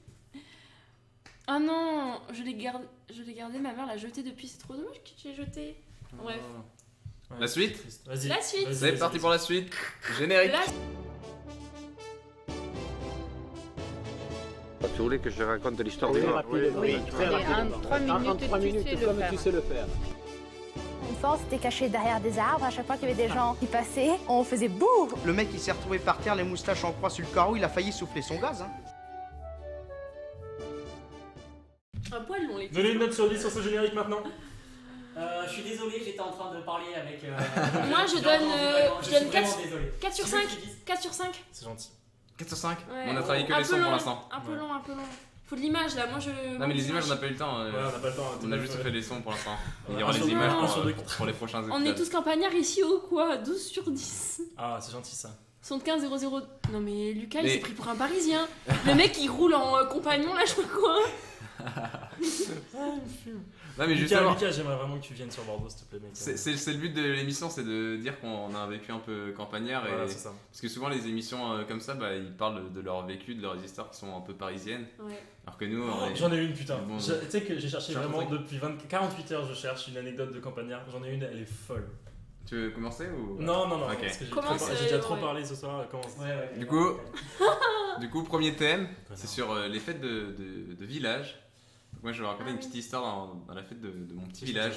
Speaker 11: Ah non, je l'ai gardé, ma mère l'a jeté depuis, c'est trop dommage que tu l'aies jeté. Bref.
Speaker 6: La suite ?
Speaker 1: Vas-y.
Speaker 11: La suite.
Speaker 6: C'est parti pour la suite. Générique.
Speaker 14: Tu voulais que je raconte l'histoire des morts ?
Speaker 15: Oui, en 3 minutes, comme tu sais le faire.
Speaker 5: Une fois, on s'était caché derrière des arbres. À chaque fois qu'il y avait des gens qui passaient, on faisait bouh.
Speaker 16: Le mec, il s'est retrouvé par terre, les moustaches en croix sur le carreau, il a failli souffler son gaz.
Speaker 11: Un poil long, les
Speaker 1: Donnez une note sur 10 sur ce générique maintenant.
Speaker 7: Je suis désolé, j'étais en train de parler avec.
Speaker 11: Moi, je donne 4 sur 5. 4 sur 5.
Speaker 1: C'est gentil.
Speaker 6: 4 sur 5
Speaker 11: ouais.
Speaker 6: On a travaillé que les sons pour l'instant.
Speaker 11: Un peu long. Faut de l'image là, moi je.
Speaker 6: Non, mais les images, on n'a pas eu le temps.
Speaker 1: Ouais, on n'a pas le temps.
Speaker 6: On a juste fait les sons pour l'instant. Il y aura les images pour les prochains épisodes.
Speaker 11: On est tous campagnards ici ou quoi? 12 sur 10.
Speaker 1: Ah, c'est gentil ça.
Speaker 11: 75 00. Non, mais Lucas, il s'est pris pour un parisien. Le mec, il roule en compagnon là, je sais pas quoi.
Speaker 6: Non, mais justement,
Speaker 1: Lucas, j'aimerais vraiment que tu viennes sur Bordeaux, s'il te plaît, mec.
Speaker 6: C'est le but de l'émission, c'est de dire qu'on a un vécu un peu campagnard.
Speaker 1: Voilà, c'est ça.
Speaker 6: Parce que souvent, les émissions comme ça, ils parlent de leur vécu, de leurs histoires qui sont un peu parisiennes.
Speaker 11: Ouais.
Speaker 6: Alors que nous,
Speaker 1: j'en ai une, putain. Tu sais que j'ai cherché vraiment depuis 48 heures, je cherche une anecdote de campagnard. J'en ai une, elle est folle.
Speaker 6: Tu veux commencer ou...
Speaker 1: Non,
Speaker 6: okay.
Speaker 1: Parce que j'ai déjà trop parlé ce soir.
Speaker 6: Du coup, premier thème, c'est sur les fêtes de village. Moi, je vais raconter une petite histoire dans la fête de mon petit village,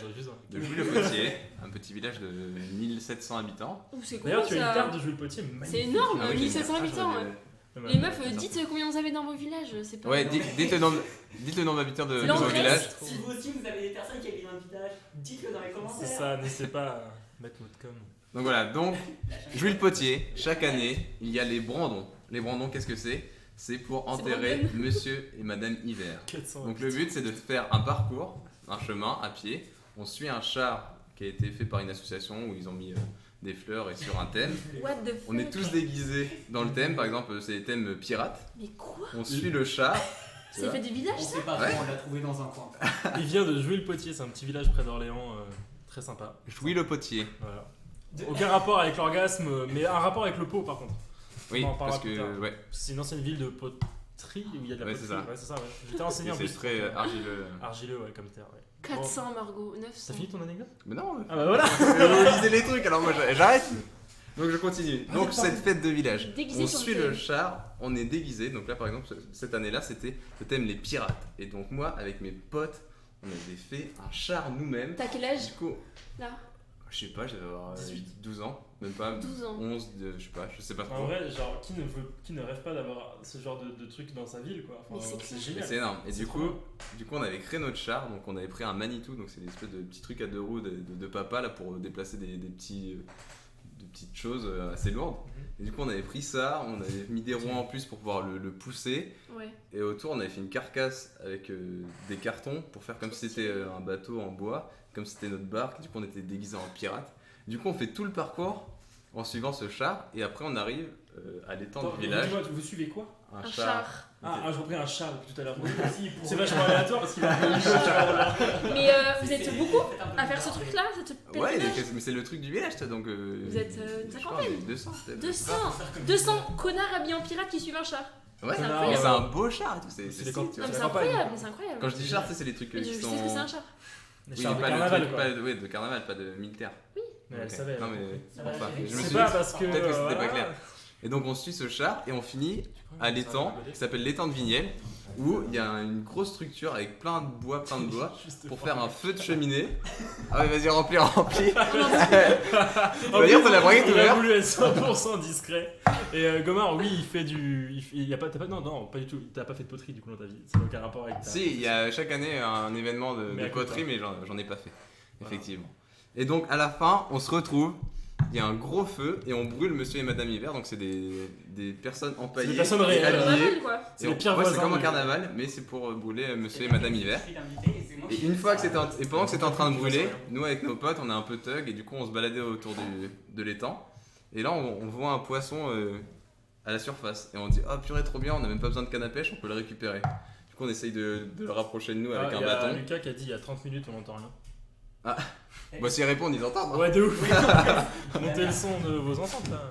Speaker 6: de
Speaker 1: Ouais.
Speaker 6: Jouy-le-Potier, un petit village de 1700 habitants.
Speaker 11: Ouh, c'est gros,
Speaker 1: D'ailleurs, tu as
Speaker 11: ça.
Speaker 1: une carte de Jouy-le-Potier magnifique.
Speaker 11: C'est énorme,
Speaker 6: Ah oui, j'ai une
Speaker 11: 1700
Speaker 6: carte,
Speaker 11: habitants.
Speaker 6: j'aurais
Speaker 11: Ouais.
Speaker 6: dû-
Speaker 11: Les meufs, dites combien vous avez dans vos villages, c'est pas.
Speaker 6: Ouais, dites le nombre d'habitants de
Speaker 11: C'est
Speaker 6: mon
Speaker 11: l'Andresse.
Speaker 6: village.
Speaker 7: Si vous aussi vous avez des personnes qui habitent dans le village, dites-le dans les commentaires.
Speaker 1: C'est ça, n'hésitez pas à mettre votre com.
Speaker 6: Donc voilà, donc Jouy-le-Potier, chaque année, il y a les brandons. Les brandons, qu'est-ce que c'est? C'est pour enterrer
Speaker 11: Brandon.
Speaker 6: monsieur et madame Hiver.
Speaker 1: 400
Speaker 6: Donc le but, c'est de faire un parcours, un chemin à pied. On suit un char qui a été fait par une association où ils ont mis des fleurs et sur un thème.
Speaker 11: What the fuck?
Speaker 6: On est tous déguisés dans le thème, par exemple, c'est le thème pirate.
Speaker 11: Mais quoi?
Speaker 6: On suit le char.
Speaker 11: C'est fait du village,
Speaker 7: On
Speaker 11: ça?
Speaker 7: sait pas
Speaker 6: Ouais.
Speaker 7: trop, on l'a trouvé dans un coin.
Speaker 1: Il vient de Jouy-le-Potier, c'est un petit village près d'Orléans, très sympa.
Speaker 6: Jouy-le-Potier.
Speaker 1: Voilà. Aucun rapport avec l'orgasme, mais un rapport avec le pot par contre.
Speaker 6: Oui,
Speaker 1: On en parlera
Speaker 6: parce
Speaker 1: plus tard.
Speaker 6: que ouais.
Speaker 1: C'est une ancienne ville de poterie où il y a de la
Speaker 6: Ouais,
Speaker 1: poterie.
Speaker 6: c'est ça.
Speaker 1: Ouais, c'est ça, ouais. J'étais enseigné en
Speaker 6: C'est
Speaker 1: plus.
Speaker 6: très argileux.
Speaker 1: Argileux, ouais, comme terre, ouais.
Speaker 11: 400, Margot, 900.
Speaker 1: T'as fini ton anecdote?
Speaker 6: Mais non,
Speaker 1: Ah bah voilà.
Speaker 6: vous lisez les trucs, alors moi j'arrête. Donc je continue. Donc
Speaker 1: pardon.
Speaker 6: cette fête de village,
Speaker 11: Déguisé
Speaker 6: on
Speaker 11: sur
Speaker 6: suit
Speaker 11: le
Speaker 6: le
Speaker 11: thème.
Speaker 6: char, on est déguisé. Donc là par exemple cette année-là c'était le thème les pirates. Et donc moi avec mes potes, on avait fait un char nous-mêmes.
Speaker 11: T'as quel âge?
Speaker 6: Du coup,
Speaker 11: Là.
Speaker 6: je sais pas, j'avais avoir
Speaker 1: 18.
Speaker 6: 12 ans, même pas
Speaker 11: 12 ans.
Speaker 6: 11, je sais pas trop.
Speaker 1: En vrai, genre, qui ne rêve pas d'avoir ce genre de truc dans sa ville, quoi.
Speaker 11: Mais c'est
Speaker 1: c'est
Speaker 11: clair.
Speaker 1: génial.
Speaker 6: Mais c'est énorme. Et
Speaker 1: C'est
Speaker 6: du
Speaker 1: trop
Speaker 6: coup,
Speaker 1: bien.
Speaker 6: on avait créé notre char, donc on avait pris un Manitou, donc c'est des espèces de petits trucs à deux roues de papa là pour déplacer des petites choses assez lourdes. Et du coup, on avait pris ça, on avait mis des roues en plus pour pouvoir le pousser.
Speaker 11: Ouais.
Speaker 6: Et autour, on avait fait une carcasse avec des cartons pour faire comme si c'était un bateau en bois, comme si c'était notre barque. Du coup, on était déguisés en pirate. Du coup, on fait tout le parcours en suivant ce char, et après, on arrive à l'étang
Speaker 1: Attends,
Speaker 6: du village.
Speaker 1: dis-moi, vous suivez quoi?
Speaker 11: Un char.
Speaker 1: Ah, j'ai repris un char depuis tout à l'heure. C'est vachement aléatoire parce qu'il a un
Speaker 11: Mais vous êtes beaucoup à faire ce truc-là, cette
Speaker 6: Ouais,
Speaker 11: pèlerinage?
Speaker 6: mais c'est le truc du village, toi, donc.
Speaker 11: Vous êtes une
Speaker 6: je crois,
Speaker 11: cinquantaine?
Speaker 6: on est 200 peut-être.
Speaker 11: 200 connards habillés en pirates qui suivent un char.
Speaker 6: Ouais,
Speaker 11: c'est
Speaker 6: mais
Speaker 11: incroyable.
Speaker 6: c'est un beau char et tout. C'est
Speaker 1: les
Speaker 6: stylé,
Speaker 1: camps-
Speaker 6: tu
Speaker 11: Non,
Speaker 6: vois.
Speaker 11: mais c'est incroyable, mais c'est incroyable.
Speaker 6: Quand je dis char, tu sais, c'est les trucs
Speaker 11: Mais
Speaker 6: qui
Speaker 11: je sais
Speaker 6: sont.
Speaker 11: ce que c'est un char.
Speaker 1: Les
Speaker 6: Oui,
Speaker 1: chars de
Speaker 6: pas le
Speaker 1: carnaval,
Speaker 6: truc,
Speaker 1: quoi.
Speaker 6: ouais, de carnaval, pas de militaire.
Speaker 1: Mais elle
Speaker 6: Ok.
Speaker 1: savait.
Speaker 6: Non,
Speaker 1: elle a
Speaker 6: mais
Speaker 1: compris.
Speaker 6: c'est pour ça. Je me
Speaker 1: C'est
Speaker 6: suis
Speaker 1: pas
Speaker 6: dit,
Speaker 1: parce que.
Speaker 6: peut-être que c'était pas
Speaker 1: voilà.
Speaker 6: clair. Et donc, on suit ce char et on finit à l'étang qui s'appelle l'étang de Vignelles, où il y a une grosse structure avec plein de bois pour faire un feu de cheminée. Ah ouais, vas-y, remplis. D'ailleurs, t'as la braguette
Speaker 1: Il a
Speaker 6: ouverte.
Speaker 1: voulu être 100% discret. Et Gomard, oui, il fait du. Il y a pas, non, pas du tout. T'as pas fait de poterie du coup dans ta vie. Ça n'a aucun rapport avec ta.
Speaker 6: Si, il y a chaque année un événement
Speaker 1: Mais
Speaker 6: de
Speaker 1: à
Speaker 6: poterie,
Speaker 1: côté.
Speaker 6: mais j'en ai pas fait, effectivement. Et donc à la fin, on se retrouve, il y a un gros feu et on brûle monsieur et madame Hiver, donc c'est des personnes empaillées,
Speaker 1: C'est des personnes réelles.
Speaker 6: habillées.
Speaker 11: Quoi.
Speaker 1: C'est les pires
Speaker 6: Ouais, c'est
Speaker 1: voisins
Speaker 6: comme un
Speaker 1: du-
Speaker 6: carnaval, mais c'est pour brûler monsieur et madame Hiver. Et une fois que c'était et pendant que c'était en train de brûler, nous avec nos potes, on est un peu thug et du coup on se baladait autour de l'étang. Et là on voit un poisson à la surface et on dit oh purée trop bien, on n'a même pas besoin de canne à pêche, on peut le récupérer. Du coup on essaye de le rapprocher de nous avec
Speaker 1: Ah,
Speaker 6: un
Speaker 1: il y a
Speaker 6: bâton.
Speaker 1: Lucas qui a dit il y a 30 minutes, on n'entend rien.
Speaker 6: Ah, bah s'ils répondent, ils entendent.
Speaker 1: Ouais, de ouf. Montez le son de vos enceintes là.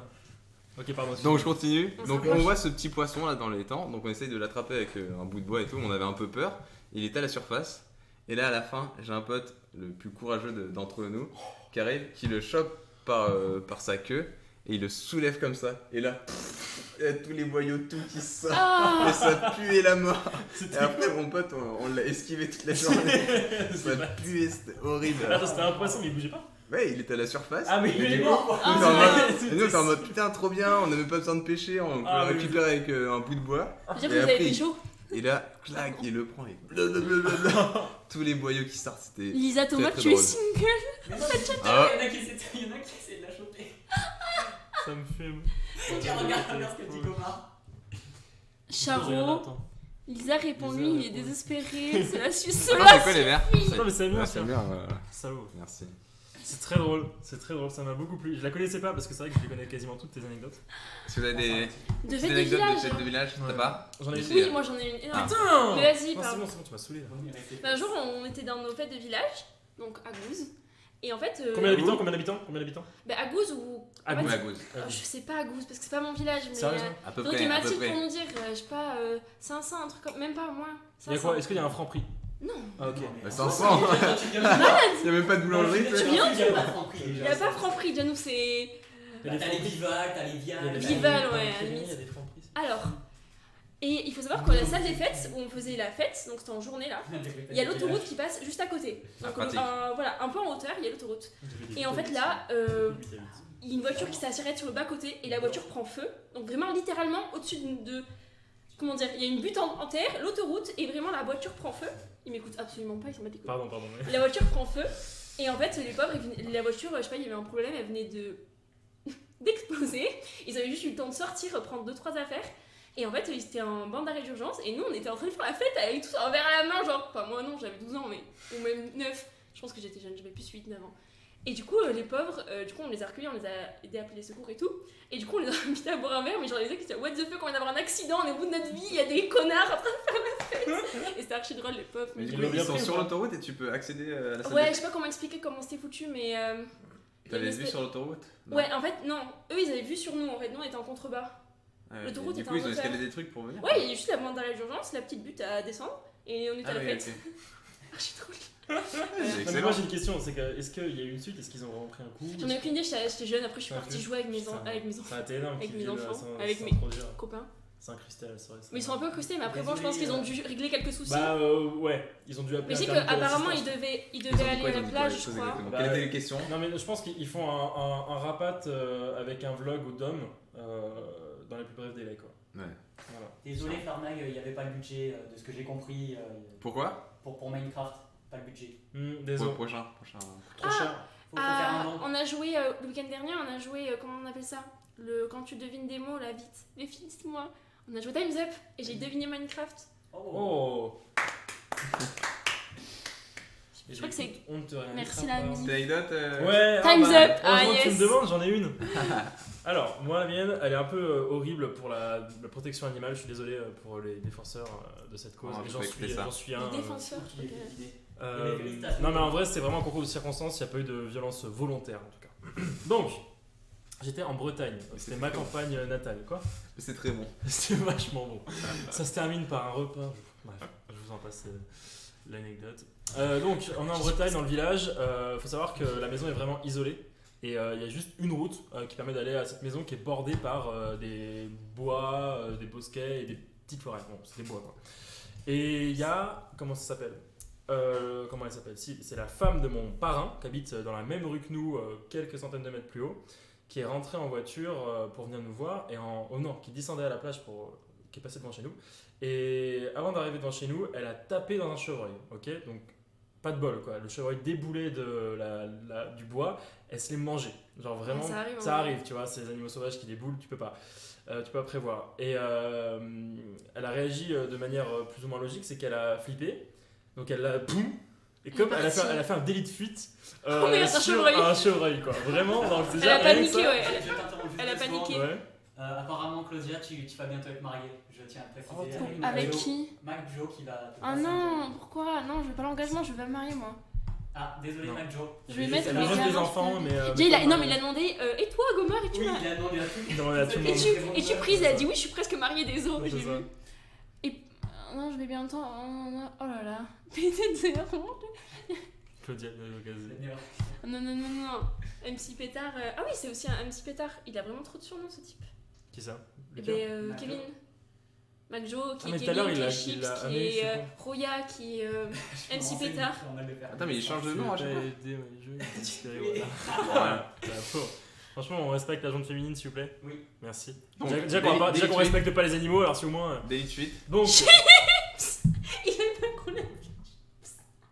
Speaker 1: Ok, pardon.
Speaker 6: Donc je continue.
Speaker 11: On
Speaker 6: Donc
Speaker 11: s'approche.
Speaker 6: on voit ce petit poisson là dans l'étang. Donc on essaye de l'attraper avec un bout de bois et tout. On avait un peu peur. Il était à la surface. Et là à la fin, j'ai un pote, le plus courageux d'entre nous, qui arrive, qui le chope par sa queue et il le soulève comme ça. Et là, il y a tous les boyaux tout qui sortent.
Speaker 11: Ah.
Speaker 6: Et ça puait la mort. Et après mon pote, on l'a esquivé toute la journée. Ça puait, c'était horrible.
Speaker 1: Attends, c'était un poisson mais il bougeait pas.
Speaker 6: Ouais, il était à la surface.
Speaker 1: Ah, mais
Speaker 6: Et
Speaker 1: il est
Speaker 6: du
Speaker 1: mort,
Speaker 6: coup,
Speaker 1: quoi.
Speaker 6: nous,
Speaker 1: Ah,
Speaker 6: t'es en
Speaker 1: ouais.
Speaker 6: mode- et nous, t'es en mode putain, trop bien, on n'a même pas besoin de pêcher, on peut
Speaker 1: Ah,
Speaker 6: le
Speaker 1: mais
Speaker 6: récupérer avec un bout de bois.
Speaker 11: Je veux dire
Speaker 6: Et
Speaker 11: que vous avez
Speaker 6: après,
Speaker 11: fait chaud.
Speaker 6: Et là, clac, il le prend et blablabla. Tous les boyaux qui sortent, c'était.
Speaker 11: Lisa
Speaker 6: très,
Speaker 11: Thomas,
Speaker 6: très
Speaker 11: tu es
Speaker 6: drôle.
Speaker 11: single.
Speaker 7: Mais non,
Speaker 6: Ah.
Speaker 7: il y en a qui essaient de la choper.
Speaker 1: Ça me fume.
Speaker 7: Tiens, regarde ce que dit Gomard.
Speaker 11: Charo, Lisa répond-lui, il est désespéré, c'est la Suisse.
Speaker 6: Attends, c'est quoi les verres
Speaker 1: Non, mais c'est bien,
Speaker 6: Ouais,
Speaker 1: c'est
Speaker 6: c'est
Speaker 1: bien.
Speaker 6: bien. Voilà.
Speaker 1: Salaud.
Speaker 6: Merci.
Speaker 1: C'est très drôle, ça m'a beaucoup plu. Je la connaissais pas parce que c'est vrai que je les connais quasiment toutes tes anecdotes.
Speaker 6: Est-ce que vous avez des
Speaker 11: De fête de
Speaker 6: anecdotes
Speaker 11: village.
Speaker 6: de fête de village T'as
Speaker 1: Ouais.
Speaker 6: pas
Speaker 1: J'en ai
Speaker 11: Oui, moi j'en ai une énorme.
Speaker 1: Putain.
Speaker 11: Mais vas-y,
Speaker 1: Non,
Speaker 11: pardon.
Speaker 1: c'est bon, tu m'as saoulé là.
Speaker 11: Un jour, on était dans nos fêtes de village, donc à Gouze. Et en fait.
Speaker 1: Combien d'habitants
Speaker 11: Bah à Gouze ou.
Speaker 1: À
Speaker 11: en fait,
Speaker 1: Gouze.
Speaker 6: À Gouze.
Speaker 11: Je sais pas à Gouze parce que c'est pas mon village, mais.
Speaker 1: Sérieusement
Speaker 6: À peu
Speaker 11: faudrait
Speaker 6: près,
Speaker 11: qu'il
Speaker 6: à peu
Speaker 11: m'attire
Speaker 6: près.
Speaker 11: pour nous dire, je sais pas, 500, un truc comme. Même pas moins.
Speaker 1: Il y a quoi Est-ce qu'il y a un franc prix?
Speaker 11: Non.
Speaker 1: Ah, ok.
Speaker 6: Bah, 500. Il y a même pas de boulangerie.
Speaker 11: Tu viens, tu vois.
Speaker 7: Il
Speaker 11: Il y a pas franc prix, déjà nous c'est.
Speaker 7: T'as les Vival, t'as les Vial.
Speaker 11: Vival, ouais, à la
Speaker 1: Il y a
Speaker 11: limite.
Speaker 1: des francs prix.
Speaker 11: Alors, Et il faut savoir que la salle des fêtes, où on faisait la fête, donc c'était en journée là, il y a l'autoroute qui passe juste à côté. Donc voilà, un peu en hauteur, il y a l'autoroute. Et en fait là, il y a une voiture qui s'est assurée sur le bas-côté et la voiture prend feu. Donc vraiment littéralement au-dessus de... Comment dire, il y a une butte en terre, l'autoroute, et vraiment la voiture prend feu. Ils m'écoutent absolument pas, ils s'en battent les couilles.
Speaker 1: Pardon.
Speaker 11: La voiture prend feu, et en fait les pauvres, la voiture, je sais pas, il y avait un problème, elle venait d'exploser. Ils avaient juste eu le temps de sortir, prendre 2-3 affaires. Et en fait, c'était un banc d'arrêt d'urgence, et nous on était en train de faire la fête avec tous un verre à la main, genre, enfin moi non, j'avais 12 ans, mais ou même 9, je pense que j'étais jeune, j'avais plus 8-9 ans. Et du coup, les pauvres, on les a recueillis, on les a aidés à appeler les secours et tout, et du coup, on les a invités à boire un verre, mais genre les gens qui disaient, what the fuck, on vient d'avoir un accident, on est au bout de notre vie, il y a des connards en train de faire la fête. Et c'était archi drôle, les pauvres.
Speaker 6: Mais du coup, ils sont sur l'autoroute et tu peux accéder à la salle.
Speaker 11: Ouais, je sais pas comment expliquer comment c'était foutu, mais.
Speaker 6: T'avais vu sur l'autoroute?
Speaker 11: Ouais, en fait, non, eux ils avaient vu sur nous, en fait, nous on était en contrebas. L'autoroute était en hauteur.
Speaker 6: Du coup, ils ont escaladé des trucs pour venir.
Speaker 11: Ouais, il y a juste la bande d'arrêt d'urgence, la petite butte à descendre, et on était à la fête. Archi drôle.
Speaker 1: Mais moi j'ai une question, c'est que est-ce qu'il y a eu une suite, est-ce qu'ils ont vraiment pris un coup?
Speaker 11: J'en ai aucune idée, j'étais jeune, après je suis partie jouer avec mes enfants,
Speaker 1: ça a été énorme,
Speaker 11: avec mes enfants, avec mes copains.
Speaker 1: C'est incrusté à la soirée.
Speaker 11: Mais ils sont un peu incrustés, mais après bon, je pense qu'ils ont dû régler quelques soucis.
Speaker 1: Bah ouais, ils ont dû appeler.
Speaker 11: Mais je sais qu'apparemment ils devaient aller à la plage, je crois.
Speaker 6: Quelles étaient les questions?
Speaker 1: Non mais je pense qu'ils font un rapat avec un vlog au Dôme dans les plus brefs délais quoi.
Speaker 6: Ouais.
Speaker 1: Voilà.
Speaker 7: Désolé Farnag, il n'y avait pas le budget de ce que j'ai compris.
Speaker 6: Pourquoi?
Speaker 7: Pour Minecraft, pas le budget.
Speaker 1: Désolé.
Speaker 6: Prochain.
Speaker 1: Trop cher.
Speaker 7: Faut faire un don.
Speaker 11: On a joué le week-end dernier, on a joué, comment on appelle ça? Quand tu devines des mots là, vite. Les filles, dites-moi. On a joué Time's Up et j'ai deviné Minecraft.
Speaker 1: Oh.
Speaker 11: Je crois que c'est.
Speaker 1: Merci
Speaker 11: la musique.
Speaker 6: T'as anecdote
Speaker 1: Ouais.
Speaker 11: Time's Up.
Speaker 1: Heureusement
Speaker 11: Yes.
Speaker 1: que tu me demandes, j'en ai une. Alors, moi la mienne, elle est un peu horrible pour la protection animale. Je suis désolé pour les défenseurs de cette cause.
Speaker 6: Oh,
Speaker 1: J'en suis un.
Speaker 11: Les défenseurs.
Speaker 1: Non mais en vrai, c'est vraiment un concours de circonstances. Il n'y a pas eu de violence volontaire en tout cas. Donc. J'étais en Bretagne, c'était ma campagne natale, quoi.
Speaker 6: C'est très bon.
Speaker 1: C'était vachement bon. Ça se termine par un repas. Bref, je vous en passe l'anecdote. Donc, on est en Bretagne, dans le village. Faut savoir que la maison est vraiment isolée. Et il y a juste une route qui permet d'aller à cette maison qui est bordée par des bois, des bosquets et des petites forêts. Bon, c'est des bois, quoi. Et il y a... Comment ça s'appelle comment elle s'appelle? Si, c'est la femme de mon parrain, qui habite dans la même rue que nous, quelques centaines de mètres plus haut, qui est rentrée en voiture pour venir nous voir, et qui descendait à la plage, qui est passée devant chez nous. Et avant d'arriver devant chez nous, elle a tapé dans un chevreuil, ok? Donc, pas de bol, quoi. Le chevreuil déboulé du bois, elle se l'est mangé. Genre vraiment, ça arrive, tu vois, c'est les animaux sauvages qui déboulent, tu peux pas prévoir. Et elle a réagi de manière plus ou moins logique, c'est qu'elle a flippé, donc elle a boum. Et comme elle a fait un délit de fuite sur un chevreuil, quoi. Vraiment, donc
Speaker 11: elle a paniqué, ouais.
Speaker 7: Elle
Speaker 11: a paniqué.
Speaker 1: Ouais.
Speaker 7: Apparemment, Claudia, tu vas bientôt être mariée. Je tiens à préciser.
Speaker 11: Avec qui?
Speaker 7: MacJo qui va.
Speaker 11: Ah non, pourquoi? Non, je veux pas l'engagement, je veux pas me marier moi.
Speaker 7: Ah, désolé MacJo.
Speaker 11: Je vais mettre
Speaker 1: des enfants, mais.
Speaker 11: Non, mais il a demandé et toi, Gomer, et tu
Speaker 7: Oui, il a demandé à tout.
Speaker 1: Il a demandé à tout le monde.
Speaker 11: Et tu prise, elle a dit oui, je suis presque mariée des os.
Speaker 1: Ouais,
Speaker 11: J'ai vu. Et. Non, je vais bientôt. Oh là là. Pété
Speaker 1: Claudia,
Speaker 11: non. MC Pétard. Ah oui, c'est aussi un MC Pétard. Il a vraiment trop de surnoms, ce type.
Speaker 1: Qui ça?
Speaker 11: Kevin. MacJo, qui est
Speaker 1: tout à l'heure,
Speaker 11: Kevin,
Speaker 1: il a
Speaker 11: qui est Chips, qui est Roya, qui est MC Pétard.
Speaker 6: Attends, mais il change de nom à chaque fois.
Speaker 1: Franchement, on respecte la gente féminine, s'il vous plaît.
Speaker 7: Oui.
Speaker 1: Merci.
Speaker 6: Donc,
Speaker 1: déjà qu'on respecte pas les animaux, alors si au moins.
Speaker 6: Délit de fuite.
Speaker 1: Donc.
Speaker 11: Chips. Il aime pas qu'on l'appelle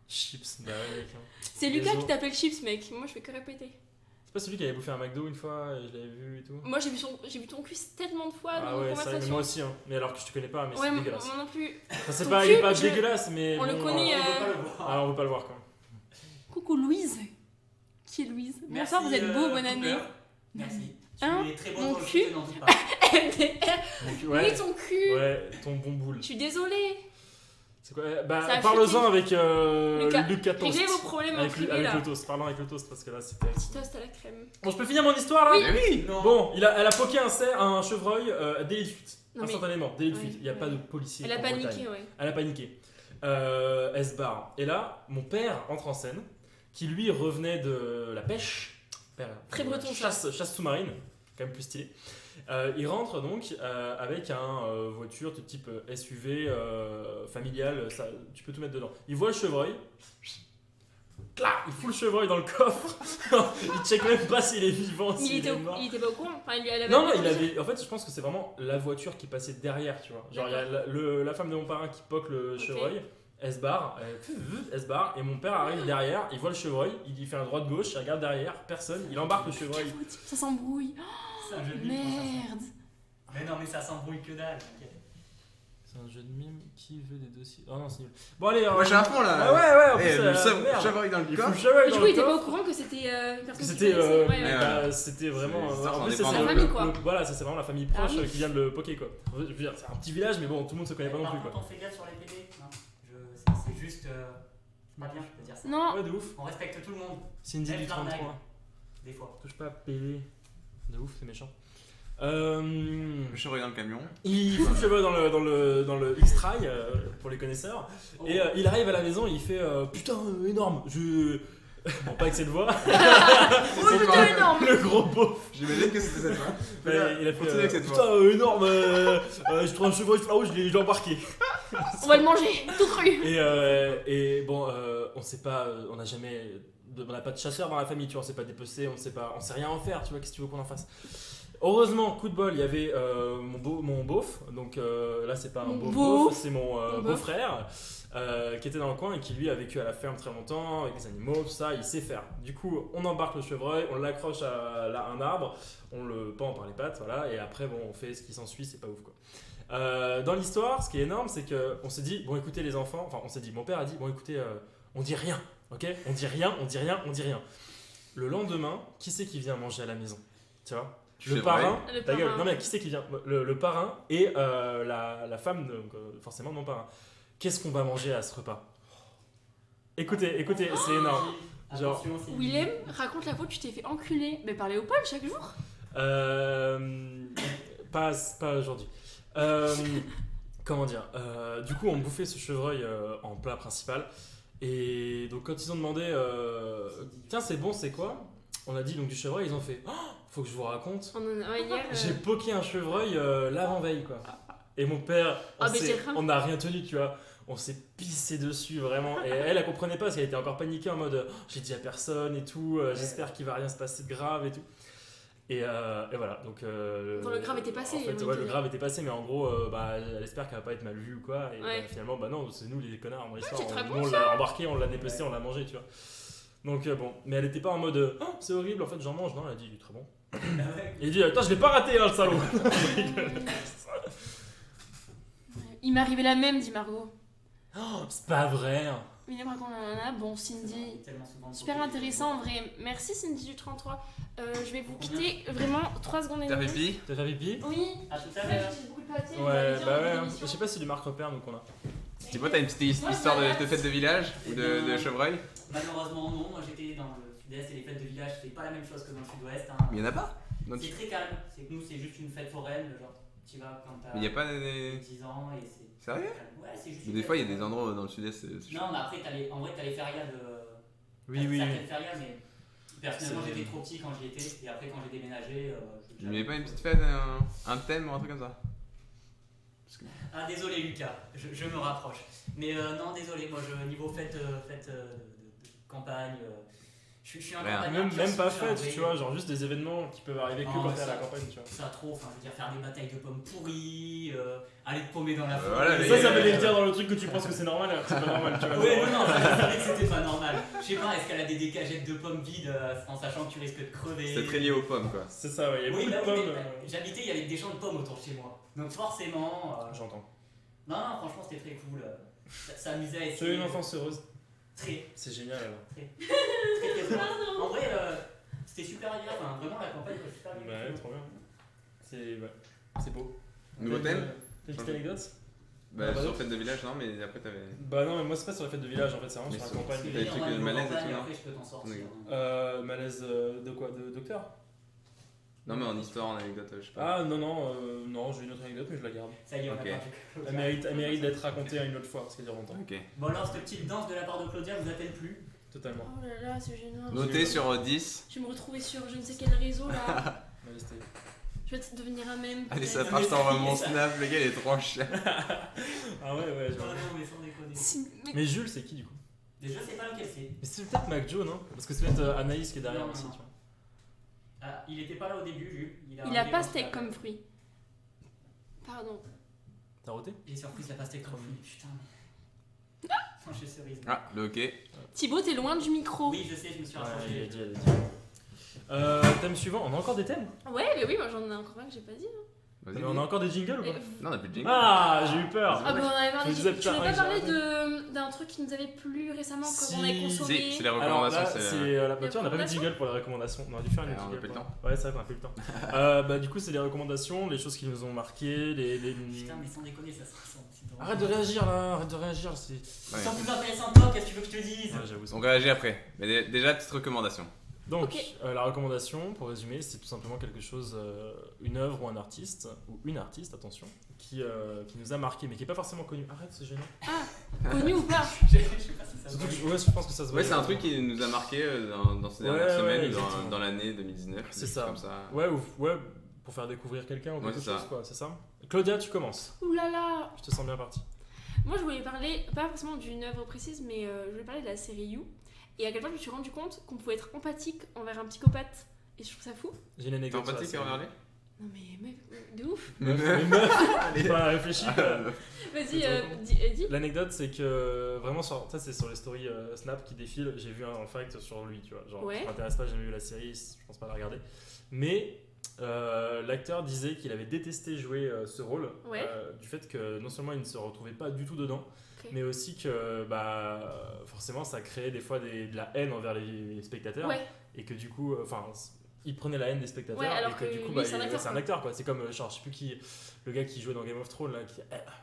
Speaker 1: Chips, bah ouais, mec.
Speaker 11: C'est Lucas qui t'appelle Chips, mec. Moi, je fais que répéter.
Speaker 1: C'est pas celui qui avait bouffé un McDo une fois et je l'avais vu et tout?
Speaker 11: Moi, j'ai vu ton cul tellement de fois dans nos conversations.
Speaker 1: Mais moi aussi, hein. Mais alors que je te connais pas, mais c'est dégueulasse.
Speaker 11: Moi non plus.
Speaker 1: Enfin, il est pas dégueulasse, mais.
Speaker 11: On le connaît.
Speaker 1: Alors, on veut pas le voir, quoi.
Speaker 11: Coucou Louise. Qui est Louise? Bonsoir, vous êtes beau, bonne année.
Speaker 7: Merci.
Speaker 11: Tu
Speaker 7: es très beau dans le cul, n'en dis pas.
Speaker 11: MDR. Oui, ton cul.
Speaker 1: Ouais, ton bon boule.
Speaker 11: Je suis désolée.
Speaker 1: C'est quoi? Bah, parle-en avec Lucas Toast.
Speaker 11: Réglez vos problèmes en privé,
Speaker 1: avec
Speaker 11: là.
Speaker 1: le toast. Parlons avec le toast parce que là, c'était.
Speaker 11: Petit toast à la crème.
Speaker 1: Bon, je peux finir mon histoire là?
Speaker 11: Oui.
Speaker 1: Bon, elle a poqué un chevreuil, délit de fuite. Instantanément, délit de fuite. Il n'y a pas de policier.
Speaker 11: Elle a paniqué, ouais.
Speaker 1: Elle a paniqué. Elle se barre. Et là, mon père entre en scène, qui lui revenait de la pêche.
Speaker 11: Très breton,
Speaker 1: chasse sous-marine. quand même plus stylé. Il rentre donc avec un voiture de type SUV familial, ça, tu peux tout mettre dedans. Il voit le chevreuil, il fout le chevreuil dans le coffre, il check même pas s'il est vivant,
Speaker 11: Il
Speaker 1: s'il
Speaker 11: était,
Speaker 1: est mort.
Speaker 11: il était pas au courant. Enfin, il avait
Speaker 1: Non,
Speaker 11: pas
Speaker 1: il
Speaker 11: vu.
Speaker 1: avait. En fait, je pense que c'est vraiment la voiture qui passait derrière, tu vois. Genre, il y a la femme de mon parrain qui poque le chevreuil, elle se barre, et mon père arrive derrière, il voit le chevreuil, il fait un droite-gauche, il regarde derrière, personne, il embarque le chevreuil.
Speaker 11: Ça s'embrouille.
Speaker 7: C'est un jeu de mime.
Speaker 11: Merde.
Speaker 7: Mais non, mais ça s'embrouille que dalle. Ok.
Speaker 1: C'est un jeu de mime, qui veut des dossiers. Oh non, c'est nul. Bon, allez,
Speaker 6: Moi, je suis à fond là.
Speaker 1: Ah ouais, en
Speaker 6: Eh,
Speaker 1: plus,
Speaker 6: le chevreuil dans le
Speaker 1: il
Speaker 6: coffre.
Speaker 1: fout le chevreuil
Speaker 11: Du
Speaker 1: dans
Speaker 11: coup,
Speaker 1: le
Speaker 11: il était pas au
Speaker 1: coffre.
Speaker 11: courant que c'était une personne qui
Speaker 1: C'était
Speaker 11: connaissait. Ouais.
Speaker 1: c'était vraiment.
Speaker 6: C'est- ça,
Speaker 1: En
Speaker 6: on
Speaker 1: plus,
Speaker 6: est
Speaker 1: c'est
Speaker 6: pas en
Speaker 1: le-
Speaker 11: famille,
Speaker 1: le-
Speaker 11: quoi.
Speaker 1: Voilà, c'est vraiment la famille proche
Speaker 11: Ah oui.
Speaker 1: qui vient de le poker, quoi. Je veux dire, c'est un petit village, mais bon, tout le monde se connaît pas non
Speaker 7: Par
Speaker 1: plus,
Speaker 7: contre,
Speaker 1: quoi.
Speaker 7: on fait gaffe sur les PD. Non, c'est juste. Pas bien, je peux dire ça.
Speaker 11: Non.
Speaker 1: Ouais, de ouf.
Speaker 7: On respecte tout le monde.
Speaker 1: Cindy
Speaker 7: Même
Speaker 1: du
Speaker 7: l'arnaque,
Speaker 1: 33.
Speaker 7: Des fois.
Speaker 1: Touche pas à PV. De ouf, c'est méchant.
Speaker 6: Le chevreuil dans le camion.
Speaker 1: Il fout le chevreuil dans le X-Trail pour les connaisseurs. Et il arrive à la maison et il fait putain, énorme. Bon, pas avec cette voix.
Speaker 11: putain, énorme.
Speaker 1: Le gros beauf.
Speaker 6: J'imagine que c'était cette voix.
Speaker 1: Il a
Speaker 6: Continue
Speaker 1: fait
Speaker 6: avec cette
Speaker 1: putain,
Speaker 6: voix.
Speaker 1: énorme. Je trouve un chevreuil, je l'ai embarqué.
Speaker 11: On va le manger, tout cru.
Speaker 1: Et bon, on sait pas, on n'a pas de chasseur dans la famille, tu vois, on sait pas dépecer, on sait rien en faire, tu vois, qu'est-ce que tu veux qu'on en fasse. Heureusement, coup de bol, il y avait mon beauf, donc là c'est pas un
Speaker 11: Mon
Speaker 1: beauf, c'est mon
Speaker 11: Mon
Speaker 1: beau-frère qui était dans le coin et qui lui a vécu à la ferme très longtemps avec les animaux, tout ça, il sait faire. Du coup, on embarque le chevreuil, on l'accroche à un arbre, on le pend par les pattes, voilà, et après bon, on fait ce qui s'ensuit, c'est pas ouf quoi. Dans l'histoire, ce qui est énorme, c'est qu'on s'est dit, bon écoutez les enfants, enfin on s'est dit, mon père a dit, bon écoutez, on dit rien, ok, on dit rien. Le lendemain, qui c'est qui vient manger à la maison, tu vois? Le
Speaker 6: Chevreuil.
Speaker 1: parrain,
Speaker 11: Le
Speaker 1: ta gueule,
Speaker 11: parrain.
Speaker 1: non mais qui c'est qui vient? Le parrain et la femme, donc, forcément de mon parrain. Qu'est-ce qu'on va manger à ce repas? Écoutez, c'est énorme. Genre,
Speaker 7: Attention, c'est.
Speaker 11: Willem, raconte la fois où tu t'es fait enculer. Mais par Léopold chaque jour.
Speaker 1: pas aujourd'hui. Comment dire? Du coup, on bouffait ce chevreuil en plat principal. Et donc, quand ils ont demandé, tiens, c'est bon, c'est quoi? On a dit donc du chevreuil, ils ont fait, oh, faut que je vous raconte.
Speaker 11: Hier.
Speaker 1: J'ai poké un chevreuil l'avant-veille, quoi. Et mon père, on n'a rien tenu, tu vois. On s'est pissé dessus, vraiment. Et elle comprenait pas parce qu'elle était encore paniquée en mode, j'ai dit à personne et tout, j'espère qu'il va rien se passer de grave et tout. Et voilà, donc.
Speaker 11: Quand le grave était passé.
Speaker 1: En fait,
Speaker 11: oui,
Speaker 1: ouais, le grave était passé, mais en gros, elle espère qu'elle va pas être mal vue ou quoi. Et
Speaker 11: Ouais.
Speaker 1: finalement, bah non, c'est nous les connards dans l'histoire.
Speaker 11: c'est très bon,
Speaker 1: on
Speaker 11: ça.
Speaker 1: l'a embarqué, on l'a dépecé, on l'a mangé, tu vois. Donc bon, mais elle était pas en mode, oh, c'est horrible, en fait, j'en mange. Non, elle a dit, il est très bon. Et il dit, attends, je l'ai pas raté, hein, le salaud.
Speaker 11: Il m'est arrivé la même, dit Margot.
Speaker 1: Oh, c'est pas vrai. Hein.
Speaker 11: Willem raconte nanana. Bon, Cindy.
Speaker 7: Tellement souvent.
Speaker 11: Super intéressant en vrai. Merci Cindy du 33. Je vais vous quitter vraiment 3 secondes et
Speaker 6: T'as
Speaker 11: demie.
Speaker 6: fait pipi?
Speaker 1: T'as fait pipi?
Speaker 11: Oui.
Speaker 7: À tout à l'heure.
Speaker 11: J'ai beaucoup de papier.
Speaker 1: Ouais, bah ouais. Hein. Je sais pas si c'est du Marc Repère, donc on a.
Speaker 6: Dis-moi, t'as une petite histoire de fête de village ou de chevreuil?
Speaker 7: Malheureusement, non. Moi j'étais dans le sud-est et les fêtes de village, c'est pas la même chose que dans le sud-ouest. Hein.
Speaker 6: Mais y'en a pas?
Speaker 7: C'est très calme. C'est que nous, c'est juste une fête foraine. Genre, tu vas quand t'as
Speaker 6: Mais y a pas des.
Speaker 7: 10 ans et c'est.
Speaker 6: Sérieux?
Speaker 7: Ouais, c'est juste.
Speaker 6: Mais
Speaker 7: une
Speaker 6: des
Speaker 7: fête
Speaker 6: fois, il y a des
Speaker 7: foraine.
Speaker 6: endroits dans le sud-est, c'est
Speaker 7: Non, mais après, en vrai, t'as les férias de.
Speaker 1: Oui, oui.
Speaker 7: Certaines férias, mais personnellement, j'étais trop petit quand j'y étais. Et après, quand j'ai déménagé.
Speaker 6: Tu mets pas une petite fête, un thème ou un truc comme ça?
Speaker 7: Ah, désolé, Lucas, je me rapproche. Mais non, désolé, moi, niveau fête de campagne. Je suis un campagnard.
Speaker 1: Même pas
Speaker 7: je suis un
Speaker 1: fête,
Speaker 7: vrai-
Speaker 1: tu vois, genre juste des événements qui peuvent arriver que
Speaker 7: Non,
Speaker 1: quand
Speaker 7: mais
Speaker 1: t'es à la
Speaker 7: ça-
Speaker 1: campagne, tu vois.
Speaker 7: Ça trop, enfin, je veux dire, faire des batailles de pommes pourries, aller te paumer dans la forêt.
Speaker 6: voilà,
Speaker 1: Ça veut dire dans le truc que tu penses que c'est normal, alors que c'est pas normal, tu vois.
Speaker 7: Ouais, non, c'est vrai que c'était pas normal. Je sais pas, est-ce qu'elle a des cagettes de pommes vides en sachant que tu risques de crever?
Speaker 6: C'est très lié aux pommes, quoi.
Speaker 1: C'est ça, ouais, il y a
Speaker 7: Oui,
Speaker 1: beaucoup de
Speaker 7: bah oui,
Speaker 1: pommes.
Speaker 7: mais j'habitais, il y avait des champs de pommes autour de chez moi. Donc forcément.
Speaker 1: J'entends.
Speaker 7: Non, franchement, c'était très cool. Ça s'amusait à
Speaker 1: Tu as
Speaker 7: essayer.
Speaker 1: eu une enfance heureuse.
Speaker 7: Très.
Speaker 1: C'est génial alors.
Speaker 7: Très bien. En vrai, c'était super agréable. Enfin, vraiment, la campagne était super bien.
Speaker 1: Ouais, trop bien. C'est beau.
Speaker 6: Nouveau
Speaker 1: T'as
Speaker 6: thème?
Speaker 1: une petite anecdote?
Speaker 6: Bah, sur fête de village, non, mais après t'avais.
Speaker 1: Bah non, mais moi c'est pas sur les fêtes de village en fait, c'est vraiment
Speaker 6: Mais
Speaker 1: sur la
Speaker 6: sur-
Speaker 1: campagne.
Speaker 6: T'as des trucs de malaise et tout, non?
Speaker 7: Après, je peux t'en sortir.
Speaker 1: Malaise de quoi? De docteur?
Speaker 6: Non, mais en histoire, en anecdote, je sais pas.
Speaker 1: Ah non, non, j'ai une autre anecdote mais je la garde.
Speaker 7: Ça y est, on a
Speaker 6: Ok.
Speaker 7: perdu.
Speaker 1: Elle mérite d'être racontée une autre fois parce qu'elle dure longtemps.
Speaker 6: Ok.
Speaker 7: Bon, alors, cette petite danse de la part de Claudia vous a-t-elle plu?
Speaker 1: Totalement.
Speaker 11: Oh là là, c'est gênant.
Speaker 6: Noté sur 10.
Speaker 11: Je vais me retrouver sur je ne sais quel réseau là. Je vais devenir un mème.
Speaker 6: Allez,
Speaker 11: peut-être.
Speaker 6: ça part, je t'envoie mon snap, le gars il est trop cher.
Speaker 1: Ah ouais,
Speaker 7: Non, mais sans déconner.
Speaker 1: Mais Jules, c'est qui du coup?
Speaker 7: Déjà, je sais pas lequel c'est.
Speaker 1: Mais c'est peut-être MacJo, non? Parce que c'est peut-être Anaïs qui est derrière
Speaker 7: Non,
Speaker 1: aussi,
Speaker 7: non.
Speaker 1: tu vois.
Speaker 7: Ah, il était pas là au début, Jules.
Speaker 11: Il a
Speaker 7: arrivé
Speaker 11: pastèque
Speaker 7: quand-
Speaker 11: comme fruit. Pardon.
Speaker 1: T'as roté?
Speaker 7: J'ai surpris la pastèque comme fruit, putain. Franchement, cerise.
Speaker 6: Ah, le hockey.
Speaker 11: Thibaut, t'es loin du micro.
Speaker 7: Oui, je sais, je me suis rapproché.
Speaker 1: il a dit. Thème suivant, on a encore des thèmes?
Speaker 11: Ouais, mais oui, moi j'en ai encore un que j'ai pas dit. Hein.
Speaker 6: Vas-y,
Speaker 1: Mais on a encore des jingles ou pas?
Speaker 6: Non, on a plus de jingle.
Speaker 1: Ah, j'ai eu peur!
Speaker 11: Ah bah on avait parlé.
Speaker 1: Je me disais,
Speaker 11: Tu
Speaker 1: putain,
Speaker 11: voulais
Speaker 1: ouais,
Speaker 11: pas parler
Speaker 1: j'ai
Speaker 11: d'un truc qui nous avait plu récemment
Speaker 1: Si,
Speaker 11: quand on a consommé.
Speaker 6: Si, c'est les
Speaker 1: Alors
Speaker 6: recommandations.
Speaker 1: là,
Speaker 6: c'est
Speaker 1: c'est la voiture, on n'a pas mis de
Speaker 11: recommandations
Speaker 1: jingle pour les recommandations. On aurait dû faire une
Speaker 6: on a
Speaker 1: jingle.
Speaker 6: pas eu le
Speaker 1: pour-
Speaker 6: temps.
Speaker 1: Ouais, c'est vrai qu'on a pas eu le temps. Bah, du coup, c'est les recommandations, les choses qui nous ont marqué, les.
Speaker 7: Putain, mais sans déconner, ça se ressent. c'est drôle.
Speaker 1: Arrête de réagir là, arrête de réagir. C'est.
Speaker 7: Ils sont plus intéressants que toi, qu'est-ce que tu veux que je te dise?
Speaker 1: Ouais, j'avoue.
Speaker 6: On réagit après. Mais déjà, petite recommandation.
Speaker 1: Donc,
Speaker 11: Ok.
Speaker 1: la recommandation, pour résumer, c'est tout simplement quelque chose, une œuvre ou un artiste, ou une artiste, attention, qui nous a marqué, mais qui n'est pas forcément connu. Arrête, c'est gênant.
Speaker 11: Ah, connu ou pas?
Speaker 7: Je sais pas si ça se
Speaker 1: Surtout
Speaker 7: voit.
Speaker 1: que- ouais, je pense que ça se voit.
Speaker 6: Ouais, c'est un truc qui nous a marqué dans ces
Speaker 1: Ouais,
Speaker 6: dernières
Speaker 1: ouais,
Speaker 6: semaines,
Speaker 1: exactement.
Speaker 6: dans l'année 2019.
Speaker 1: C'est
Speaker 6: des
Speaker 1: ça.
Speaker 6: choses Comme ça.
Speaker 1: Ouais, ouais, pour faire découvrir quelqu'un ou
Speaker 6: Ouais,
Speaker 1: quelque
Speaker 6: c'est ça.
Speaker 1: chose, quoi, c'est ça. Claudia, tu commences.
Speaker 11: Ouh là là.
Speaker 1: Je te sens bien parti.
Speaker 11: Moi je voulais parler, pas forcément d'une œuvre précise, mais je voulais parler de la série You. Et à quel point je me suis rendu compte qu'on pouvait être empathique envers un psychopathe. Et je trouve ça fou.
Speaker 1: J'ai une
Speaker 6: T'es
Speaker 1: anecdote. sur la
Speaker 6: empathique
Speaker 1: série.
Speaker 6: envers lui?
Speaker 11: Non mais mec, de ouf.
Speaker 1: Meuf, pas réfléchi.
Speaker 11: Vas-y, dis.
Speaker 1: L'anecdote, c'est que vraiment, ça c'est sur les stories Snap qui défilent. J'ai vu un fact sur lui, tu vois. Genre,
Speaker 11: Ouais.
Speaker 1: ça m'intéresse pas, j'ai jamais vu la série, je pense pas la regarder. Mais l'acteur disait qu'il avait détesté jouer ce rôle
Speaker 11: Ouais.
Speaker 1: du fait que non seulement il ne se retrouvait pas du tout dedans,
Speaker 11: Ok.
Speaker 1: mais aussi que forcément ça créait des fois de la haine envers les spectateurs.
Speaker 11: Ouais.
Speaker 1: Et que du coup, il prenait la haine des spectateurs.
Speaker 11: Ouais, alors
Speaker 1: et que
Speaker 11: que
Speaker 1: du coup,
Speaker 11: lui, c'est un acteur,
Speaker 1: c'est un
Speaker 11: quoi.
Speaker 1: acteur quoi. C'est comme, genre, je sais plus qui, le gars qui jouait dans Game of Thrones là,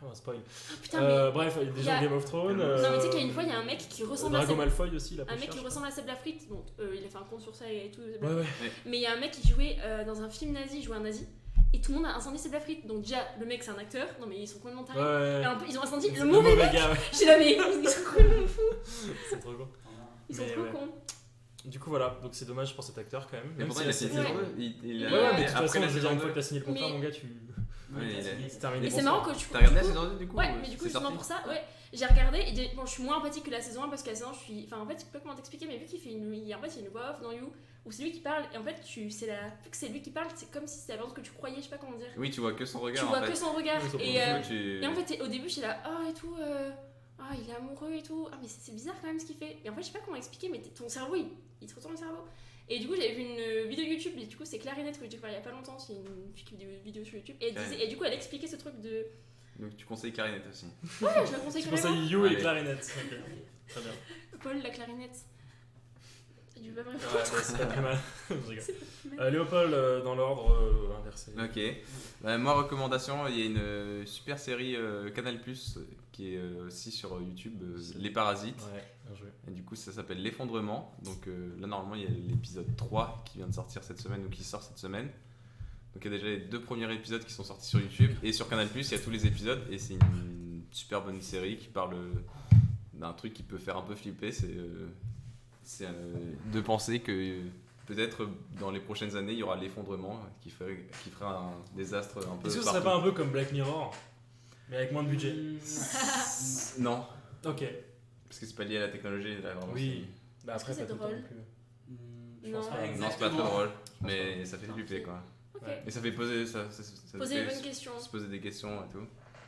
Speaker 1: oh, spoil.
Speaker 11: Putain, mais
Speaker 1: Bref, il y a des
Speaker 11: il y
Speaker 1: gens
Speaker 11: a-
Speaker 1: de Game of Thrones.
Speaker 11: Non mais tu sais qu'il y a une fois, il y a un mec qui ressemble à
Speaker 1: Drago
Speaker 11: Seb...
Speaker 1: Malfoy aussi, la
Speaker 11: Un mec qui
Speaker 1: recherche.
Speaker 11: ressemble à Seb Lafrite, donc il a fait un compte sur ça et tout. Seb
Speaker 1: Ouais,
Speaker 11: Lafrite.
Speaker 1: ouais.
Speaker 11: Mais il y a un mec qui jouait dans un film nazi, il jouait un nazi. Et tout le monde a incendié Seb Lafrite. Donc déjà, le mec c'est un acteur, non mais ils sont complètement tarés.
Speaker 1: Ouais.
Speaker 11: Et un peu, ils ont incendié
Speaker 1: C'est
Speaker 11: le mauvais mec.
Speaker 1: gars, ouais.
Speaker 11: J'ai la mais ils sont complètement fous.
Speaker 1: C'est trop con.
Speaker 11: Ils sont
Speaker 1: Mais
Speaker 11: trop
Speaker 1: ouais.
Speaker 11: cons.
Speaker 1: Du coup, voilà, donc c'est dommage pour cet acteur quand même.
Speaker 6: Mais pourtant,
Speaker 1: si
Speaker 6: il a
Speaker 1: la
Speaker 6: signé
Speaker 1: série-
Speaker 6: saison
Speaker 11: Ouais.
Speaker 6: 2. Il a-
Speaker 1: Ouais, ouais, mais de toute
Speaker 6: après
Speaker 1: façon,
Speaker 6: la
Speaker 1: je veux dire,
Speaker 6: saison
Speaker 1: une fois
Speaker 6: 2.
Speaker 1: que t'as signé le contrat,
Speaker 11: Mais-
Speaker 1: mon gars, tu.
Speaker 6: Ouais,
Speaker 1: C'est terminé.
Speaker 11: Mais c'est marrant que tu.
Speaker 6: T'as regardé la
Speaker 11: du coup-
Speaker 6: saison 2 du coup?
Speaker 11: Ouais, mais du coup,
Speaker 6: c'est
Speaker 11: justement
Speaker 6: sorti
Speaker 11: pour ça, ouais, j'ai regardé et bon, je suis moins empathique que la saison 1 parce que la saison 1, je suis. Enfin, en fait, je sais pas comment t'expliquer, mais vu qu'il fait une. En fait, il y a une voix off dans You où c'est lui qui parle et en fait, vu que c'est lui qui parle, c'est comme si c'était la personne que tu croyais, je sais pas comment dire.
Speaker 6: Oui, tu vois que son regard.
Speaker 11: Tu
Speaker 6: en
Speaker 11: vois
Speaker 6: fait.
Speaker 11: que son regard.
Speaker 1: Oui, son
Speaker 11: Et,
Speaker 1: point de
Speaker 6: tu-
Speaker 11: et en fait, au début, j'étais là, et tout. Ah, il est amoureux et tout. Ah, mais c'est bizarre quand même ce qu'il fait. Et en fait, je sais pas comment expliquer, mais ton cerveau, il te retourne le cerveau. Et du coup, j'avais vu une vidéo YouTube, et du coup, c'est Clarinette que j'ai découvert il y a pas longtemps. C'est une fille qui fait des vidéos sur YouTube. Et, elle disait, et du coup, elle expliquait ce truc de.
Speaker 6: Donc tu conseilles Clarinette aussi.
Speaker 11: Ouais, je la conseille
Speaker 1: Tu
Speaker 11: carrément.
Speaker 1: conseilles You et
Speaker 6: Allez.
Speaker 1: Clarinette. Ok, très bien.
Speaker 11: Paul, la clarinette. Du pas vrai.
Speaker 1: Ouais, bah, c'est pas très mal. Je rigole. Léopold, dans l'ordre inversé.
Speaker 6: Ok. Bah, moi, recommandation, il y a une super série Canal+, qui est aussi sur YouTube, Les Parasites.
Speaker 1: Ouais, bien joué.
Speaker 6: Et du coup, ça s'appelle L'Effondrement. Donc là, normalement, il y a l'épisode 3 qui vient de sortir cette semaine ou qui sort cette semaine. Donc il y a déjà les 2 premiers épisodes qui sont sortis sur YouTube. Et sur Canal+, il y a tous les épisodes. Et c'est une super bonne série qui parle d'un truc qui peut faire un peu flipper. C'est de penser que peut-être dans les prochaines années, il y aura l'effondrement qui fera un désastre un peu
Speaker 1: Est-ce que ce
Speaker 6: partout.
Speaker 1: serait pas un peu comme Black Mirror, mais avec moins de budget?
Speaker 6: Non.
Speaker 1: Ok.
Speaker 6: Parce que c'est pas lié à la technologie. Là, vraiment,
Speaker 1: Oui. Bah après,
Speaker 11: Est-ce que
Speaker 1: pas
Speaker 11: c'est
Speaker 1: tout le temps
Speaker 11: drôle?
Speaker 1: non plus.
Speaker 7: Je pense
Speaker 11: Non.
Speaker 7: pas
Speaker 6: c'est-
Speaker 7: exactement.
Speaker 6: Non, c'est pas très drôle. Mais ça fait flipper quoi.
Speaker 11: Ok.
Speaker 1: Ouais.
Speaker 6: Et ça fait poser, ça
Speaker 11: Poser
Speaker 6: fait
Speaker 11: les bonnes questions.
Speaker 6: se poser des questions et tout.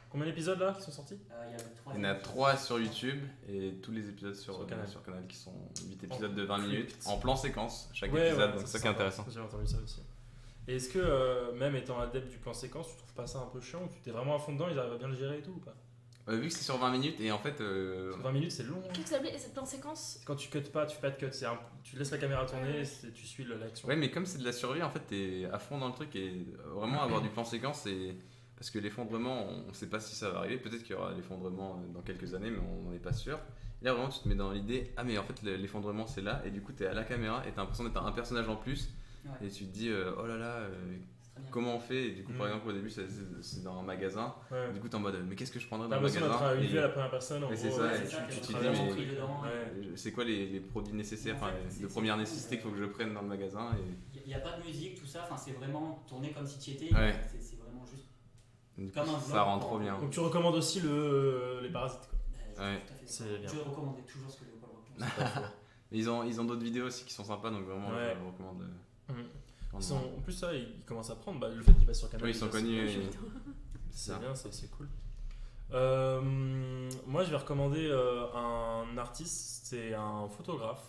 Speaker 1: Combien d'épisodes là qui sont sortis?
Speaker 6: Il y en a 3 sur YouTube et tous les épisodes sur
Speaker 1: Canal.
Speaker 6: Canal qui sont 8 épisodes de 20 minutes
Speaker 1: Crypt.
Speaker 6: en plan séquence chaque
Speaker 1: Ouais,
Speaker 6: épisode,
Speaker 1: ouais,
Speaker 6: donc c'est ça qui est intéressant.
Speaker 1: J'ai entendu ça aussi. Et est-ce que, même étant adepte du plan séquence, tu trouves pas ça un peu chiant ou tu t'es vraiment à fond dedans, ils arrivent à bien le gérer et tout ou pas?
Speaker 6: Vu que c'est sur 20 minutes et en fait.
Speaker 1: 20 minutes c'est long. Hein.
Speaker 11: Qu'est-ce que ça s'appelait cette plan séquence?
Speaker 1: C'est quand tu cuts pas, tu fais pas de cut, tu laisses la caméra tourner, tu suis l'action.
Speaker 6: Ouais, mais comme c'est de la survie, en fait, t'es à fond dans le truc et vraiment avoir du plan séquence, c'est. Parce que l'effondrement, on sait pas si ça va arriver. Peut-être qu'il y aura l'effondrement dans quelques années, mais on n'en est pas sûr. Et là, vraiment, tu te mets dans l'idée, mais en fait, l'effondrement c'est là, et du coup, t'es à la caméra et t'as l'impression d'être un personnage en plus.
Speaker 7: Ouais.
Speaker 6: Et tu te dis, oh là là, comment on fait. Et du coup, par exemple, au début, c'est dans un magasin. Du coup, t'es en mode, mais qu'est-ce que je prendrais dans le magasin?
Speaker 1: T'as arrivé à la première personne.
Speaker 6: Et c'est ça, et tu te dis, mais c'est quoi les produits nécessaires, de première nécessité qu'il faut que je prenne dans le magasin.
Speaker 7: Il n'y a pas de musique, tout ça, c'est vraiment tourné comme si tu y étais. C'est vraiment juste
Speaker 6: comme un vlog. Ça rend trop bien.
Speaker 1: Donc tu recommandes aussi les Parasites, quoi.
Speaker 6: Ouais.
Speaker 7: C'est bien. Je recommandais toujours ce que je recommande.
Speaker 6: Mais ils ont d'autres vidéos aussi qui sont sympas, donc vraiment je vous recommande.
Speaker 1: En plus ça, ils commencent à prendre le fait qu'ils passent sur Canal.
Speaker 6: Oui, ils sont connus.
Speaker 1: C'est bien, ça c'est cool. Moi je vais recommander un artiste, c'est un photographe.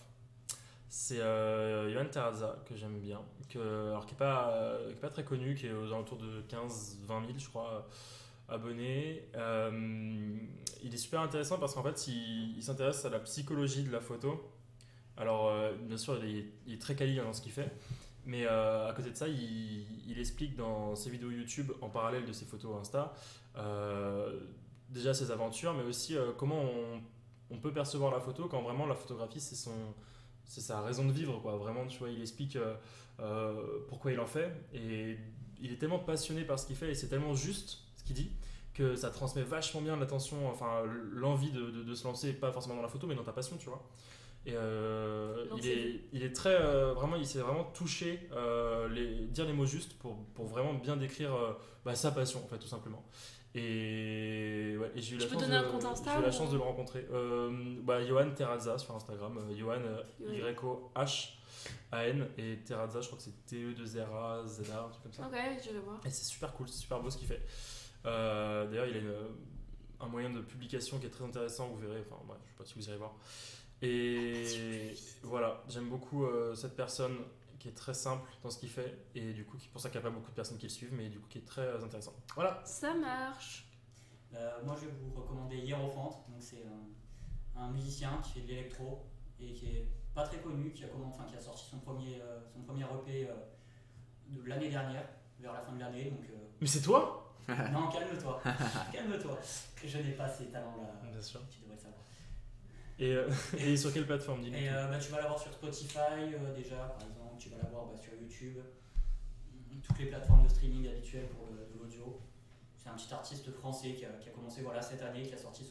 Speaker 1: C'est Yohan Terrazza que j'aime bien, qui est pas très connu, qui est aux alentours de 15-20 000 je crois abonnés. Il est super intéressant parce qu'en fait il s'intéresse à la psychologie de la photo. Alors bien sûr il est très quali dans ce qu'il fait, mais à côté de ça il explique dans ses vidéos YouTube en parallèle de ses photos Insta déjà ses aventures, mais aussi comment on peut percevoir la photo quand vraiment la photographie c'est sa raison de vivre, quoi. Vraiment, tu vois, il explique pourquoi il en fait, et il est tellement passionné par ce qu'il fait et c'est tellement juste ce qu'il dit que ça transmet vachement bien l'attention, enfin l'envie de se lancer, pas forcément dans la photo mais dans ta passion, tu vois. Et il est très vraiment, il s'est vraiment touché dire les mots justes pour vraiment bien décrire sa passion, en fait, tout simplement. Et j'ai eu la chance de le rencontrer. Yohan Terrazza sur Instagram, Yohan YOHAN, et Terrazza, je crois que c'est TE2RAZA, un truc comme ça.
Speaker 11: Ok, je vais voir.
Speaker 1: Et c'est super cool, c'est super beau ce qu'il fait. D'ailleurs, il a un moyen de publication qui est très intéressant, vous verrez, enfin bref, je sais pas si vous irez voir. Et voilà, j'aime beaucoup cette personne qui est très simple dans ce qu'il fait, et du coup, pour ça qu'il n'y a pas beaucoup de personnes qui le suivent, mais du coup qui est très intéressant. Voilà.
Speaker 11: Ça marche.
Speaker 7: Moi je vais vous recommander Hierophante, donc c'est un musicien qui fait de l'électro et qui est pas très connu, qui a sorti son premier EP de l'année dernière, vers la fin de l'année. Donc,
Speaker 1: mais c'est toi?
Speaker 7: Non, calme-toi, calme-toi. Je n'ai pas ces talents-là.
Speaker 1: Bien sûr.
Speaker 7: Tu devrais savoir.
Speaker 1: Et sur quelle plateforme, dis-nous?
Speaker 7: Tu vas l'avoir sur Spotify déjà, par exemple. Tu vas l'avoir sur YouTube, toutes les plateformes de streaming habituelles pour de l'audio. C'est un petit artiste français qui a commencé cette année, qui a sorti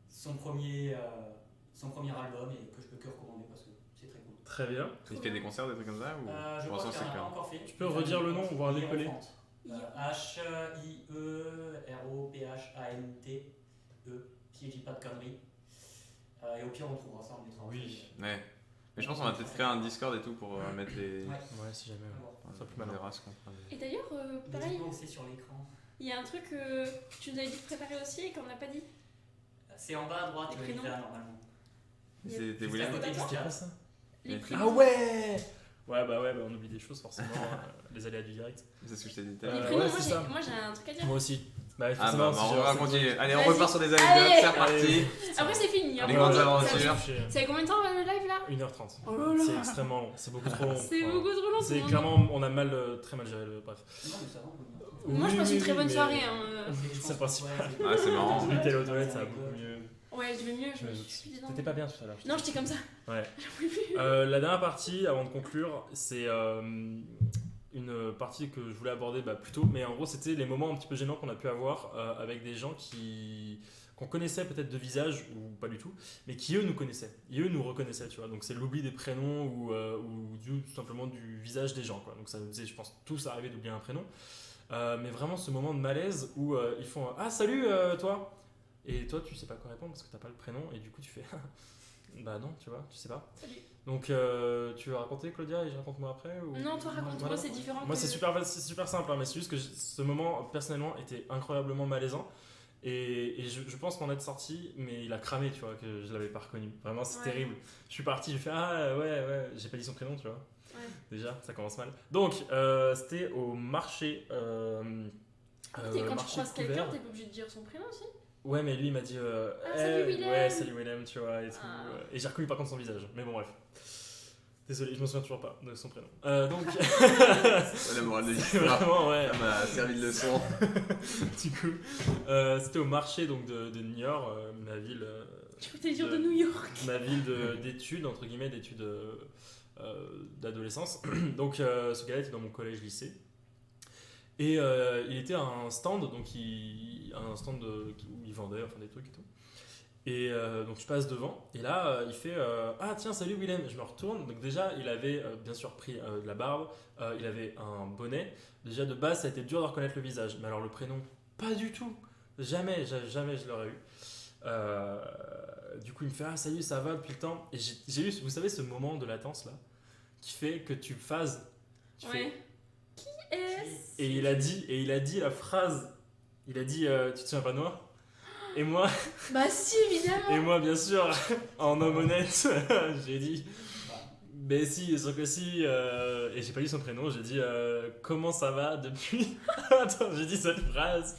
Speaker 7: son premier album et que je peux que recommander parce que c'est très cool.
Speaker 1: Très bien.
Speaker 6: Il fait des concerts, des trucs comme ça ou
Speaker 7: je crois qu'il n'en a pas encore fait.
Speaker 1: Tu peux redire le nom, voire l'épeler?
Speaker 7: HIEROPHANTE, si je dis pas de conneries. Et au pire, on trouvera ça, on mettra.
Speaker 6: Oui. Ouais. Mais je pense qu'on va peut-être créer un Discord et tout pour mettre les.
Speaker 1: Ouais, si jamais. Ça plus mal.
Speaker 11: Et d'ailleurs, pareil.
Speaker 7: C'est sur l'écran.
Speaker 11: Il y a un truc que tu nous avais dit de préparer aussi et qu'on n'a pas dit.
Speaker 7: C'est en bas à droite, les prénoms normalement.
Speaker 6: C'était William.
Speaker 1: C'était pas ça?
Speaker 11: Les
Speaker 1: ah ouais. Ouais, on oublie des choses forcément, les aléas du direct.
Speaker 6: C'est ce que je t'ai dit.
Speaker 11: Les prénoms, moi j'ai un truc à dire.
Speaker 1: Moi aussi.
Speaker 6: On va continuer. Allez, on repart sur des anecdotes, c'est reparti.
Speaker 11: Après c'est fini.
Speaker 6: Les grandes aventures.
Speaker 11: Ça fait combien de temps le live là?
Speaker 1: 1h30.
Speaker 11: Oh là là.
Speaker 1: C'est extrêmement long, c'est beaucoup trop long.
Speaker 11: C'est beaucoup trop long.
Speaker 1: C'est clairement, on a très mal géré le bref.
Speaker 7: Non mais ça va.
Speaker 11: Moi je passe une très bonne soirée.
Speaker 1: C'est le principal.
Speaker 6: Ah c'est marrant.
Speaker 1: Vu que t'es aux toilettes, ça va beaucoup mieux.
Speaker 11: Ouais, je vais mieux, je suis dedans.
Speaker 1: T'étais pas bien tout à l'heure.
Speaker 11: Non, j'étais comme ça.
Speaker 1: Ouais.
Speaker 11: J'en pouvais plus.
Speaker 1: La dernière partie, avant de conclure, c'est une partie que je voulais aborder plus tôt, mais en gros c'était les moments un petit peu gênants qu'on a pu avoir avec des gens qu'on connaissait peut-être de visage ou pas du tout, mais qui eux nous connaissaient, et eux nous reconnaissaient, tu vois. Donc c'est l'oubli des prénoms ou tout simplement du visage des gens, quoi. Donc ça nous faisait, je pense, tous arriver d'oublier un prénom, mais vraiment ce moment de malaise où ils font ah salut toi, et toi tu sais pas quoi répondre parce que t'as pas le prénom, et du coup tu fais bah non, tu vois, tu sais pas.
Speaker 11: Salut.
Speaker 1: Donc tu veux raconter, Claudia, et je raconte moi après ou...
Speaker 11: Non, toi raconte-moi, voilà. C'est différent.
Speaker 1: Moi c'est super simple, hein, mais c'est juste que ce moment personnellement était incroyablement malaisant, et je pense qu'en être sorti, mais il a cramé, tu vois, que je l'avais pas reconnu. Vraiment c'est terrible. Je suis parti, j'ai fait ah ouais, j'ai pas dit son prénom, tu vois. Ouais. Déjà ça commence mal. Donc c'était au marché.
Speaker 11: Quand tu croises quelqu'un, t'es pas obligé de dire son prénom aussi.
Speaker 1: Ouais, mais lui il m'a dit
Speaker 11: salut Willem.
Speaker 1: Ouais, salut Willem, tu vois, et tout. Et j'ai reconnu par contre son visage, mais bon bref. Désolé, je me souviens toujours pas de son prénom. Donc
Speaker 6: la morale de l'histoire.
Speaker 1: Vraiment, ouais.
Speaker 6: Ça m'a servi de leçon.
Speaker 1: Du coup, c'était au marché donc de New York, ma ville.
Speaker 11: Tu peux te dire de New York.
Speaker 1: Ma ville d'études, entre guillemets, d'études d'adolescence. Donc ce gars-là était dans mon collège-lycée. Et il était à un stand, donc où il vendait enfin, des trucs et tout. Et donc je passe devant, et là il fait ah tiens, salut Willem. Je me retourne, donc déjà il avait bien sûr pris de la barbe, il avait un bonnet. Déjà de base ça a été dur de reconnaître le visage, mais alors le prénom, pas du tout. Jamais je l'aurais eu. Du coup il me fait ah salut, ça va depuis le temps. Et j'ai eu, vous savez, ce moment de latence là, qui fait que tu phases. Tu fais,
Speaker 11: Qui est-ce?
Speaker 1: et il a dit la phrase, il a dit tu te souviens pas de moi? Et moi,
Speaker 11: Bah si, évidemment.
Speaker 1: et moi bien sûr, en homme honnête, j'ai dit mais si, sûr que si, et j'ai pas dit son prénom, j'ai dit comment ça va depuis. Attends, j'ai dit cette phrase.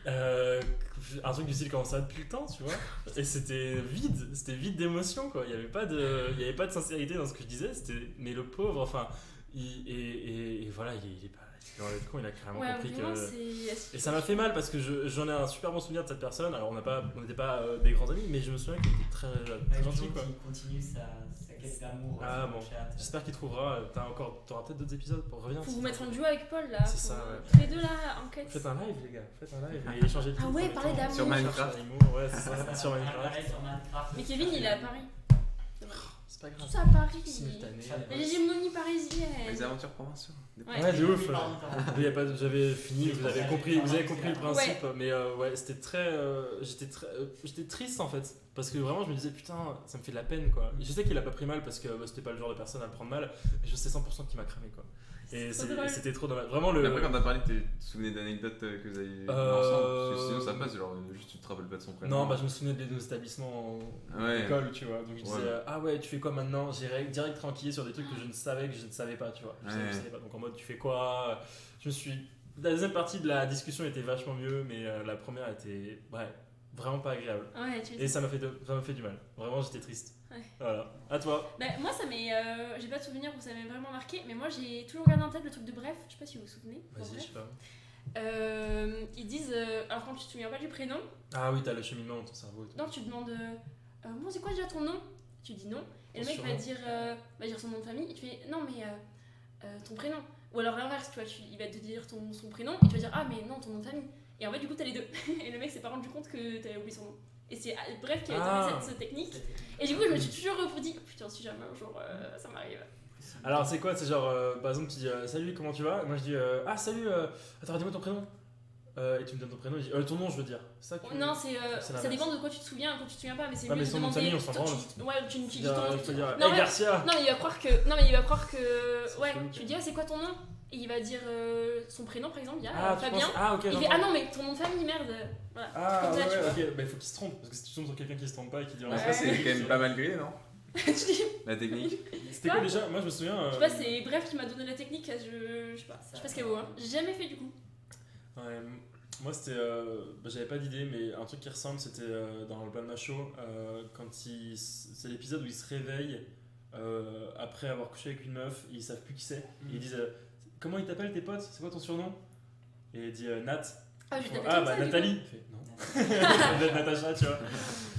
Speaker 1: Un truc du style comment ça va depuis le temps, tu vois. Et c'était vide d'émotion quoi. Il y avait pas de sincérité dans ce que je disais. Mais le pauvre, enfin, et voilà, il est pas. Il a carrément compris que. Et ça m'a fait mal parce que j'en ai un super bon souvenir de cette personne. Alors on n'était pas des grands amis, mais je me souviens qu'il était très gentil quoi.
Speaker 7: Il continue sa quête d'amour.
Speaker 1: Ah bon, j'espère qu'il trouvera. T'auras peut-être d'autres épisodes pour revenir.
Speaker 11: Faut vous mettre en duo avec Paul là.
Speaker 1: C'est ça, ouais.
Speaker 11: Tous les deux là, en quête.
Speaker 1: Faites un live les gars, faites un live et échangez de
Speaker 11: Ah ouais, parlez d'amour.
Speaker 6: Sur Minecraft.
Speaker 1: Ouais, c'est ça, sur Minecraft.
Speaker 11: Mais Kevin il est à Paris.
Speaker 1: C'est pas grave.
Speaker 11: Tout ça à Paris.
Speaker 1: Simultané.
Speaker 11: L'hégémonie parisienne.
Speaker 6: Les aventures provinciales.
Speaker 1: Ouais, de ouf. J'avais fini, vous avez compris le principe, mais ouais, c'était très. J'étais triste en fait, parce que vraiment je me disais putain, ça me fait de la peine quoi. Je sais qu'il a pas pris mal parce que c'était pas le genre de personne à le prendre mal, mais je sais 100% qu'il m'a cramé quoi. Et c'était trop dommage. Vraiment le.
Speaker 6: Mais après, quand t'as parlé, tu te souvenais d'anecdotes que vous avez eues ensemble? Parce que sinon ça passe, genre juste tu te rappelles pas de son prénom.
Speaker 1: Non, bah je me souvenais de nos établissements en école, tu vois. Donc je disais ah ouais, tu fais quoi maintenant? J'irais direct tranquille sur des trucs que je ne savais pas, tu vois. Je savais pas. Donc en mode tu fais quoi? La deuxième partie de la discussion était vachement mieux, mais la première était vraiment pas agréable.
Speaker 11: Ouais,
Speaker 1: et ça m'a fait du mal. Vraiment, j'étais triste.
Speaker 11: Ouais.
Speaker 1: Voilà. À toi.
Speaker 11: Bah, moi, ça m'est. J'ai pas de souvenir où ça m'est vraiment marqué, mais moi j'ai toujours gardé en tête le truc de Bref. Je sais pas si vous vous souvenez.
Speaker 1: Vas-y, je sais pas.
Speaker 11: Ils disent. Alors, quand tu te souviens pas du prénom.
Speaker 1: Ah oui, t'as le cheminement dans ton cerveau et tout.
Speaker 11: Non, tu demandes. Bon, c'est quoi déjà ton nom? Tu dis non. Et le mec va dire son nom de famille. Et tu fais non, mais ton prénom. Ou alors l'inverse, tu vois, il va te dire son prénom. Et tu vas dire ah, mais non, ton nom de famille. Et en fait, du coup, t'as les deux. Et le mec s'est pas rendu compte que t'avais oublié son nom. Et c'est Bref qui a établi cette technique. Et du coup, je me suis toujours refroidi. Putain, si jamais un jour ça m'arrive.
Speaker 1: Alors, c'est quoi? C'est genre, par exemple, tu dis salut, comment tu vas? Et moi je dis ah, salut, attends, dis-moi ton prénom. Et tu me donnes ton prénom, je dis ton nom, je veux dire. Ça que...
Speaker 11: Non, ça dépend de quoi tu te souviens, quand tu te souviens pas, mais c'est mieux de
Speaker 1: son nom de famille, on s'en branle.
Speaker 11: Ouais, tu dis ton
Speaker 1: nom.
Speaker 11: nom.
Speaker 1: Non, Garcia.
Speaker 11: Non, mais il va croire que. Ouais, tu lui dis c'est quoi ton nom? Et il va dire son prénom par exemple, il y a Fabien.
Speaker 1: Okay,
Speaker 11: il fait ah non, mais ton nom de famille, merde. Voilà.
Speaker 1: Ah ouais, ok, bah il faut qu'il se trompe, parce que si tu tombes sur quelqu'un qui se trompe pas et qui dit
Speaker 6: ça, c'est quand même pas mal grillé, non? La technique.
Speaker 1: C'était quoi déjà? Moi je me souviens.
Speaker 11: Je sais pas, c'est Bref qui m'a donné la technique, je sais pas ce qu'elle vaut. Hein. J'ai jamais fait du coup.
Speaker 1: Ouais, moi c'était. J'avais pas d'idée, mais un truc qui ressemble, c'était dans le Palma Show, quand c'est l'épisode où il se réveille après avoir couché avec une meuf, ils savent plus qui c'est. Et ils disent comment ils t'appellent tes potes? C'est quoi ton surnom? Et il dit Nat.
Speaker 11: Ah
Speaker 1: bah Nathalie. Il fait non. Natacha, tu vois.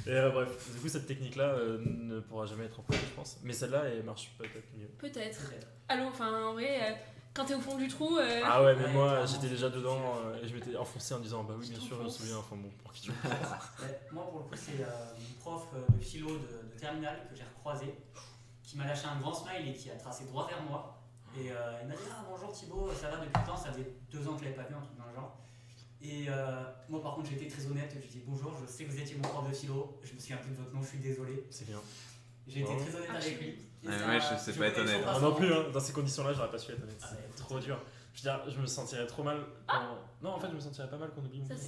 Speaker 1: Et bref, du coup cette technique là ne pourra jamais être employée, je pense. Mais celle-là elle marche peut-être mieux.
Speaker 11: Peut-être. Allô, enfin en vrai, quand t'es au fond du trou.
Speaker 1: Ah ouais, mais moi j'étais déjà dedans et je m'étais enfoncé en disant bah oui, bien sûr, je me souviens. Enfin bon, pour qui tu veux.
Speaker 7: Moi pour le coup, c'est mon prof de philo de terminale que j'ai recroisé, qui m'a lâché un grand smile et qui a tracé droit vers moi. Et il m'a dit ah bonjour Thibaut, ça va depuis le temps, ça faisait 2 ans que je l'avais pas vu, un truc dans le genre. Et moi par contre j'ai été très honnête, je lui ai dit bonjour, je sais que vous étiez mon prof de philo, je me souviens plus de votre nom, je suis désolé.
Speaker 1: C'est bien.
Speaker 7: J'ai été très honnête avec lui.
Speaker 6: Ouais, je sais pas être honnête.
Speaker 1: Non plus, hein, dans ces conditions-là, j'aurais pas su être honnête. C'est trop dur. Je veux dire, je me sentirais trop mal quand... Non, en fait, je me sentirais pas mal qu'on oublie mon prénom.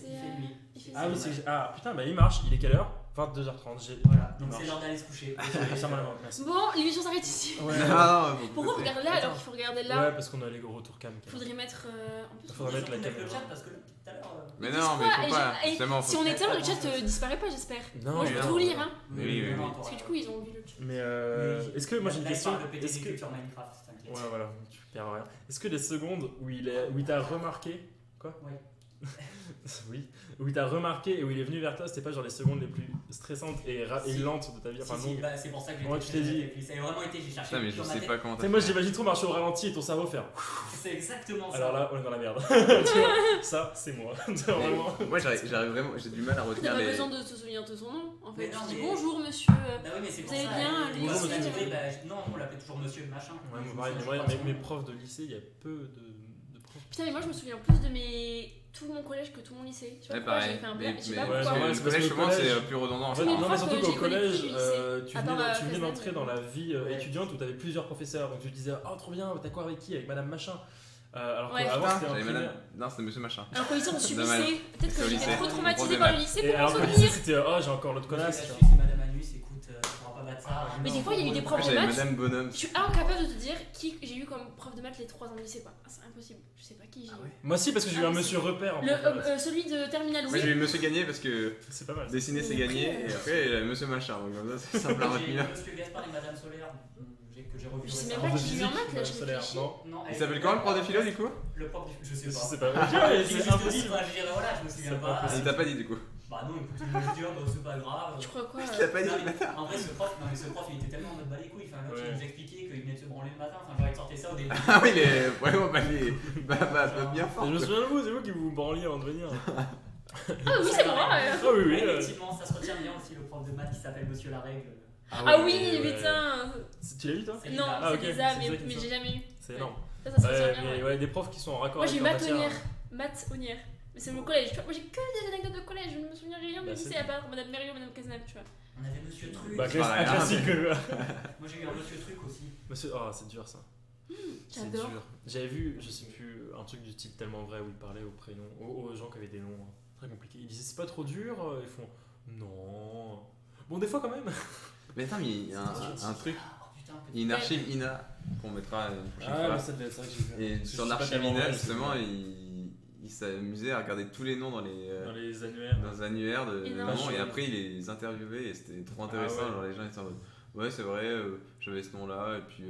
Speaker 1: Ah oui, c'est... Ah putain, bah il marche, il est quelle heure? 22h30.
Speaker 7: Voilà, donc c'est l'heure d'aller se coucher.
Speaker 11: Merci. Bon, l'émission s'arrête ici.
Speaker 1: Ouais.
Speaker 11: Pourquoi on regarde là alors qu'il faut regarder là?
Speaker 1: Ouais, parce qu'on a les gros retours cam.
Speaker 11: Faudrait mettre... En plus,
Speaker 1: faudrait mettre la caméra.
Speaker 7: Le chat parce que tout à l'heure...
Speaker 6: Mais non, mais faut pas.
Speaker 11: Si on éteint, le chat disparaît pas, j'espère.
Speaker 1: Non,
Speaker 11: moi je peux tout lire, hein.
Speaker 6: Oui.
Speaker 11: Parce que du coup, ils ont vu le chat.
Speaker 1: Mais est-ce que moi j'ai une question?
Speaker 7: Est-ce que sur Minecraft, t'inquiète.
Speaker 1: Ouais, voilà, tu perds rien. Est-ce que les secondes où il t'a remarqué? Quoi?
Speaker 7: Ouais.
Speaker 1: Oui, où il t'a remarqué et où il est venu vers toi, c'était pas genre les secondes les plus stressante et lente de ta vie. Enfin,
Speaker 7: Si,
Speaker 1: longue.
Speaker 7: bah, c'est pour ça que j'ai
Speaker 1: Ouais, tu t'es dit.
Speaker 7: Ça a vraiment été, j'ai cherché.
Speaker 6: Putain, mais je
Speaker 7: dans ma
Speaker 6: sais
Speaker 7: tête.
Speaker 6: pas comment
Speaker 1: Tu sais, moi j'imagine trop marcher au ralenti et ton cerveau faire.
Speaker 7: C'est exactement ça.
Speaker 1: Alors là, on est dans la merde. Tu vois, ça, c'est moi. Vraiment.
Speaker 6: Moi, j'arrive vraiment, j'ai du mal à
Speaker 11: T'as
Speaker 6: retenir
Speaker 11: pas
Speaker 6: les.
Speaker 11: besoin de te souvenir de son nom en fait.
Speaker 7: Mais
Speaker 11: Tu
Speaker 7: non,
Speaker 11: dis
Speaker 7: mais-
Speaker 11: bonjour monsieur.
Speaker 7: Bah oui, mais c'est
Speaker 11: Vous
Speaker 7: pour
Speaker 11: allez
Speaker 7: ça.
Speaker 11: bien,
Speaker 7: et-
Speaker 11: lui,
Speaker 1: Bonjour,
Speaker 7: et-
Speaker 1: monsieur.
Speaker 7: et- bah, non, on l'appelait toujours monsieur machin.
Speaker 1: Ouais,
Speaker 7: Je me
Speaker 1: pareil,
Speaker 7: souviens
Speaker 1: mais
Speaker 7: pas
Speaker 1: moi,
Speaker 7: de son
Speaker 1: mes
Speaker 7: nom.
Speaker 1: profs de lycée, il y a peu de profs.
Speaker 11: Putain, mais moi je me souviens plus de tout mon collège que tout mon lycée. Tu vois
Speaker 6: Ouais,
Speaker 11: pourquoi
Speaker 6: pareil.
Speaker 11: j'ai fait un
Speaker 6: Mais,
Speaker 11: blague, je sais
Speaker 6: mais
Speaker 11: pas
Speaker 1: ouais,
Speaker 11: pourquoi.
Speaker 1: ouais,
Speaker 6: le
Speaker 1: c'est parce
Speaker 6: collège,
Speaker 1: que
Speaker 6: souvent,
Speaker 1: le collège-
Speaker 6: c'est plus redondant.
Speaker 1: En
Speaker 6: En
Speaker 1: fait,
Speaker 6: fait,
Speaker 11: les
Speaker 1: non, mais
Speaker 11: profs
Speaker 1: surtout
Speaker 11: que
Speaker 1: qu'au
Speaker 11: j'ai connus
Speaker 1: collège,
Speaker 11: plus au lycée.
Speaker 1: tu
Speaker 11: À
Speaker 1: venais,
Speaker 11: part la
Speaker 1: tu venais
Speaker 11: Fresnel,
Speaker 1: d'entrer dans la vie étudiante où tu avais plusieurs professeurs. Donc tu te disais, oh trop bien, t'as quoi avec qui? Avec madame machin. Alors
Speaker 11: Ouais.
Speaker 1: qu'avant, c'était en
Speaker 6: j'avais
Speaker 1: primaire.
Speaker 6: madame. Non, c'était monsieur machin.
Speaker 11: Alors qu'au lycée on
Speaker 6: Dommage.
Speaker 11: subissait. Peut-être
Speaker 6: C'est
Speaker 11: que
Speaker 6: au
Speaker 11: j'étais
Speaker 6: lycée.
Speaker 11: trop
Speaker 6: On
Speaker 11: traumatisée
Speaker 6: prend
Speaker 11: par
Speaker 6: des
Speaker 11: le lycée
Speaker 1: Et
Speaker 11: pour m'en
Speaker 1: alors qu'au lycée,
Speaker 11: souvenir.
Speaker 1: c'était, oh j'ai encore l'autre connasse. tu vois.
Speaker 7: C'est madame Anus, écoute, tu pourras pas battre ça.
Speaker 11: Mais des fois il y a eu des profs
Speaker 6: Moi,
Speaker 11: de
Speaker 6: j'avais
Speaker 11: maths.
Speaker 6: madame Bonhomme.
Speaker 11: Je suis incapable de te dire qui j'ai eu comme prof de maths les 3 ans de lycée quoi. Ah, c'est impossible. Je sais pas qui j'ai eu.
Speaker 1: Moi aussi, parce que j'ai eu un monsieur repère en fait.
Speaker 11: Celui de Terminal
Speaker 6: Moi, j'ai eu
Speaker 11: oui.
Speaker 6: monsieur gagné parce que
Speaker 1: C'est pas mal.
Speaker 6: dessiner c'est
Speaker 11: Mais
Speaker 6: gagné
Speaker 11: après,
Speaker 6: et après il y a monsieur machin. Donc comme ça, c'est simple à
Speaker 7: J'ai
Speaker 6: retenir.
Speaker 7: monsieur Gaspard et madame Solaire que j'ai revu.
Speaker 11: Je sais
Speaker 7: récemment.
Speaker 11: même pas
Speaker 1: Prof de
Speaker 11: qui j'ai eu en
Speaker 1: physique,
Speaker 11: maths là, je
Speaker 1: solaire,
Speaker 11: réfléchis.
Speaker 1: non?
Speaker 7: Non,
Speaker 6: Il s'appelle comment le prof de philo du coup?
Speaker 7: Le prof de
Speaker 1: Je
Speaker 7: je sais
Speaker 1: sais
Speaker 7: pas.
Speaker 1: pas. C'est impossible.
Speaker 7: Je dirais voilà, je me souviens
Speaker 1: C'est
Speaker 7: pas.
Speaker 1: pas
Speaker 6: Il t'a pas dit du coup.
Speaker 7: Bah non, écoute, il me le dit, bah, c'est pas grave.
Speaker 11: Tu crois quoi
Speaker 6: Il t'a pas dit
Speaker 7: Non,
Speaker 6: le
Speaker 7: mais
Speaker 6: matin.
Speaker 7: en vrai, ce prof, il était tellement en mode bah les couilles. Enfin, l'autre,
Speaker 1: Ouais.
Speaker 7: il nous expliquait qu'il venait de se branler le matin. Enfin, genre, il sortait ça au début.
Speaker 6: Ah oui, les. Vraiment, bien fort.
Speaker 1: Je me souviens de vous, c'est vous qui vous branliez avant de venir.
Speaker 11: Ah oui c'est moi.
Speaker 1: Ah oui, oui.
Speaker 7: Effectivement, ça se retient bien aussi le prof de maths qui s'appelle Monsieur Larègle.
Speaker 11: Ah oui putain.
Speaker 1: Tu l'as vu toi?
Speaker 7: C'est
Speaker 11: Non
Speaker 7: bizarre.
Speaker 1: Ah,
Speaker 11: c'est
Speaker 1: ok,
Speaker 11: bizarre
Speaker 1: c'est ça
Speaker 11: mais
Speaker 1: qui me
Speaker 11: j'ai jamais eu.
Speaker 1: C'est énorme.
Speaker 11: Ça se
Speaker 1: Ouais,
Speaker 11: retient bien.
Speaker 1: mais
Speaker 11: ouais.
Speaker 1: ouais, des profs qui sont en raccord
Speaker 11: Moi j'ai eu
Speaker 1: avec
Speaker 11: maths
Speaker 1: leur
Speaker 11: Onnière.
Speaker 1: matière.
Speaker 11: Maths Onnière. Mais c'est mon collège. Tu vois, moi j'ai que des anecdotes de collège. Je ne me souviens rien du
Speaker 1: Bah,
Speaker 11: lycée
Speaker 1: c'est-
Speaker 11: à part Madame Mériot, Madame Cazenave, tu vois.
Speaker 7: On avait Monsieur Truc.
Speaker 1: Bah,
Speaker 6: pareil,
Speaker 1: un classique.
Speaker 7: Moi j'ai eu un Monsieur Truc aussi.
Speaker 1: Monsieur, oh, c'est dur ça. C'est
Speaker 11: J'adore.
Speaker 1: dur. J'avais vu, je sais plus, un truc du type tellement vrai où il parlait aux prénoms, aux gens qui avaient des noms très compliqués. Il disait c'est pas trop dur, ils font non. Bon, des fois quand même.
Speaker 6: Mais attends, mais il y a un truc.
Speaker 7: Oh putain,
Speaker 6: Il y a une archive INA qu'on mettra une prochaine
Speaker 1: Ah,
Speaker 6: fois.
Speaker 1: mais ça devait être ça que j'ai vu.
Speaker 6: Et
Speaker 1: Parce que
Speaker 6: sur
Speaker 1: je sais pas
Speaker 6: l'archive
Speaker 1: tellement
Speaker 6: INA,
Speaker 1: vrai,
Speaker 6: justement,
Speaker 1: c'est-
Speaker 6: il s'amusait à regarder tous les noms dans les
Speaker 1: annuaires.
Speaker 6: dans les annuaires de
Speaker 11: Énorme.
Speaker 6: moments et après il les interviewait et c'était trop intéressant.
Speaker 1: Ah ouais.
Speaker 6: Genre les gens étaient en mode ouais, c'est vrai, j'avais ce nom-là et puis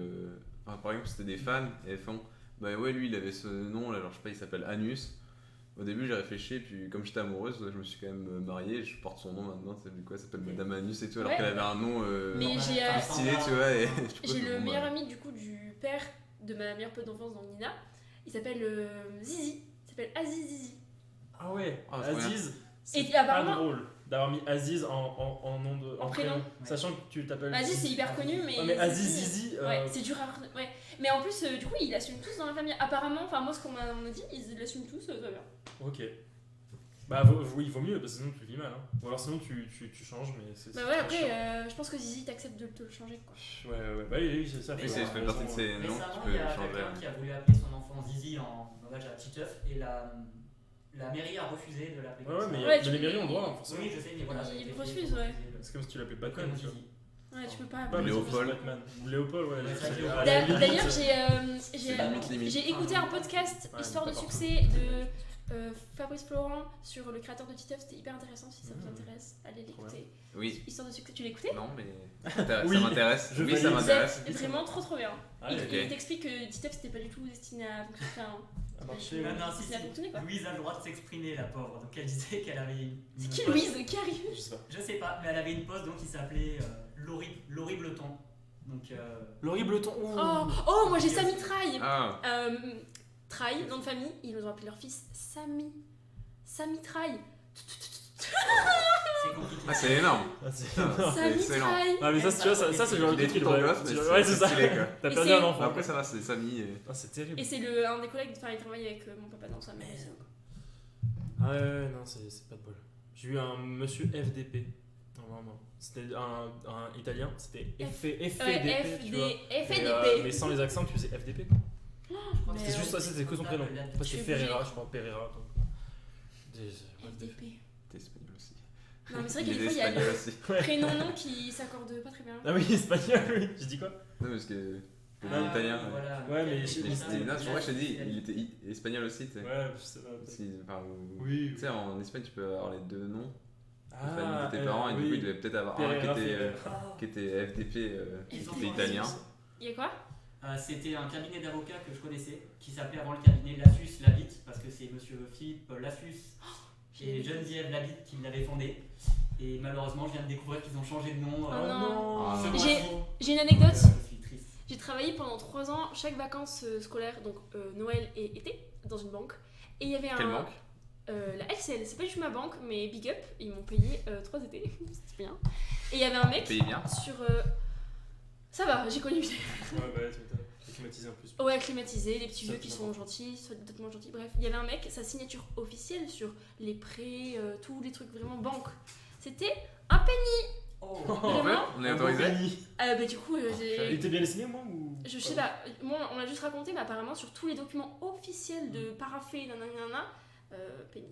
Speaker 6: enfin, par exemple, c'était des fans et elles font bah ouais, lui il avait ce nom là, alors je sais pas, il s'appelle Anus. Au début j'ai réfléchi et puis comme j'étais amoureuse, je me suis quand même mariée, je porte son nom maintenant, c'est du coup elle s'appelle Madame Anus et tout, alors
Speaker 11: Ouais.
Speaker 6: qu'elle avait un nom
Speaker 11: Mais j'ai
Speaker 6: plus stylé, tu vois. Et, du coup,
Speaker 11: j'ai le
Speaker 6: bon,
Speaker 11: meilleur
Speaker 6: bah,
Speaker 11: ami du coup du père de ma meilleure pote d'enfance dans Nina. Il s'appelle Zizi. Il s'appelle Aziz Zizi.
Speaker 1: Ah ouais,
Speaker 6: Ah, trop bien.
Speaker 1: Aziz.
Speaker 11: Et
Speaker 1: C'est pas
Speaker 11: apparemment-
Speaker 1: drôle d'avoir mis Aziz en nom de
Speaker 11: En prénom.
Speaker 1: sachant que tu t'appelles.
Speaker 11: Aziz c'est hyper connu mais.
Speaker 1: Ouais, mais Aziz Zizi.
Speaker 11: Ouais, c'est dur à retenir. Ouais. Mais en plus, du coup, ils l'assument tous dans la famille. Apparemment, enfin, moi, ce qu'on m'a dit, ils l'assument tous, ça va bien.
Speaker 1: Ok. Bah oui, il vaut mieux parce que sinon tu vis mal. Hein. Ou alors sinon tu changes, mais c'est.
Speaker 11: Bah
Speaker 1: c'est
Speaker 11: ouais,
Speaker 1: très chiant.
Speaker 11: après, je pense que Zizi t'accepte de te le changer quoi.
Speaker 1: Ouais, bah oui, c'est ça.
Speaker 6: Oui, ça fait partie de ces noms que tu
Speaker 7: Récemment,
Speaker 6: peux
Speaker 7: il y a
Speaker 6: changer.
Speaker 7: quelqu'un qui a voulu appeler son enfant Zizi en hommage à Titeuf et la mairie a refusé de l'appeler.
Speaker 1: Ouais,
Speaker 7: comme ça.
Speaker 1: mais,
Speaker 11: Ouais,
Speaker 1: mais
Speaker 11: tu-
Speaker 1: les mairies ont le droit, hein, forcément.
Speaker 7: Oui, je sais, mais voilà. ça a
Speaker 11: Ils
Speaker 7: été fait,
Speaker 11: refusent,
Speaker 7: ils ont
Speaker 11: ouais.
Speaker 7: refusé
Speaker 1: C'est comme si tu l'appelais Batman,
Speaker 7: prénom
Speaker 1: tu vois.
Speaker 7: Zizi.
Speaker 11: Ouais, tu peux pas.
Speaker 1: Pas
Speaker 6: Léopold.
Speaker 1: Batman. Ou Léopold, ouais.
Speaker 7: Ouais,
Speaker 1: c'est-
Speaker 7: Léopold.
Speaker 1: à la
Speaker 11: D'ailleurs,
Speaker 1: limite,
Speaker 6: C'est limite, limite.
Speaker 11: j'ai écouté un podcast
Speaker 1: Ouais,
Speaker 11: Histoire
Speaker 1: mais
Speaker 11: de
Speaker 1: pas
Speaker 11: succès de Fabrice Florent sur le créateur de Titeuf. C'était hyper intéressant si ça vous intéresse. Allez l'écouter.
Speaker 6: Oui.
Speaker 11: Histoire de succès, tu l'as écouté?
Speaker 6: Non, mais ça
Speaker 1: Oui.
Speaker 6: m'intéresse.
Speaker 1: Je
Speaker 6: Oui, ça
Speaker 1: valide.
Speaker 6: m'intéresse.
Speaker 11: C'est vraiment trop bien.
Speaker 1: Ah,
Speaker 11: Il
Speaker 1: ok.
Speaker 11: il t'explique que Titeuf c'était pas du tout destiné à fonctionner.
Speaker 1: À marcher,
Speaker 7: Non,
Speaker 1: ouais.
Speaker 7: non, si,
Speaker 11: Ça a fonctionné, quoi.
Speaker 7: Louise a le droit de s'exprimer, la pauvre. Donc elle disait qu'elle avait une.
Speaker 11: C'est qui
Speaker 7: poste-
Speaker 11: Louise? Qui arrive?
Speaker 1: Je sais pas.
Speaker 7: Je sais pas, mais elle avait une poste donc qui s'appelait l'horrible ton. Donc.
Speaker 1: L'horrible ton.
Speaker 11: Oh, moi j'ai Samy Traille.
Speaker 6: Ah.
Speaker 11: Traille, nom de famille, ils nous ont appelé leur fils Samy. Samy Traille.
Speaker 7: C'est compliqué.
Speaker 6: Ah, c'est énorme.
Speaker 1: Ah, c'est
Speaker 6: Putain, c'est excellent.
Speaker 11: Traille.
Speaker 1: Ah, mais ça, tu vois, ça c'est le genre de
Speaker 6: Des
Speaker 1: truc qui
Speaker 6: trucs en
Speaker 1: devrait.
Speaker 6: gosse, mais
Speaker 1: Ouais, c'est ça.
Speaker 6: stylé, quoi.
Speaker 1: T'as
Speaker 11: Et
Speaker 1: perdu
Speaker 11: c'est-
Speaker 1: un enfant.
Speaker 6: Après, ça va, c'est Samy.
Speaker 1: Ah, c'est terrible.
Speaker 11: Et c'est un des collègues, enfin il travaille avec mon papa dans sa maison.
Speaker 1: Ah ouais, non, c'est pas de bol. J'ai eu un monsieur FDP. Non, vraiment. C'était un italien, c'était FDP, tu vois.
Speaker 11: FDP.
Speaker 1: Mais sans les accents, tu faisais FDP quoi.
Speaker 11: Mais
Speaker 1: C'était juste ça, c'était que son prénom. Après,
Speaker 11: Je suis
Speaker 1: c'était Ferreira,
Speaker 11: obligée.
Speaker 1: je crois, Pereira.
Speaker 11: FDP.
Speaker 6: T'es espagnol aussi.
Speaker 11: Non, mais c'est vrai que
Speaker 6: Il
Speaker 11: des
Speaker 6: est
Speaker 11: fois il y a
Speaker 6: espagnol
Speaker 11: le
Speaker 6: aussi.
Speaker 11: prénom-nom qui s'accordent pas très bien.
Speaker 1: Ah oui, espagnol, oui. J'ai dit quoi?
Speaker 6: Non, parce que.
Speaker 7: Ah,
Speaker 6: Italien.
Speaker 7: oui,
Speaker 6: Ouais.
Speaker 7: voilà.
Speaker 1: Ouais, mais
Speaker 6: Mais c'était- non, c'est pour ça que je t'ai dit, il
Speaker 7: était.
Speaker 6: était espagnol aussi, tu sais.
Speaker 1: Ouais, je sais pas.
Speaker 6: Enfin,
Speaker 1: Oui.
Speaker 6: Tu sais, en Espagne, tu peux avoir les deux noms.
Speaker 1: Ah,
Speaker 6: de famille de tes parents, et du coup, il devait peut-être avoir
Speaker 1: Pereira,
Speaker 6: un
Speaker 1: Ferreira.
Speaker 6: qui était FDP,
Speaker 7: Ils ont
Speaker 6: qui était
Speaker 7: fait
Speaker 6: italien.
Speaker 11: Il y a quoi?
Speaker 7: C'était un cabinet d'avocats que je connaissais qui s'appelait avant le cabinet Lassus Labitte parce que c'est monsieur Philippe Lassus et Geneviève Labitte qui l'avaient fondé. Et malheureusement, je viens de découvrir qu'ils ont changé de nom.
Speaker 11: Oh non.
Speaker 6: Ah,
Speaker 7: ce
Speaker 6: non.
Speaker 7: mois-ci.
Speaker 11: J'ai une anecdote.
Speaker 7: Je suis triste.
Speaker 11: J'ai travaillé pendant 3 ans, chaque vacances scolaires, donc Noël et été, dans une banque. Et il y avait
Speaker 6: Quelle banque?
Speaker 11: La LCL, c'est pas juste ma banque, mais big up, ils m'ont payé 3 étés, c'était bien. Et il y avait un mec
Speaker 6: Payé bien.
Speaker 11: sur. Ça va, j'ai connu.
Speaker 1: Ouais, bah, tu m'étonnes. Climatisé en plus.
Speaker 11: Ouais, climatisé, les petits
Speaker 1: Ça,
Speaker 11: vieux qui
Speaker 1: c'est
Speaker 11: sont gentils, soit d'autres moins gentils. Bref, il y avait un mec, sa signature officielle sur les prêts, tous les trucs vraiment banque. C'était un penny.
Speaker 7: Oh,
Speaker 6: En fait, on est autorisé.
Speaker 11: Bah, du coup, j'ai.
Speaker 1: Il était bien dessiné, moi ou...
Speaker 11: Je sais pas, moi on m'a juste raconté, mais apparemment sur tous les documents officiels de paraffé, nanana, penny.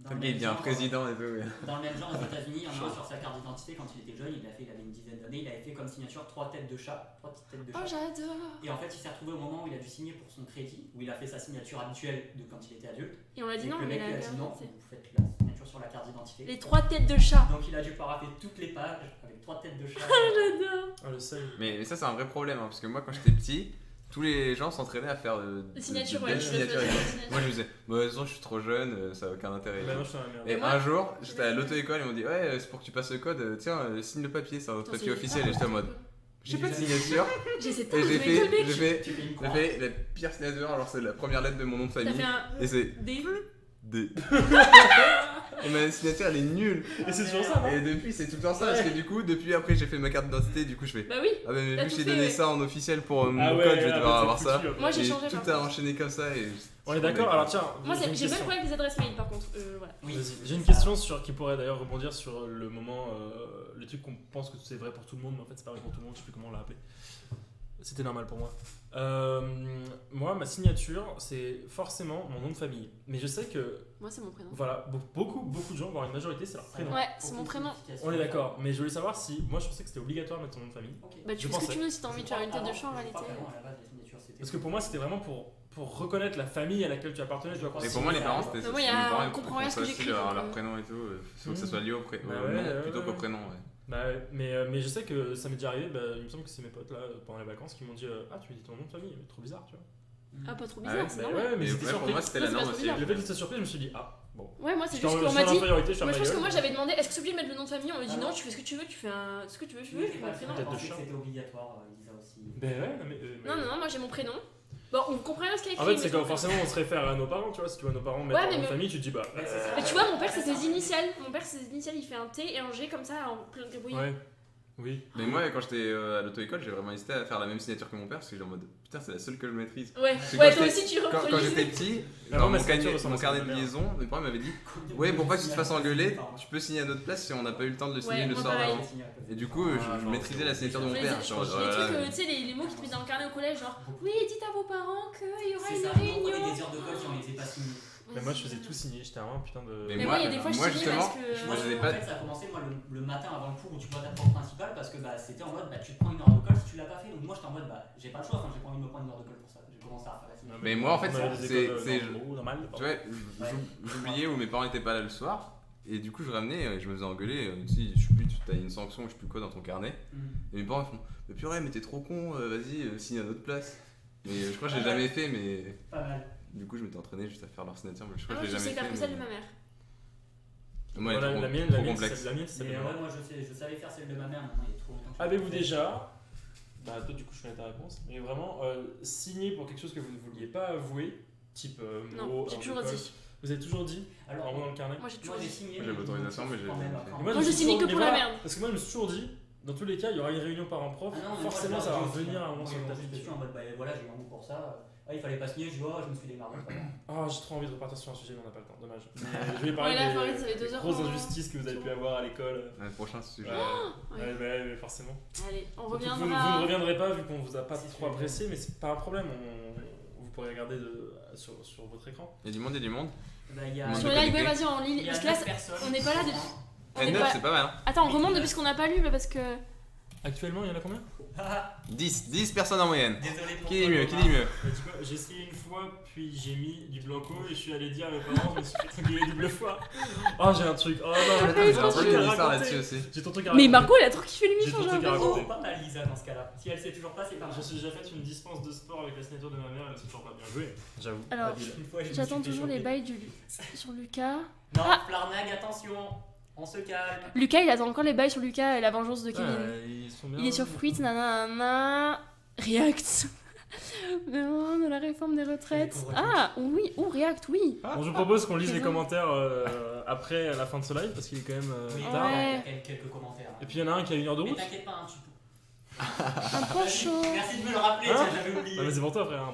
Speaker 6: Ok, il devient un président et tout. Ouais.
Speaker 7: Dans le même genre, aux États-Unis, il y en a un sur sa carte d'identité quand il était jeune, il avait une dizaine d'années, il avait fait comme signature 3 têtes de chat, 3 petites têtes de chat.
Speaker 11: Oh, j'adore.
Speaker 7: Et en fait, il s'est retrouvé au moment où il a dû signer pour son crédit, où il a fait sa signature habituelle de quand il était adulte.
Speaker 11: Et on l'a dit
Speaker 7: Et
Speaker 11: non,
Speaker 7: le
Speaker 11: mais
Speaker 7: mec
Speaker 11: il
Speaker 7: lui
Speaker 11: a
Speaker 7: a dit non,
Speaker 11: inventé.
Speaker 7: vous faites la signature sur la carte d'identité.
Speaker 11: Les 3 têtes de chat.
Speaker 7: Donc il a dû paraffer toutes les pages avec 3 têtes de chat.
Speaker 11: J'adore.
Speaker 1: Ah, le seuil.
Speaker 6: Mais ça, c'est un vrai problème, hein, parce que moi, quand j'étais petit, tous les gens s'entraînaient à faire
Speaker 11: Des signatures,
Speaker 6: belles
Speaker 11: ouais,
Speaker 6: signatures.
Speaker 11: des
Speaker 6: et tout.
Speaker 11: signatures.
Speaker 6: Moi, je me disais, bah, de toute façon, je suis trop jeune, ça n'a aucun intérêt.
Speaker 1: Bah, non, je suis dans la merde.
Speaker 6: Et
Speaker 11: moi,
Speaker 6: un jour, j'étais à l'auto-école, ils m'ont dit, ouais, c'est pour que tu passes le code, tiens, signe le papier, c'est un
Speaker 11: Attends,
Speaker 6: papier
Speaker 11: c'est-
Speaker 6: officiel. Et j'étais en mode, j'ai pas de signature.
Speaker 11: J'ai cette
Speaker 6: Et
Speaker 11: tête,
Speaker 6: j'ai
Speaker 11: je vais école,
Speaker 6: fait,
Speaker 11: mec.
Speaker 7: Tu fais une
Speaker 6: j'ai
Speaker 7: croix.
Speaker 6: fait la pire signature, alors c'est la première lettre de mon nom de
Speaker 11: T'as
Speaker 6: famille.
Speaker 11: fait un.
Speaker 6: Et c'est
Speaker 11: Des.
Speaker 6: D. Et ma signature elle est nulle.
Speaker 1: Et c'est toujours ça, non?
Speaker 6: Et depuis c'est tout le temps ça, parce que du coup, depuis après j'ai fait ma carte d'identité, du coup je fais.
Speaker 11: Bah oui.
Speaker 6: Ah bah mais
Speaker 11: T'as
Speaker 6: vu que
Speaker 11: tout
Speaker 6: j'ai
Speaker 11: fait,
Speaker 6: donné
Speaker 11: ouais.
Speaker 6: ça en officiel pour mon
Speaker 1: Ah ouais,
Speaker 6: code, je vais
Speaker 1: ah
Speaker 6: devoir
Speaker 1: bah,
Speaker 6: avoir
Speaker 1: t'es
Speaker 6: ça.
Speaker 1: foutu, après.
Speaker 11: Moi, j'ai
Speaker 6: Et
Speaker 11: changé,
Speaker 6: tout
Speaker 11: par
Speaker 6: a
Speaker 11: contre.
Speaker 6: enchaîné comme ça et.
Speaker 1: On est d'accord, alors tiens.
Speaker 11: Moi,
Speaker 1: j'ai une
Speaker 11: j'ai pas le
Speaker 1: question.
Speaker 11: problème avec les adresses mail par contre. Voilà.
Speaker 7: Oui.
Speaker 1: Vas-y. J'ai une question qui pourrait d'ailleurs rebondir sur le moment, le truc qu'on pense que c'est vrai pour tout le monde, mais en fait c'est pas vrai pour tout le monde, je sais plus comment on l'a appelé. C'était normal pour moi. Moi, ma signature, c'est forcément mon nom de famille. Mais je sais que,
Speaker 11: Moi, c'est mon prénom.
Speaker 1: voilà, beaucoup de gens, voire une majorité, c'est leur prénom.
Speaker 11: Ouais, c'est mon prénom.
Speaker 1: On est d'accord, mais je voulais savoir si, moi je pensais que c'était obligatoire de mettre ton nom de famille.
Speaker 11: Bah, tu
Speaker 1: Je
Speaker 11: fais ce que
Speaker 1: pensais.
Speaker 11: tu veux si t'as envie de faire une tête de chat en réalité.
Speaker 1: Parce que pour moi, c'était vraiment pour reconnaître la famille à laquelle tu appartenais. Je dois croire.
Speaker 6: Et pour moi, les parents, c'était
Speaker 11: Mais moi, il y a
Speaker 6: mes parents,
Speaker 11: un
Speaker 6: ils
Speaker 11: comprend rien
Speaker 6: font
Speaker 11: ce que
Speaker 6: ça aussi,
Speaker 11: j'écris,
Speaker 6: leur
Speaker 11: donc,
Speaker 6: prénom et tout. Faut que ça soit lié au
Speaker 1: Bah
Speaker 6: nom
Speaker 1: ouais,
Speaker 6: plutôt
Speaker 1: ouais,
Speaker 6: qu'au
Speaker 1: ouais.
Speaker 6: prénom. Ouais.
Speaker 1: Bah ouais, mais je sais que ça m'est déjà arrivé, il me semble que c'est mes potes là, pendant les vacances, qui m'ont dit ah, tu me dis ton nom de famille, mais trop bizarre, tu vois.
Speaker 11: Ah, pas trop
Speaker 6: Ah
Speaker 11: bizarre,
Speaker 6: ouais,
Speaker 11: c'est
Speaker 1: Bah
Speaker 11: normal.
Speaker 1: ouais, mais
Speaker 6: Et
Speaker 1: j'étais
Speaker 6: ouais, pour
Speaker 1: surpris.
Speaker 6: moi, c'était
Speaker 11: Ouais,
Speaker 6: la
Speaker 11: c'est
Speaker 6: norme
Speaker 11: pas
Speaker 6: aussi.
Speaker 11: bizarre.
Speaker 1: Le fait que tu sois surpris, je me suis dit ah, bon.
Speaker 11: Ouais, moi, c'est
Speaker 1: J'étais
Speaker 11: juste
Speaker 1: en-
Speaker 11: qu'on m'a
Speaker 1: j'étais en
Speaker 11: dit.
Speaker 1: infériorité, je
Speaker 11: Moi, je
Speaker 1: ferme
Speaker 11: pense
Speaker 1: ma
Speaker 11: que moi,
Speaker 1: gueule.
Speaker 11: j'avais demandé est-ce que c'est obligé de mettre le nom de famille? On m'a dit non, tu fais ce que tu veux, tu fais ce que tu veux, tu fais mon prénom.
Speaker 1: Tête de
Speaker 7: pensais
Speaker 1: chat.
Speaker 7: que c'était obligatoire, Lisa aussi.
Speaker 1: Ben ouais, non mais.
Speaker 11: Non, moi, j'ai mon prénom. Bon, on comprend rien à ce qu'il y a
Speaker 1: En
Speaker 11: écrit.
Speaker 1: fait, c'est
Speaker 11: mais
Speaker 1: comme
Speaker 11: je
Speaker 1: forcément on se réfère à nos parents, tu vois. Si tu vois nos parents mettre
Speaker 11: Ouais,
Speaker 1: leur
Speaker 11: mais
Speaker 1: nom de
Speaker 11: me-
Speaker 1: famille, tu te dis bah.
Speaker 11: Mais tu vois, mon père, c'est ses initiales. Mon père, c'est ses initiales, il fait un T et un G comme ça, en plein de débrouillé.
Speaker 1: Ouais. Oui.
Speaker 6: Mais moi, quand j'étais à l'auto-école, j'ai vraiment hésité à faire la même signature que mon père parce que j'étais en mode putain, c'est la seule que je maîtrise.
Speaker 11: Ouais,
Speaker 6: Parce que
Speaker 11: ouais,
Speaker 6: quand
Speaker 11: toi
Speaker 6: j'étais-
Speaker 11: aussi, tu
Speaker 6: Quand
Speaker 11: reproduis.
Speaker 6: j'étais petit,
Speaker 1: Ah,
Speaker 6: dans
Speaker 1: moi, ma
Speaker 6: mon
Speaker 1: signature
Speaker 6: carnet
Speaker 1: ressemble à
Speaker 6: de
Speaker 1: celle de ma mère.
Speaker 6: liaison, mes parents m'avaient dit ouais, pour pas que tu te fasses engueuler, tu peux signer à notre place si on n'a pas eu le temps de le signer
Speaker 11: Ouais,
Speaker 6: le
Speaker 11: moi,
Speaker 6: soir
Speaker 11: pareil.
Speaker 6: avant. Et du coup, je maîtrisais la signature de mon
Speaker 11: Les,
Speaker 6: père.
Speaker 11: les
Speaker 6: Genre,
Speaker 11: trucs, tu sais, les mots qui te mettent dans le carnet au collège, genre oui, dites à vos parents qu'il y aura
Speaker 7: C'est
Speaker 11: une
Speaker 7: ça, on prenait
Speaker 11: réunion.
Speaker 7: des heures de code qui ont été pas signées.
Speaker 1: Mais moi, je faisais tout signer, j'étais vraiment un putain de.
Speaker 6: Mais
Speaker 11: Mais
Speaker 6: moi,
Speaker 11: moi, il y a des fois, je
Speaker 6: moi,
Speaker 11: signe
Speaker 6: justement,
Speaker 11: parce que.
Speaker 6: moi, je n'ai
Speaker 7: En
Speaker 6: pas.
Speaker 7: fait, ça a commencé moi le matin avant le cours où tu vois ta prof principale parce que bah, c'était en mode bah, tu te prends une heure de colle si tu l'as pas fait. Donc moi j'étais en mode bah j'ai pas le choix, enfin j'ai pas envie de me prendre une heure de colle pour ça. J'ai commencé à faire la signature.
Speaker 6: Mais moi, en fait,
Speaker 1: On avait des
Speaker 6: c'est.
Speaker 1: écoles normales.
Speaker 6: Tu vois, j'oubliais où mes parents étaient pas là le soir. Et du coup, je ramenais, je me faisais engueuler. Si je sais plus, t'as une sanction, je sais plus quoi dans ton carnet. Et mes parents ils font mais purée, mais t'es trop con, vas-y, signe à notre place. Mais je crois que je l'ai jamais fait, mais.
Speaker 7: Pas mal.
Speaker 6: Du coup, je m'étais entraîné juste à faire leur signature, mais je
Speaker 11: Ah,
Speaker 6: crois
Speaker 11: moi,
Speaker 6: que je
Speaker 11: je
Speaker 6: l'ai
Speaker 11: sais
Speaker 6: jamais
Speaker 11: faire que
Speaker 6: fait.
Speaker 11: celle de ma mère.
Speaker 6: Moi, elle est
Speaker 1: Voilà,
Speaker 6: trop,
Speaker 1: la mienne,
Speaker 6: trop
Speaker 1: la mienne,
Speaker 6: complexe.
Speaker 1: la mienne, c'est celle de
Speaker 7: Mais
Speaker 1: ma
Speaker 7: ouais,
Speaker 1: mère.
Speaker 7: moi je savais faire celle de ma mère, maintenant il y a trop longtemps. que je
Speaker 1: Avez-vous
Speaker 7: l'ai fait.
Speaker 1: déjà, bah toi du coup je connais ta réponse, mais vraiment signé pour quelque chose que vous ne vouliez pas avouer, type
Speaker 11: Non,
Speaker 1: mot,
Speaker 11: j'ai
Speaker 1: heure
Speaker 11: toujours
Speaker 1: de colle.
Speaker 11: dit.
Speaker 1: Vous avez toujours dit
Speaker 7: Alors,
Speaker 1: en haut dans le carnet?
Speaker 11: Moi, j'ai toujours
Speaker 7: Moi j'ai
Speaker 11: dit.
Speaker 7: signé.
Speaker 6: Moi, j'avais l'autorisation, mais j'ai
Speaker 7: quand même
Speaker 6: jamais
Speaker 7: après.
Speaker 6: fait.
Speaker 1: Et
Speaker 11: Moi,
Speaker 1: me
Speaker 11: je
Speaker 1: suis
Speaker 11: signe
Speaker 1: toujours-
Speaker 11: que pour
Speaker 1: mais
Speaker 11: la
Speaker 1: voilà,
Speaker 11: merde.
Speaker 1: Parce que moi je me suis toujours dit, dans tous les cas il y aura une réunion parent-prof,
Speaker 7: Ah non, mais
Speaker 1: forcément
Speaker 7: moi, je
Speaker 1: ça va
Speaker 7: leur dis aussi,
Speaker 1: revenir à un
Speaker 7: hein.
Speaker 1: moment
Speaker 7: Moi,
Speaker 1: sur
Speaker 7: ils
Speaker 1: le
Speaker 7: m'ont
Speaker 1: tapis.
Speaker 7: juste dessus en mode bah voilà, j'ai un goût pour ça. Ah, il fallait pas signer, je dis oh, je me suis démerdé. c'est pas grave.
Speaker 1: Ah j'ai trop envie de repartir sur un sujet mais on n'a pas le temps, dommage. Mais je vais parler
Speaker 11: Ouais, là, faut arrêter, ça fait
Speaker 1: des
Speaker 11: 2 heures
Speaker 1: grosses
Speaker 11: qu'on-
Speaker 1: injustices que vous avez pu avoir à l'école.
Speaker 6: Le prochain sujet.
Speaker 1: Ouais, mais forcément.
Speaker 11: Allez, on
Speaker 1: Surtout que vous
Speaker 11: reviendra.
Speaker 1: ne reviendrez pas vu qu'on vous a pas
Speaker 7: C'est
Speaker 1: trop
Speaker 7: sûr.
Speaker 1: apprécié, mais c'est pas un problème, vous pourrez regarder sur votre écran.
Speaker 6: Il y a du monde, il y a du monde.
Speaker 7: Bah, il y a.
Speaker 6: Monde
Speaker 11: Sur
Speaker 6: de
Speaker 11: le live, ouais,
Speaker 6: connectés.
Speaker 11: vas-y, en ligne.
Speaker 7: Il y a
Speaker 11: Parce que là,
Speaker 7: 9 personnes.
Speaker 11: on n'est pas là depuis. On
Speaker 6: Et
Speaker 11: est
Speaker 6: 9,
Speaker 11: pas-
Speaker 6: c'est pas mal. Hein.
Speaker 11: Attends, on remonte depuis ce qu'on n'a pas lu là parce que.
Speaker 1: Actuellement il y en a combien?
Speaker 6: 10 personnes en moyenne.
Speaker 7: Désolé pour
Speaker 6: Qui dit
Speaker 7: toi,
Speaker 6: mieux? Qui
Speaker 7: Thomas.
Speaker 6: dit mieux?
Speaker 1: Bah, tu vois, j'ai essayé une fois, puis j'ai mis du blanco et je suis allé dire à mes parents, je me suis fait engueuler double fois. Oh, j'ai un truc. Oh non,
Speaker 6: J'ai un
Speaker 1: truc
Speaker 6: truc
Speaker 1: à
Speaker 6: une histoire
Speaker 1: raconter.
Speaker 6: là-dessus aussi.
Speaker 1: J'ai ton truc à
Speaker 11: Mais
Speaker 1: raconter.
Speaker 11: Marco, elle a trop kiffé
Speaker 1: J'ai
Speaker 11: l'émission,
Speaker 1: ton
Speaker 11: j'ai
Speaker 1: truc à
Speaker 11: l'impression.
Speaker 1: raconter.
Speaker 7: Pas mal Lisa dans ce cas-là. Si elle sait toujours pas, c'est pas mal.
Speaker 1: Je me suis déjà fait une dispense de sport avec la signature de ma mère, elle s'est toujours pas bien joué. J'avoue.
Speaker 11: Alors,
Speaker 1: habile.
Speaker 7: Une fois, je me
Speaker 11: j'attends
Speaker 7: suis fait
Speaker 11: toujours les
Speaker 7: choper.
Speaker 11: bails sur Lucas.
Speaker 7: Non,
Speaker 11: Ah.
Speaker 7: Flarnag, attention. On se calme.
Speaker 11: Lucas, il attend encore les bails sur Lucas et la vengeance de Kevin.
Speaker 1: Ils sont bien.
Speaker 11: Il est sur Fruits, nanana. React. Non, de la réforme des retraites. Ah, oui, ou React, oui.
Speaker 1: Bon, je vous propose qu'on lise les commentaires après la fin de ce live parce qu'il est quand même tard.
Speaker 7: Il y a quand même quelques commentaires.
Speaker 1: Et puis il y en a un qui a 1 heure de
Speaker 7: Mais
Speaker 1: route.
Speaker 7: t'inquiète pas, tu peux.
Speaker 11: Un point chaud.
Speaker 7: Merci de me le rappeler,
Speaker 1: Hein
Speaker 7: j'avais oublié.
Speaker 1: Ah, mais c'est pour toi, frère.